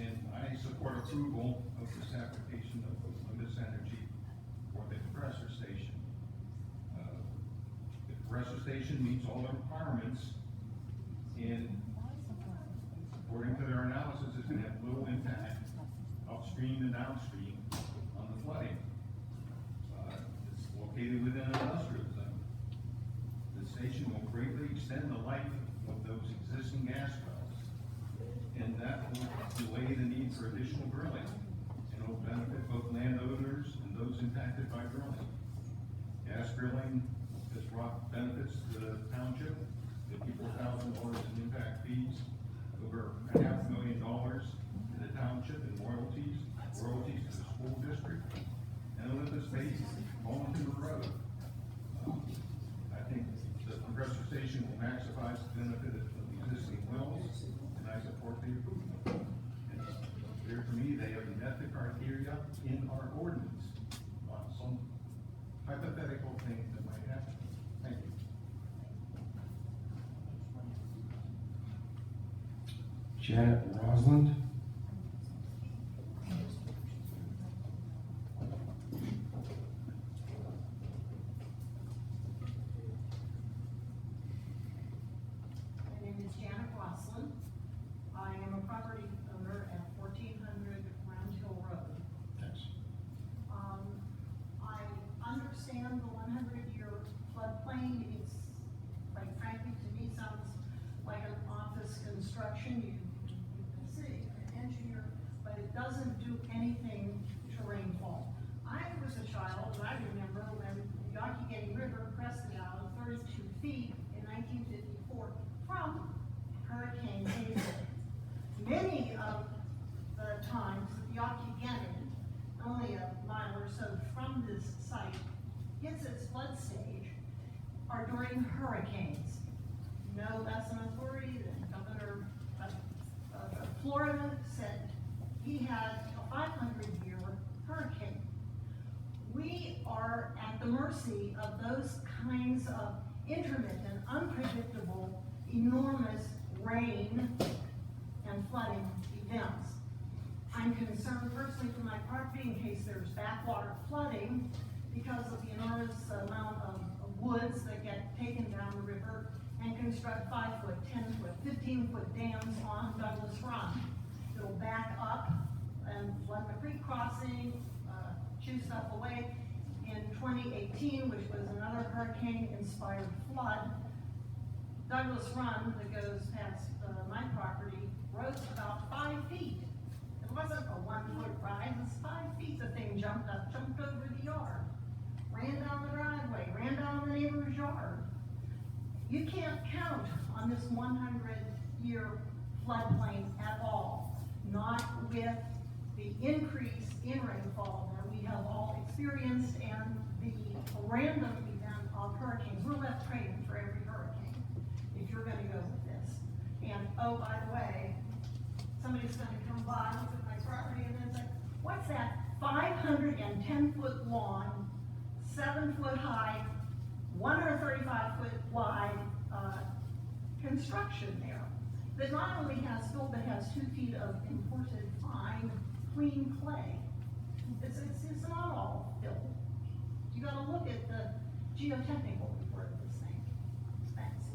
And I support approval of this application of Olympus Energy for the compressor station. The compressor station meets all the requirements, and according to their analysis, it's going to have little impact upstream and downstream on the flooding. It's located within an industrial zone. The station will greatly extend the life of those existing gas wells. And that will delay the need for additional drilling, and will benefit both landowners and those impacted by drilling. Gas drilling has brought benefits to the township, $54,000 in impact fees, over $500,000 to the township in royalties to the school district, and Olympus Base, Bowman Road. I think the compressor station will maximize the benefit of existing wells, and I support the approval. And it's clear to me they have met the criteria in our ordinance on some hypothetical things that might happen. Thank you. Janet Rosland. My name is Janet Roslin. I am a property owner at 1400 Round Hill Road. Yes. I understand the 100-year floodplain. It's, quite frankly, to me, sounds like an office construction. You can see, an engineer, but it doesn't do anything to rainfall. I was a child, and I remember when the Yawkey River crested out 32 feet in 1954 from Hurricane Hazel. Many of the times that the Yawkey, only a mile or so from this site, gets its flood stage are during hurricanes. No less an authority than Governor of Florida said he had a 500-year hurricane. We are at the mercy of those kinds of intermittent, unpredictable, enormous rain and flooding events. I'm concerned personally for my property in case there's backwater flooding because of the enormous amount of woods that get taken down the river and construct 5-foot, 10-foot, 15-foot dams on Douglas Run. It'll back up and flood the creek crossing, chew stuff away. In 2018, which was another hurricane-inspired flood, Douglas Run that goes past my property rose about 5 feet. It wasn't a 1-foot rise, it's 5 feet. The thing jumped up, jumped over the yard, ran down the driveway, ran down the neighbor's yard. You can't count on this 100-year floodplain at all, not with the increase in rainfall that we have all experienced and the random event of hurricanes. We're left praying for every hurricane, if you're gonna go with this. And oh, by the way, somebody's gonna come by, look at my property, and then say, what's that 510-foot long, 7-foot high, 135-foot wide construction there that not only has fill but has 2 feet of imported fine, clean clay. It's not all fill. You got to look at the geotechnical report of this thing. Thanks.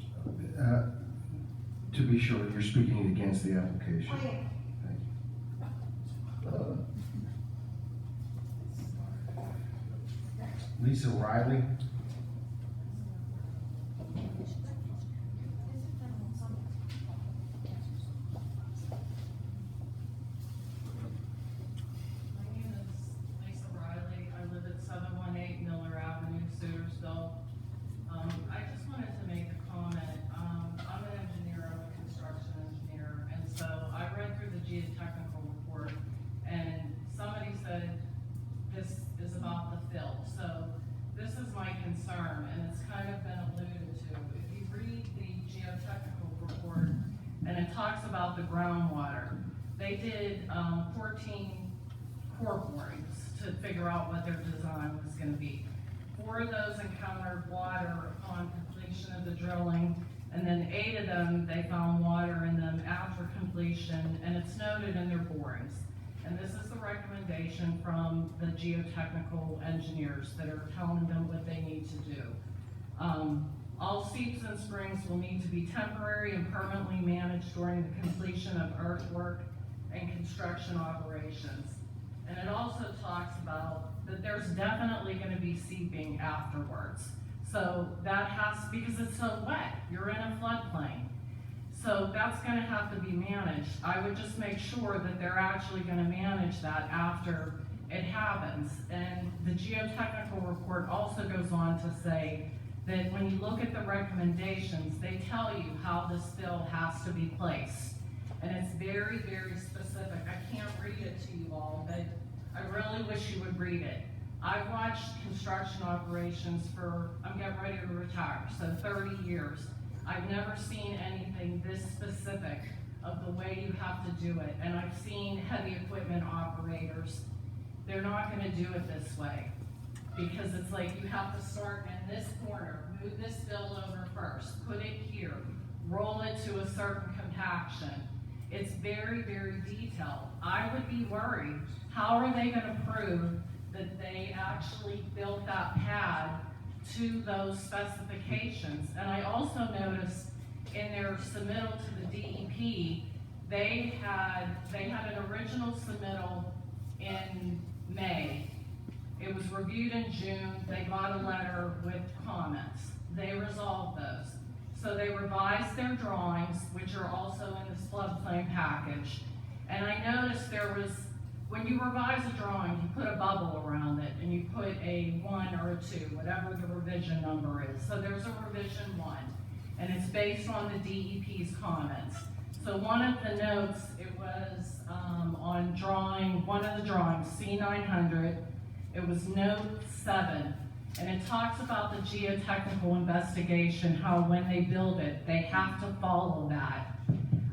To be sure, you're speaking against the application. I am. Thank you. Lisa Riley. My name is Lisa Riley. I live at 718 Miller Avenue, Sutersville. I just wanted to make a comment. I'm an engineer, I'm a construction engineer, and so I read through the geotechnical report, and somebody said this is about the fill. So this is my concern, and it's kind of been alluded to. If you read the geotechnical report, and it talks about the groundwater, they did 14 core borings to figure out what their design was going to be. 4 of those encountered water upon completion of the drilling, and then 8 of them, they found water in them after completion, and it's noted in their borings. And this is the recommendation from the geotechnical engineers that are telling them what they need to do. All seeps and springs will need to be temporary and permanently managed during the completion of earthwork and construction operations. And it also talks about that there's definitely going to be seeping afterwards. So that has, because it's so wet, you're in a floodplain. So that's gonna have to be managed. I would just make sure that they're actually gonna manage that after it happens. And the geotechnical report also goes on to say that when you look at the recommendations, they tell you how this fill has to be placed. And it's very, very specific. I can't read it to you all, but I really wish you would read it. I've watched construction operations for, I'm getting ready to retire, so 30 years. I've never seen anything this specific of the way you have to do it. And I've seen heavy equipment operators, they're not gonna do it this way. Because it's like you have to start in this corner, move this fill over first, put it here, roll it to a certain compaction. It's very, very detailed. I would be worried, how are they gonna prove that they actually built that pad to those specifications? And I also noticed in their submittal to the DEP, they had an original submittal in May. It was reviewed in June, they got a letter with comments. They resolved those. So they revised their drawings, which are also in this floodplain package. And I noticed there was, when you revise a drawing, you put a bubble around it and you put a 1 or a 2, whatever the revision number is. So there's a revision 1, and it's based on the DEP's comments. So one of the notes, it was on drawing, one of the drawings, C900, it was note 7, and it talks about the geotechnical investigation, how when they build it, they have to follow that.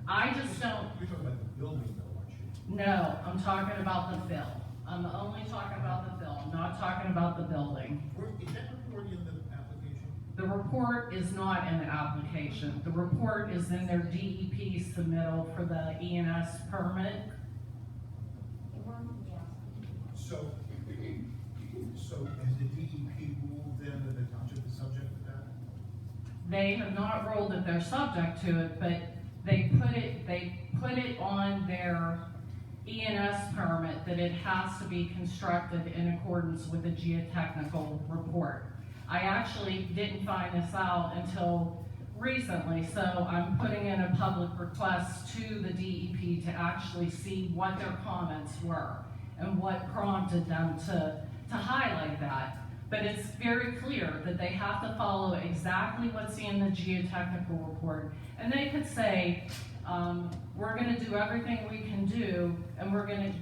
I just don't. You're talking about the building though, aren't you? No, I'm talking about the fill. I'm only talking about the fill. I'm not talking about the building. Is that report in the application? The report is not in the application. The report is in their DEP submittal for the ENS permit. So has the DEP ruled then that the township is subject to that? They have not ruled that they're subject to it, but they put it on their ENS permit that it has to be constructed in accordance with the geotechnical report. I actually didn't find this out until recently, so I'm putting in a public request to the DEP to actually see what their comments were and what prompted them to highlight that. But it's very clear that they have to follow exactly what's in the geotechnical report. And they could say, we're gonna do everything we can do, and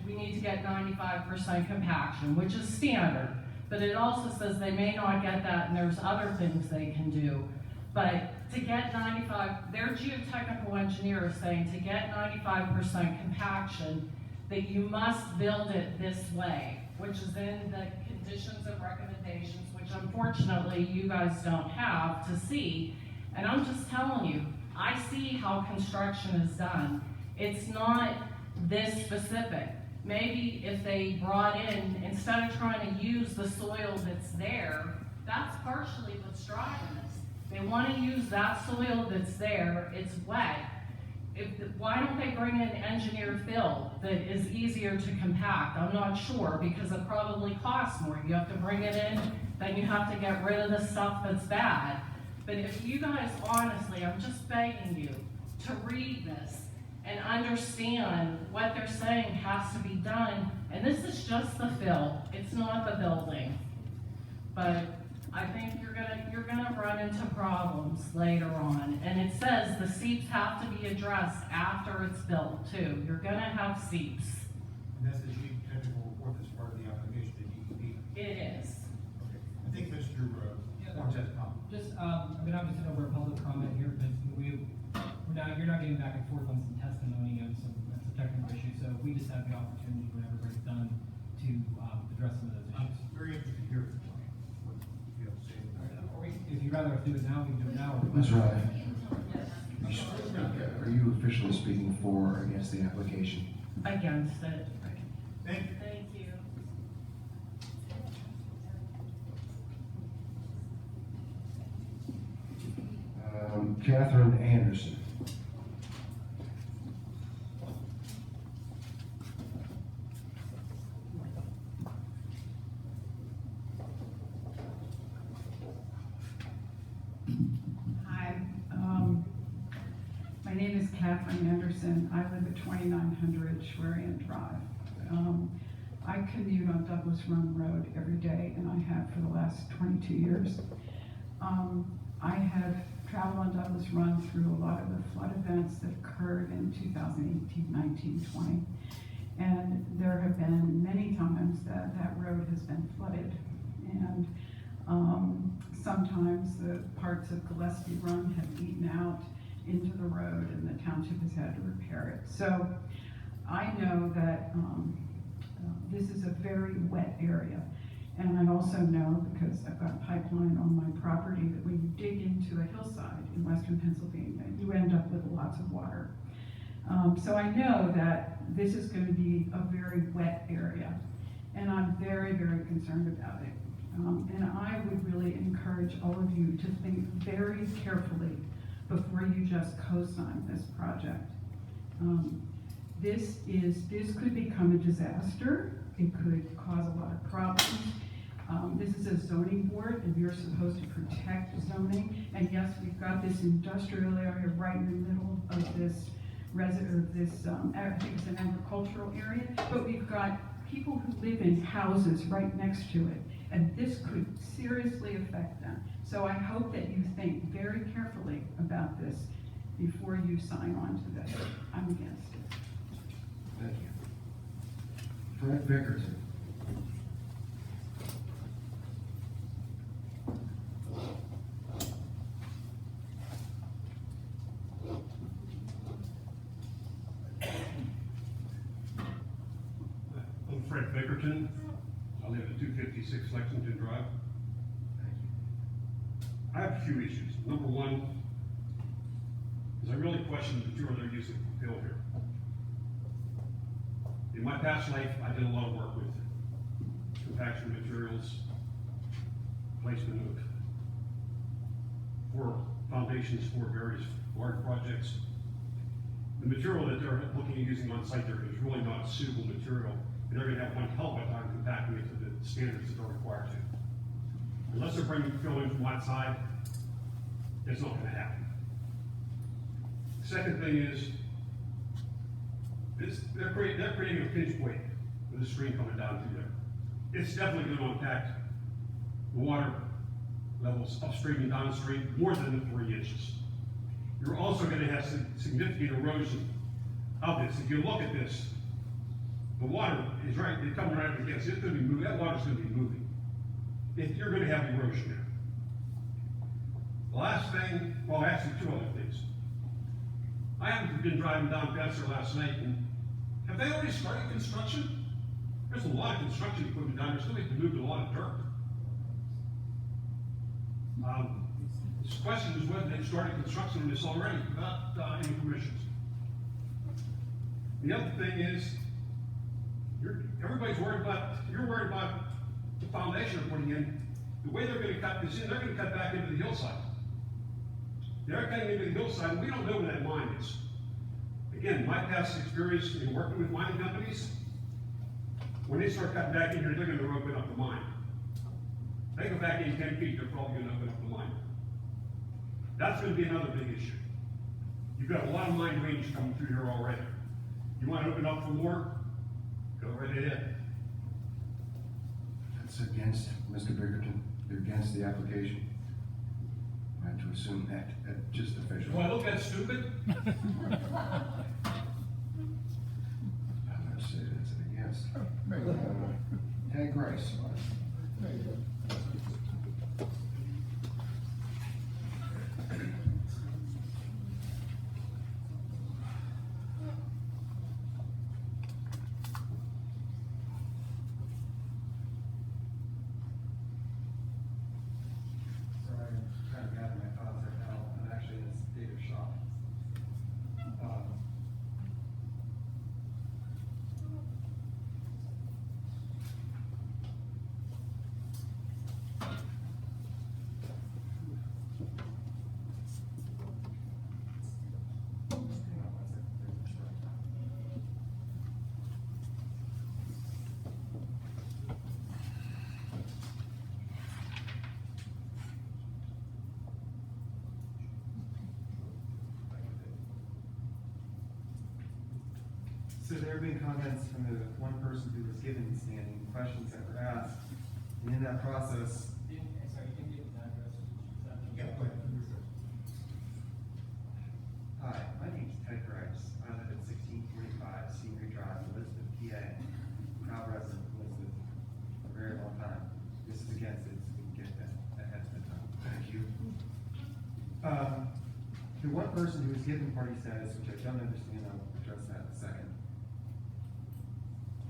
we need to get 95% compaction, which is standard. But it also says they may not get that, and there's other things they can do. But to get 95, their geotechnical engineer is saying to get 95% compaction, that you must build it this way, which is in the conditions and recommendations, which unfortunately you guys don't have to see. And I'm just telling you, I see how construction is done. It's not this specific. Maybe if they brought in, instead of trying to use the soil that's there, that's partially what's driving this. They want to use that soil that's there, it's wet. Why don't they bring in engineered fill that is easier to compact? I'm not sure, because it probably costs more. You have to bring it in, then you have to get rid of the stuff that's bad. But if you guys, honestly, I'm just begging you to read this and understand what they're saying has to be done. And this is just the fill, it's not the building. But I think you're gonna run into problems later on. And it says the seeps have to be addressed after it's built too. You're gonna have seeps. And that's the geotechnical report that's part of the application to DEP? It is. Okay. I think Mr. Barnes has a comment. Just, I mean, obviously, we're a public comment here, but you're not getting back and forth on some testimony of some technical issues, so we just have the opportunity when everybody's done to address some of those I'm issues. very interested to hear what you have to say. If you'd rather us do it now, we can do it now. Ms. Riley, are you officially speaking for or against the application? Against it. Thank you. Thank you. Catherine Anderson. Hi, my name is Kathleen Anderson. I live at 2900 Schwerian Drive. I commute on Douglas Run Road every day, and I have for the last 22 years. I have traveled on Douglas Run through a lot of the flood events that occurred in 2018, 19, 20. And there have been many times that that road has been flooded. And sometimes the parts of Gillespie Run have eaten out into the road and the township has had to repair it. So I know that this is a very wet area. And I also know, because I've got pipeline on my property, that when you dig into a hillside in western Pennsylvania, you end up with lots of water. So I know that this is going to be a very wet area, and I'm very, very concerned about it. And I would really encourage all of you to think very carefully before you just co-sign this project. This could become a disaster. It could cause a lot of problems. This is a zoning board, and you're supposed to protect zoning. And yes, we've got this industrial area right in the middle of this I think it's an agricultural area, but we've got people who live in houses right next to it, and this could seriously affect them. So I hope that you think very carefully about this before you sign on to this. I'm against it. Thank you. Fred Bickerton. I'm Fred Bickerton. I live at 256 Lexington Drive. I have a few issues. Number one is I really question the material they're using to fill here. In my past life, I did a lot of work with compaction materials, placement of for foundations for various large projects. The material that they're looking at using on site there is really not suitable material, and they're going to have one hell of a time compacting it to the standards that they're required to. Unless they're bringing fill in from outside, it's not going to happen. Second thing is, they're creating a pinch point with the stream coming down through there. It's definitely going to impact the water levels upstream and downstream more than the 3 inches. You're also going to have some significant erosion of this. If you look at this, the water is right, it's coming right up against it. It's going to be moving. That water's going to be moving. You're going to have erosion there. The last thing, well, actually two other things. I haven't been driving down past there last night, and have they already started construction? There's a lot of construction equipment down there, still need to move a lot of dirt. This question is whether they've started construction on this already without any permissions. The other thing is, everybody's worried about, you're worried about the foundation they're putting in. The way they're going to cut this in, they're going to cut back into the hillside. They're cutting into the hillside, and we don't know where that mine is. Again, my past experience in working with mining companies, when they start cutting back in here, they're going to open up the mine. They go back in 10 feet, they're probably going to open up the mine. That's going to be another big issue. You've got a lot of mine drainage coming through here already. You want to open up for more? Go right ahead. That's against, Mr. Bickerton, you're against the application? I have to assume that, just official. Do I look that stupid? I'm going to say that's an against. Ted Grace. So there have been comments from the one person who was given standing, questions that were asked, and in that process, Sorry, you can give an address. Yeah, go ahead. hi, my name's Ted Grice. I live at 1645 Senior Drive, Elizabeth, PA. Proud resident of Elizabeth for a very long time. This is against it, so we can get that ahead of the time. Thank you. The one person who was given party status, which I don't understand, I'll address that in a second,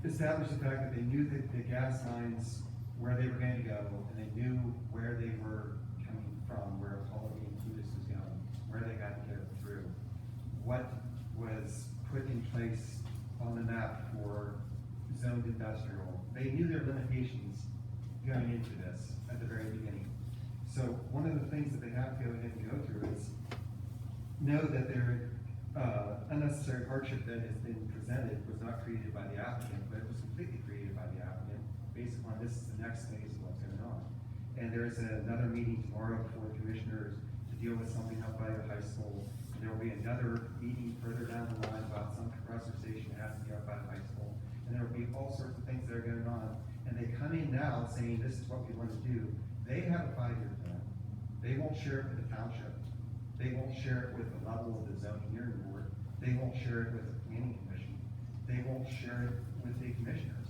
established the fact that they knew that the gas lines, where they were going to go, and they knew where they were coming from, where all of the Olympus was going, where they had to get it through, what was put in place on the map for zoned industrial. They knew their limitations going into this at the very beginning. So one of the things that they have to go ahead and go through is know that their unnecessary hardship that has been presented was not created by the applicant, but it was completely created by the applicant based upon this is the next phase of what's going on. And there is another meeting tomorrow before the commissioners to deal with something up by the high school. And there will be another meeting further down the line about some compressor station that has to be up by the high school. And there will be all sorts of things that are going on. And they come in now saying this is what we want to do. They have a 5-year plan. They won't share it with the township. They won't share it with the level of the zoning hearing board. They won't share it with the planning commission. They won't share it with the commissioners.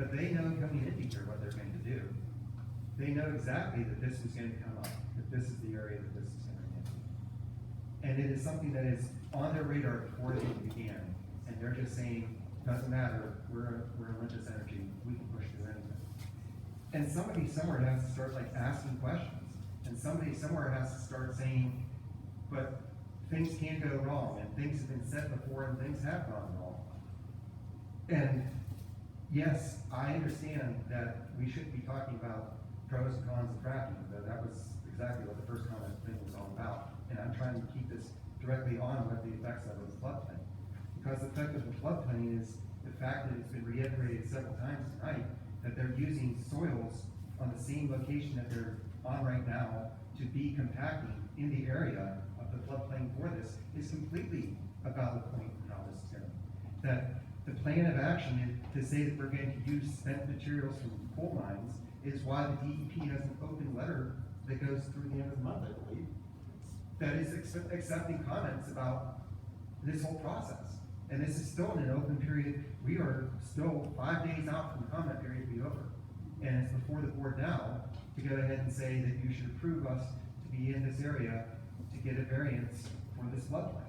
But they know coming into here what they're going to do. They know exactly that this is going to come up, that this is the area that this is going to get to. And it is something that is on their radar before they began. And they're just saying, doesn't matter, we're Olympus Energy, we can push through anything. And somebody somewhere has to start like asking questions. And somebody somewhere has to start saying, but things can go wrong, and things have been said before, and things have gone wrong. And yes, I understand that we shouldn't be talking about pros and cons of fracking, but that was exactly what the first comment thing was all about. And I'm trying to keep this directly on what the effects of the floodplain. Because the effect of the floodplain is the fact that it's been reiterated several times tonight that they're using soils on the same location that they're on right now to be compacting in the area of the floodplain for this is completely a valid point in how this is going. That the plan of action is to say that we're going to use spent materials from coal mines is why the DEP has an open letter that goes through the end of the month, I believe, that is accepting comments about this whole process. And this is still in an open period. We are still 5 days out from the comment period to be over. And it's before the board now to go ahead and say that you should approve us to be in this area to get a variance for this floodplain.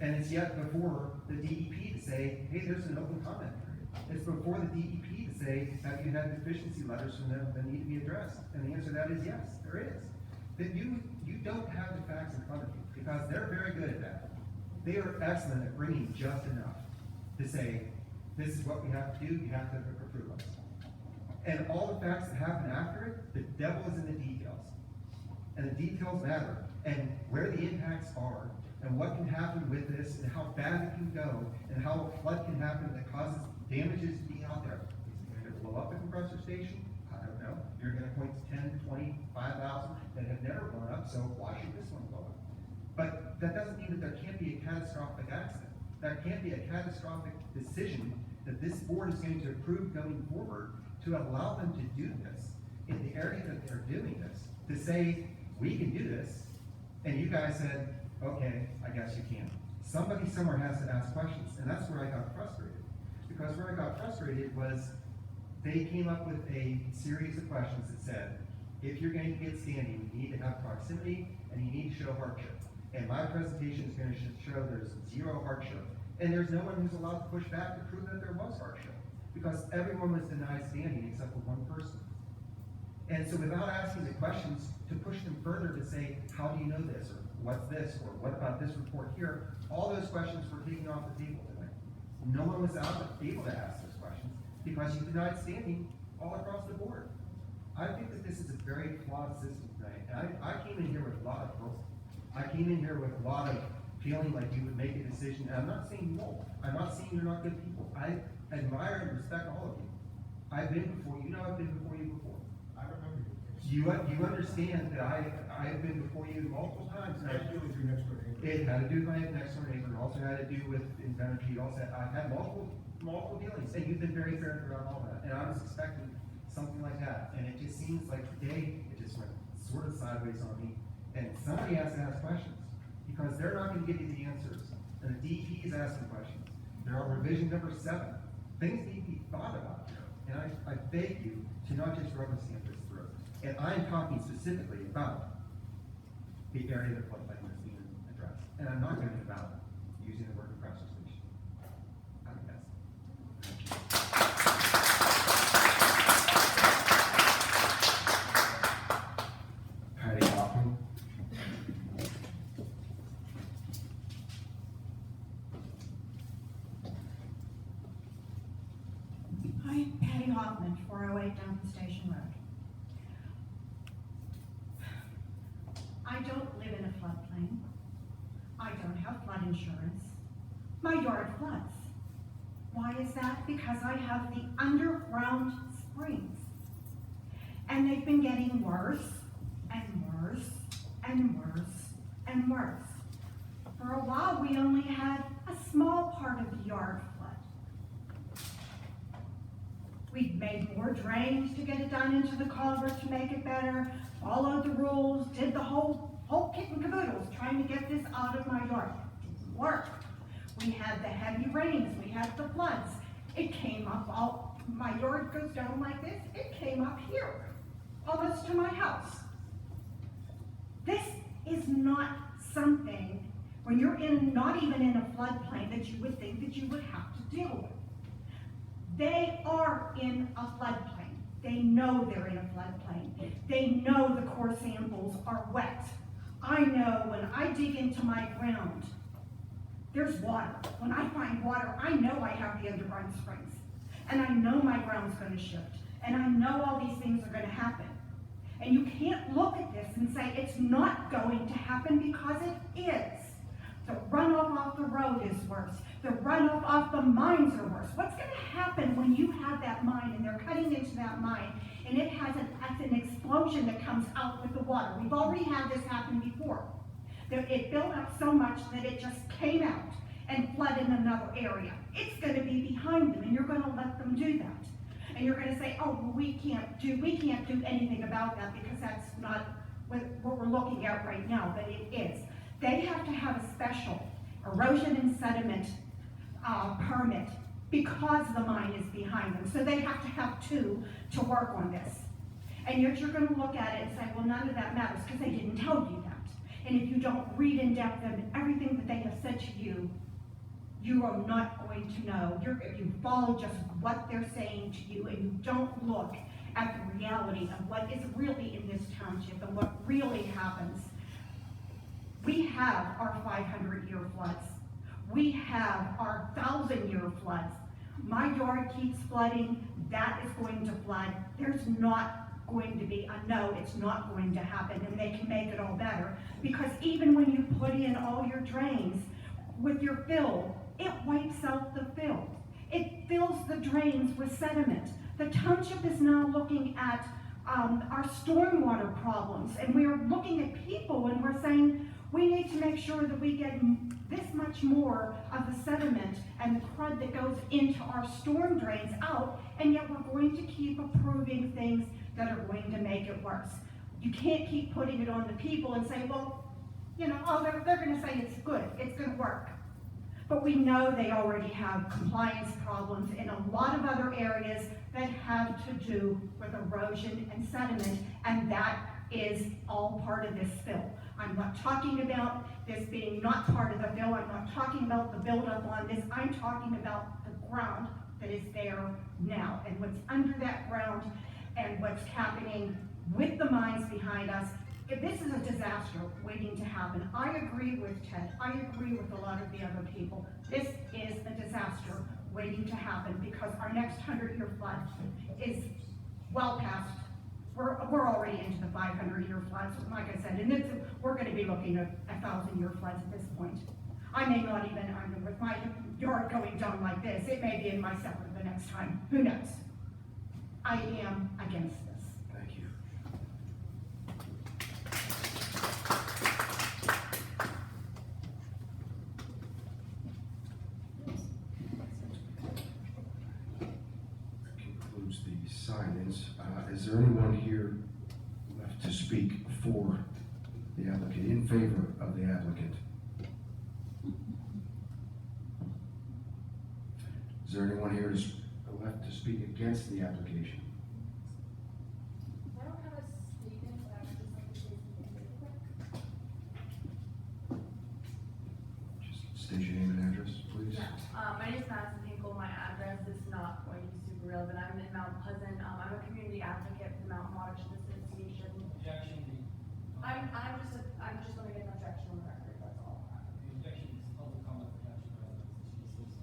And it's yet before the DEP to say, hey, there's an open comment period. It's before the DEP to say, have you had deficiency letters from them that need to be addressed? And the answer to that is yes, there is. That you don't have the facts in front of you, because they're very good at that. They are excellent at bringing just enough to say, this is what we have to do, you have to approve us. And all the facts that happen after it, the devil is in the details. And the details matter, and where the impacts are, and what can happen with this, and how bad it can go, and how a flood can happen that causes damages to be out there. Is it going to blow up a compressor station? I don't know. You're going to point to 10, 20, 5,000 that have never blown up, so why should this one blow up? But that doesn't mean that there can't be a catastrophic accident. There can't be a catastrophic decision that this board is going to approve going forward to allow them to do this in the area that they're doing this. To say, we can do this, and you guys said, okay, I guess you can. Somebody somewhere has to ask questions, and that's where I got frustrated. Because where I got frustrated was they came up with a series of questions that said, if you're going to get standing, you need to have proximity, and you need to show hardship. And my presentation is going to show there's zero hardship. And there's no one who's allowed to push back to prove that there was hardship. Because everyone was denied standing except for one person. And so without asking the questions to push them further to say, how do you know this? Or what's this? Or what about this report here? All those questions were taken off the table tonight. No one was able to ask those questions because you denied standing all across the board. I think that this is a very flawed system tonight. And I came in here with a lot of hope. I came in here with a lot of feeling like you would make a decision. And I'm not saying you won't. I'm not saying you're not good people. I admire and respect all of you. I've been before you. You know I've been before you before. I remember you. You understand that I have been before you multiple times. I deal with your next door neighbor. it had to do with my next door neighbor, it also had to do with energy, I've had multiple dealings, and you've been very fair throughout all that, and I was expecting something like that, and it just seems like today, it just went sort of sideways on me, and somebody has to ask questions, because they're not gonna give you the answers, and the DEP is asking questions. They're on revision number 7. Things need to be thought about here, and I beg you to not just rubber stamp this through. And I'm talking specifically about the area of the floodplain that's being addressed, and I'm not talking about using the word compressor station. I think Patty Hoffman. Hi, Patty Hoffman, 408 Duncan Station Road. I don't live in a floodplain. I don't have flood insurance. My yard floods. Why is that? Because I have the underground springs. And they've been getting worse and worse and worse and worse. For a while, we only had a small part of the yard flood. We've made more drains to get it down into the culvert to make it better, followed the rules, did the whole kit and caboodle, trying to get this out of my yard. It didn't work. We had the heavy rains, we had the floods. It came up my yard goes down like this, it came up here, almost to my house. This is not something, when you're not even in a floodplain, that you would think that you would have to deal with. They are in a floodplain. They know they're in a floodplain. They know the core samples are wet. I know when I dig into my ground, there's water. When I find water, I know I have the underground springs. And I know my ground's gonna shift. And I know all these things are gonna happen. And you can't look at this and say it's not going to happen, because it is. The runoff off the road is worse. The runoff off the mines are worse. What's going to happen when you have that mine and they're cutting into that mine and it has an explosion that comes out with the water? We've already had this happen before. It built up so much that it just came out and flooded another area. It's going to be behind them, and you're going to let them do that. And you're going to say, oh, well, we can't do anything about that, because that's not what we're looking at right now, but it is. They have to have a special erosion and sediment permit, because the mine is behind them. So they have to have 2 to work on this. And yet you're going to look at it and say, well, none of that matters, because they didn't tell you that. And if you don't read in depth and everything that they have said to you, you are not going to know. If you follow just what they're saying to you and you don't look at the reality of what is really in this township and what really happens. We have our 500-year floods. We have our 1,000-year floods. My yard keeps flooding, that is going to flood. There's not going to be no, it's not going to happen, and they can make it all better. Because even when you put in all your drains with your fill, it wipes out the fill. It fills the drains with sediment. The township is now looking at our stormwater problems, and we're looking at people and we're saying, we need to make sure that we get this much more of the sediment and the crud that goes into our storm drains out, and yet we're going to keep approving things that are going to make it worse. You can't keep putting it on the people and say, well, you know, oh, they're going to say it's good, it's going to work. But we know they already have compliance problems in a lot of other areas that have to do with erosion and sediment, and that is all part of this fill. I'm not talking about this being not part of the fill. I'm not talking about the buildup on this. I'm talking about the ground that is there now and what's under that ground and what's happening with the mines behind us. If this is a disaster waiting to happen, I agree with Ted. I agree with a lot of the other people. This is a disaster waiting to happen, because our next 100-year flood is well past. We're already into the 500-year floods, like I said, and we're going to be looking at 1,000-year floods at this point. I may not even, with my yard going down like this, it may be in my cellar the next time. Who knows? I am against this. Thank you. Is there anyone here left to speak for the applicant, in favor of the applicant? Is there anyone here left to speak against the application? I don't have a statement, but I would just like to say something really quick. Just state your name and address, please. Yeah, my name is Madison Hinkle. My address is not going to be super real, but I'm in Mount Pleasant. I'm a community advocate for the Mountain Watershed Association. Objection, I'm just gonna get an objection on the record, that's all. the objection is public comment protection residents.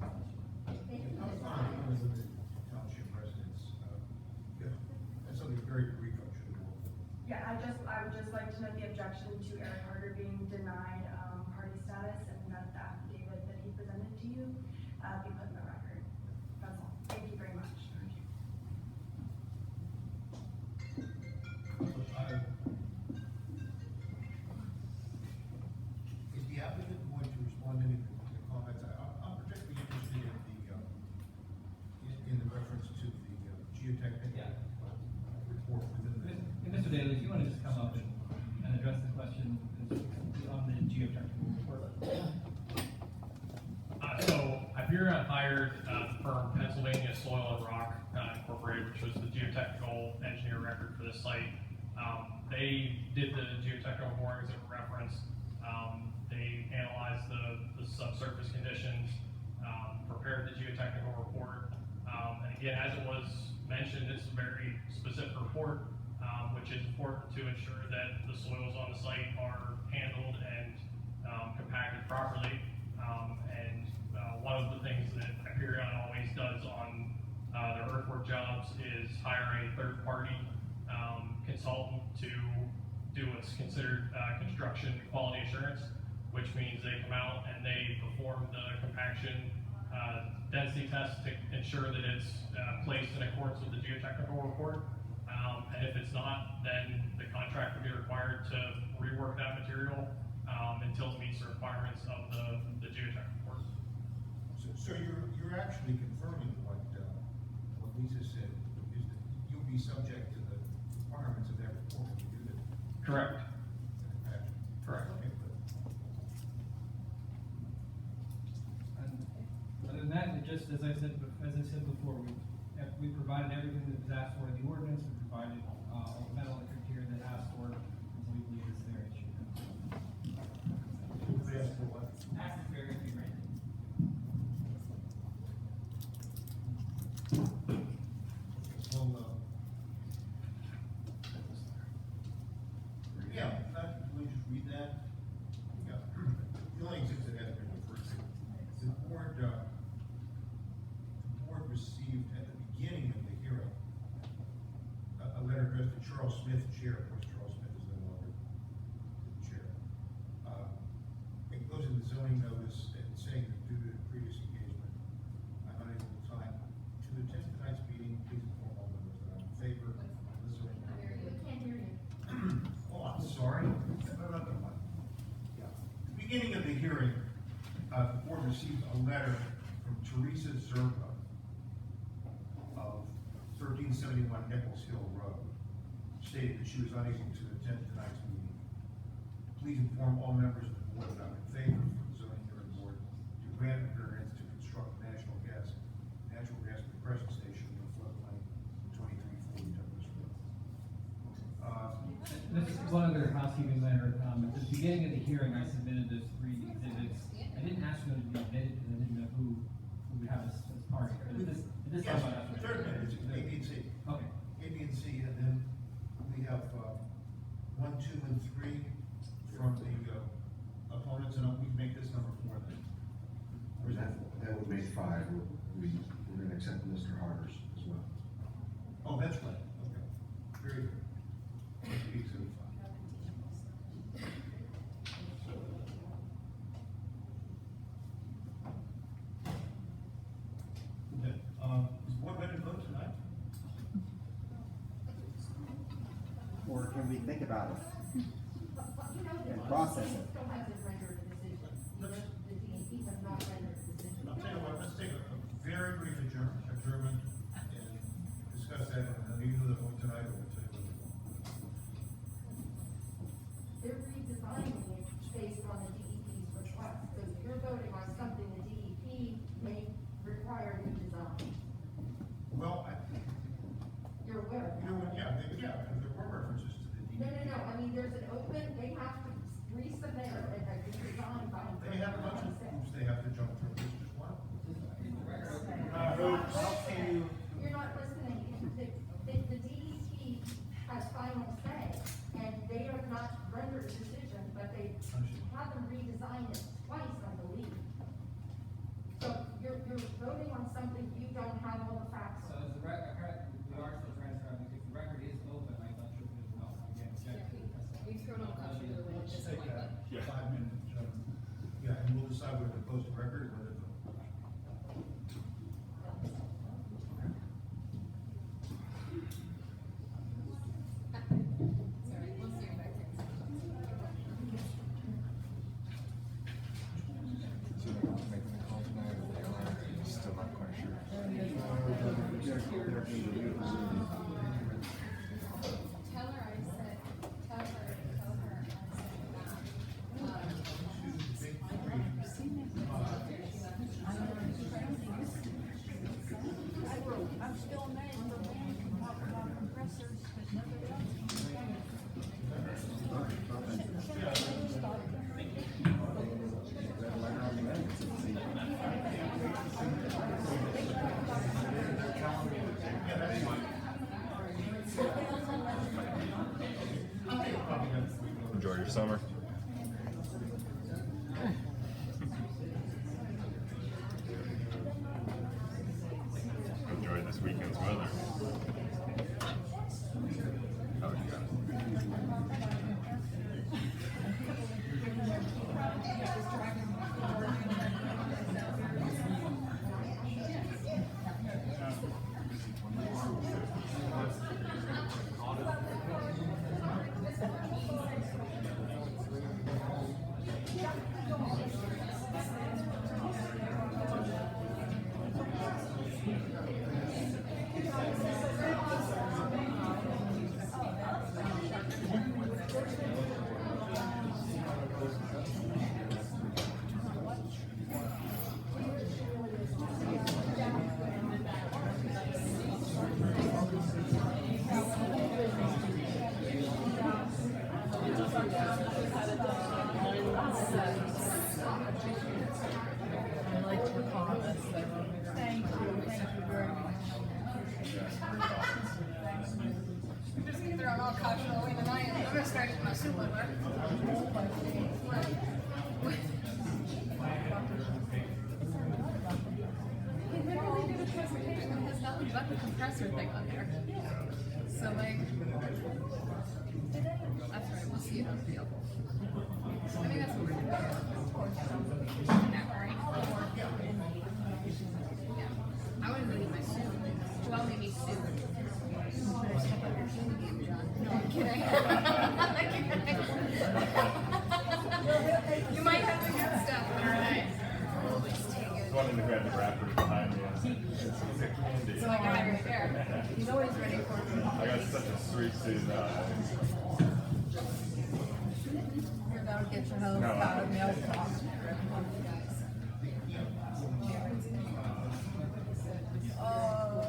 I'm fine with the township residents, that's something very brief, I should have worked. Yeah, I would just like to note the objection to Eric Harder being denied, party status, and that the affidavit that he presented to you, be put in the record. That's all. Thank you very much. Is the applicant going to respond to any of the comments? I'm particularly interested in the reference to the geotechnical report within the. And Mr. Daly, if you want to just come up and address the question on the geotechnical report. So Hyperion hired the firm Pennsylvania Soil and Rock Incorporated, which was the geotechnical engineer record for the site. They did the geotechnical borings that were referenced. They analyzed the subsurface conditions, prepared the geotechnical report. And again, as it was mentioned, it's a very specific report, which is important to ensure that the soils on the site are handled and compacted properly. One of the things that Hyperion always does on their earthwork jobs is hire a third-party consultant to do what's considered construction quality assurance, which means they come out and they perform the compaction density test to ensure that it's placed in accordance with the geotechnical report. And if it's not, then the contract would be required to rework that material until it meets the requirements of the geotechnical report. So you're actually confirming what Lisa said, is that you'll be subject to the requirements of that report when you do that? Correct. Correct. Okay, good. And other than that, just as I said before, we provided everything that was asked for in the ordinance. We provided all the metal criteria that asked for, and so we believe it's there. It should come. Ask for what? Ask the variance be granted. Well, yeah, in fact, let me just read that. Yeah. The only exhibit that hasn't been referred to, the board received at the beginning of the hearing, a letter addressed to Charles Smith, chair. Of course, Charles Smith is no longer the chair. It goes in the zoning notice and saying that due to the previous engagement, I'm unable to attend tonight's meeting. Please inform all members that I'm in favor of the zoning. Can't hear you. Oh, I'm sorry. Beginning of the hearing, the board received a letter from Teresa Zerba of 1371 Nichols Hill Road, stating that she was unable to attend tonight's meeting. Please inform all members of the board that I'm in favor for the zoning hearing board to grant a variance to construct a natural gas compression station in the floodplain 2340 Douglas Road. This is one other housekeeping matter. At the beginning of the hearing, I submitted those 3 exhibits. I didn't ask them to be admitted because I didn't know who would have as party. But at this Yes, time, I third minute, it's A, B, and C. Okay. A, B, and C, and then we have 1, 2, and 3 from the opponents, and we make this number 4 then. Or is that 4? That would make 5. We're gonna accept Mr. Harder's as well. Oh, that's right, okay. Very good. Exhibit 5. Okay, is the board ready to vote tonight? Or can we think about it and process it? Still hasn't rendered a decision. The DEP has not rendered a decision. I'll tell you what, let's take a very brief adjournment and discuss that, and then either the vote tonight or redesigned it twice, I believe. So you're voting on something you don't have all the facts So on. is the record, we are still transcribing, because the record is open, I'm not sure if there's an outcome again. We've thrown all caution to the wind at Let's this take point, but. that 5 minutes, yeah, and we'll decide whether to post a record or whether to. Sorry, we'll see you back there. So they're not making a call tonight, or they are, still not quite sure. Tell her I said, tell her I I'm still amazed the man can talk about compressors, but nobody else Enjoy your summer. Enjoy this weekend's weather. Oh, you got I like your comments, thank you very much. I'm just gonna throw all caution away tonight. I'm gonna start eating my soup liver. He literally did a presentation that has nothing but the compressor thing on there. So like, that's right, we'll see it on the field. I think that's what we're gonna do. That, right? Yeah. I wanted to eat my soup. Joelle made me soup. No, I'm kidding. You might have the good stuff, but alright. I wanted to grab the wrappers behind me. It's a candy. So I got it right there. He's always ready for me. I got such a sweet tooth. You're about to get your hose No. out of milk. Oh.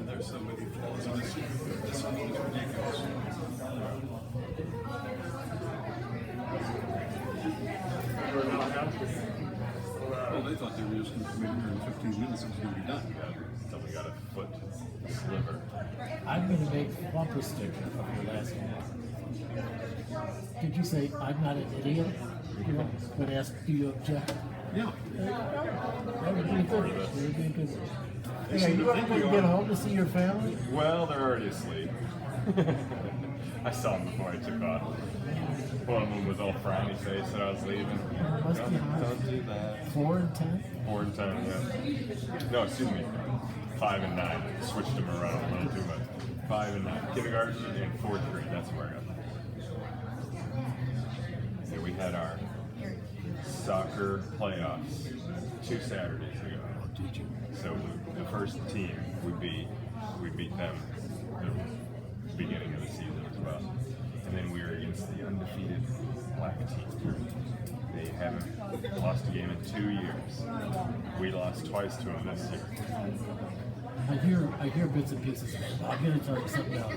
There's so many flaws in this. This one is ridiculous. Well, they thought they were just going to come in here in 15 minutes and it was going to be done. So we got a foot sliver. I'm gonna make bumper sticker of your last one. Did you say, I'm not an idiot? You know, but ask, do you object? Yeah. That would be a good one. That would be a good one. Hey, are you ever going to get home to see your family? Well, they're already asleep. I saw them before I took off. One of them was all frowny face that I was leaving. Must be hard. Don't do that. 4 and 10? 4 and 10, yeah. No, excuse me. 5 and 9. Switched them around a little too much. 5 and 9. Kindergarten and 4th grade. That's where I got them. Yeah, we had our soccer playoffs 2 Saturdays ago. So the first team we beat them at the beginning of the season as well. And then we were against the undefeated black team. They haven't lost a game in 2 years. We lost twice to them this year. I hear bits and pieces of it. I'm going to tell you something else.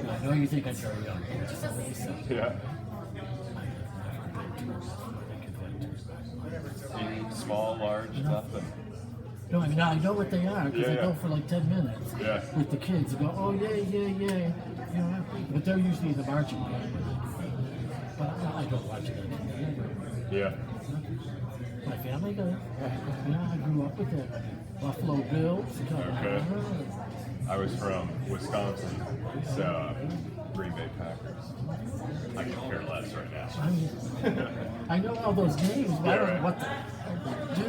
I know you think I'm very young. Just let me say. Yeah. Small, large, nothing. No, I mean, I know what they are because I go for like 10 minutes Yeah. with the kids and go, oh, yay, yay, yay. You know, but they're usually in the marching band. But I don't watch it anymore. Yeah. My family does. Yeah, I grew up with them. Buffalo Bills. Okay. I was from Wisconsin, so Green Bay Packers. I could care less right now. I know all those names, but I don't know what the do.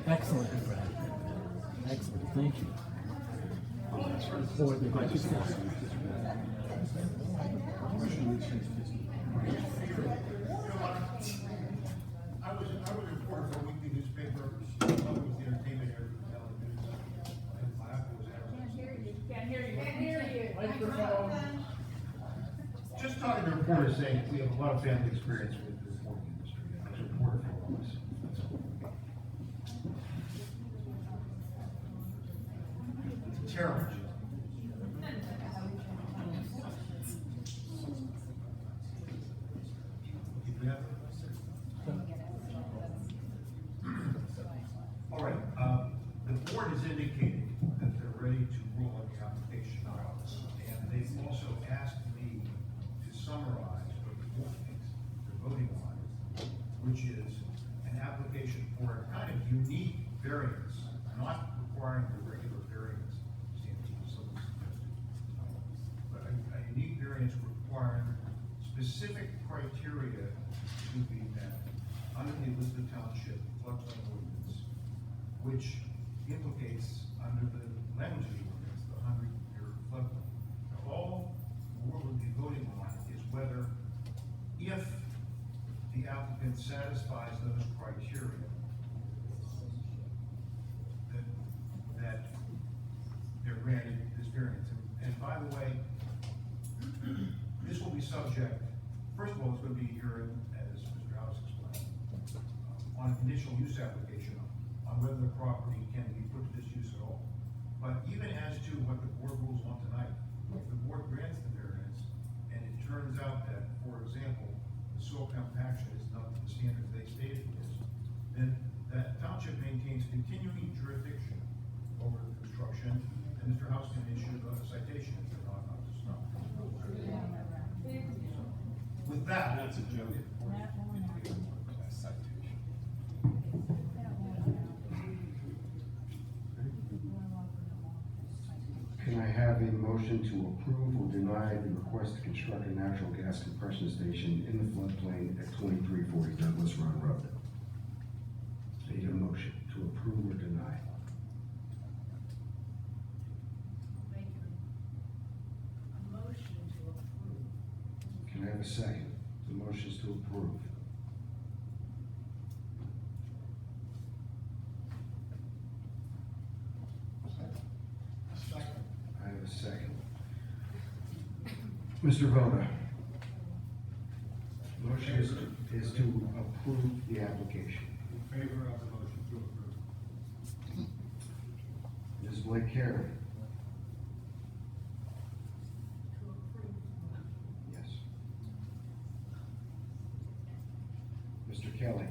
Excellent, Brad. Excellent, thank you. For the good discussion. I was a reporter for a weekly newspaper. I was the entertainment area for television. And my uncle was there. Can't hear you. Microphone. Just talking to reporters saying we have a lot of family experience with the reporting industry. I was a reporter for all this. That's all. It's a terrible job. All right, the board has indicated that they're ready to rule on the application now. And they've also asked me to summarize what the board thinks they're voting on, which is an application for a kind of unique variance, not requiring the regular variance standards of facilities suggested, but a unique variance requiring specific criteria to be met under the Elizabeth Township floodplain ordinance, which implicates under the language of the ordinance, the 100-year floodplain. Now, all the board will be voting on is whether, if the applicant satisfies those criteria, that they're granted this variance. And by the way, this will be subject, first of all, it's going to be hearing, as Mr. House explained, on a conditional use application on whether the property can be put to this use at all. But even as to what the board rules on tonight, if the board grants the variance, and it turns out that, for example, the soil compaction is not the standards they stated it is, then that township maintains continuing jurisdiction over the construction, and Mr. House can issue a citation if they're not up to snuff. With that, That's a joke. Can I have a motion to approve or deny the request to construct a natural gas compression station in the floodplain at 2340 Douglas Run Road? I need a motion to approve or deny. A motion to approve. Can I have a second? The motion is to approve. I have a second. Mr. Voda. Motion is to approve the application. In favor of the motion to approve. Ms. Blake Carey. Yes. Mr. Kelly.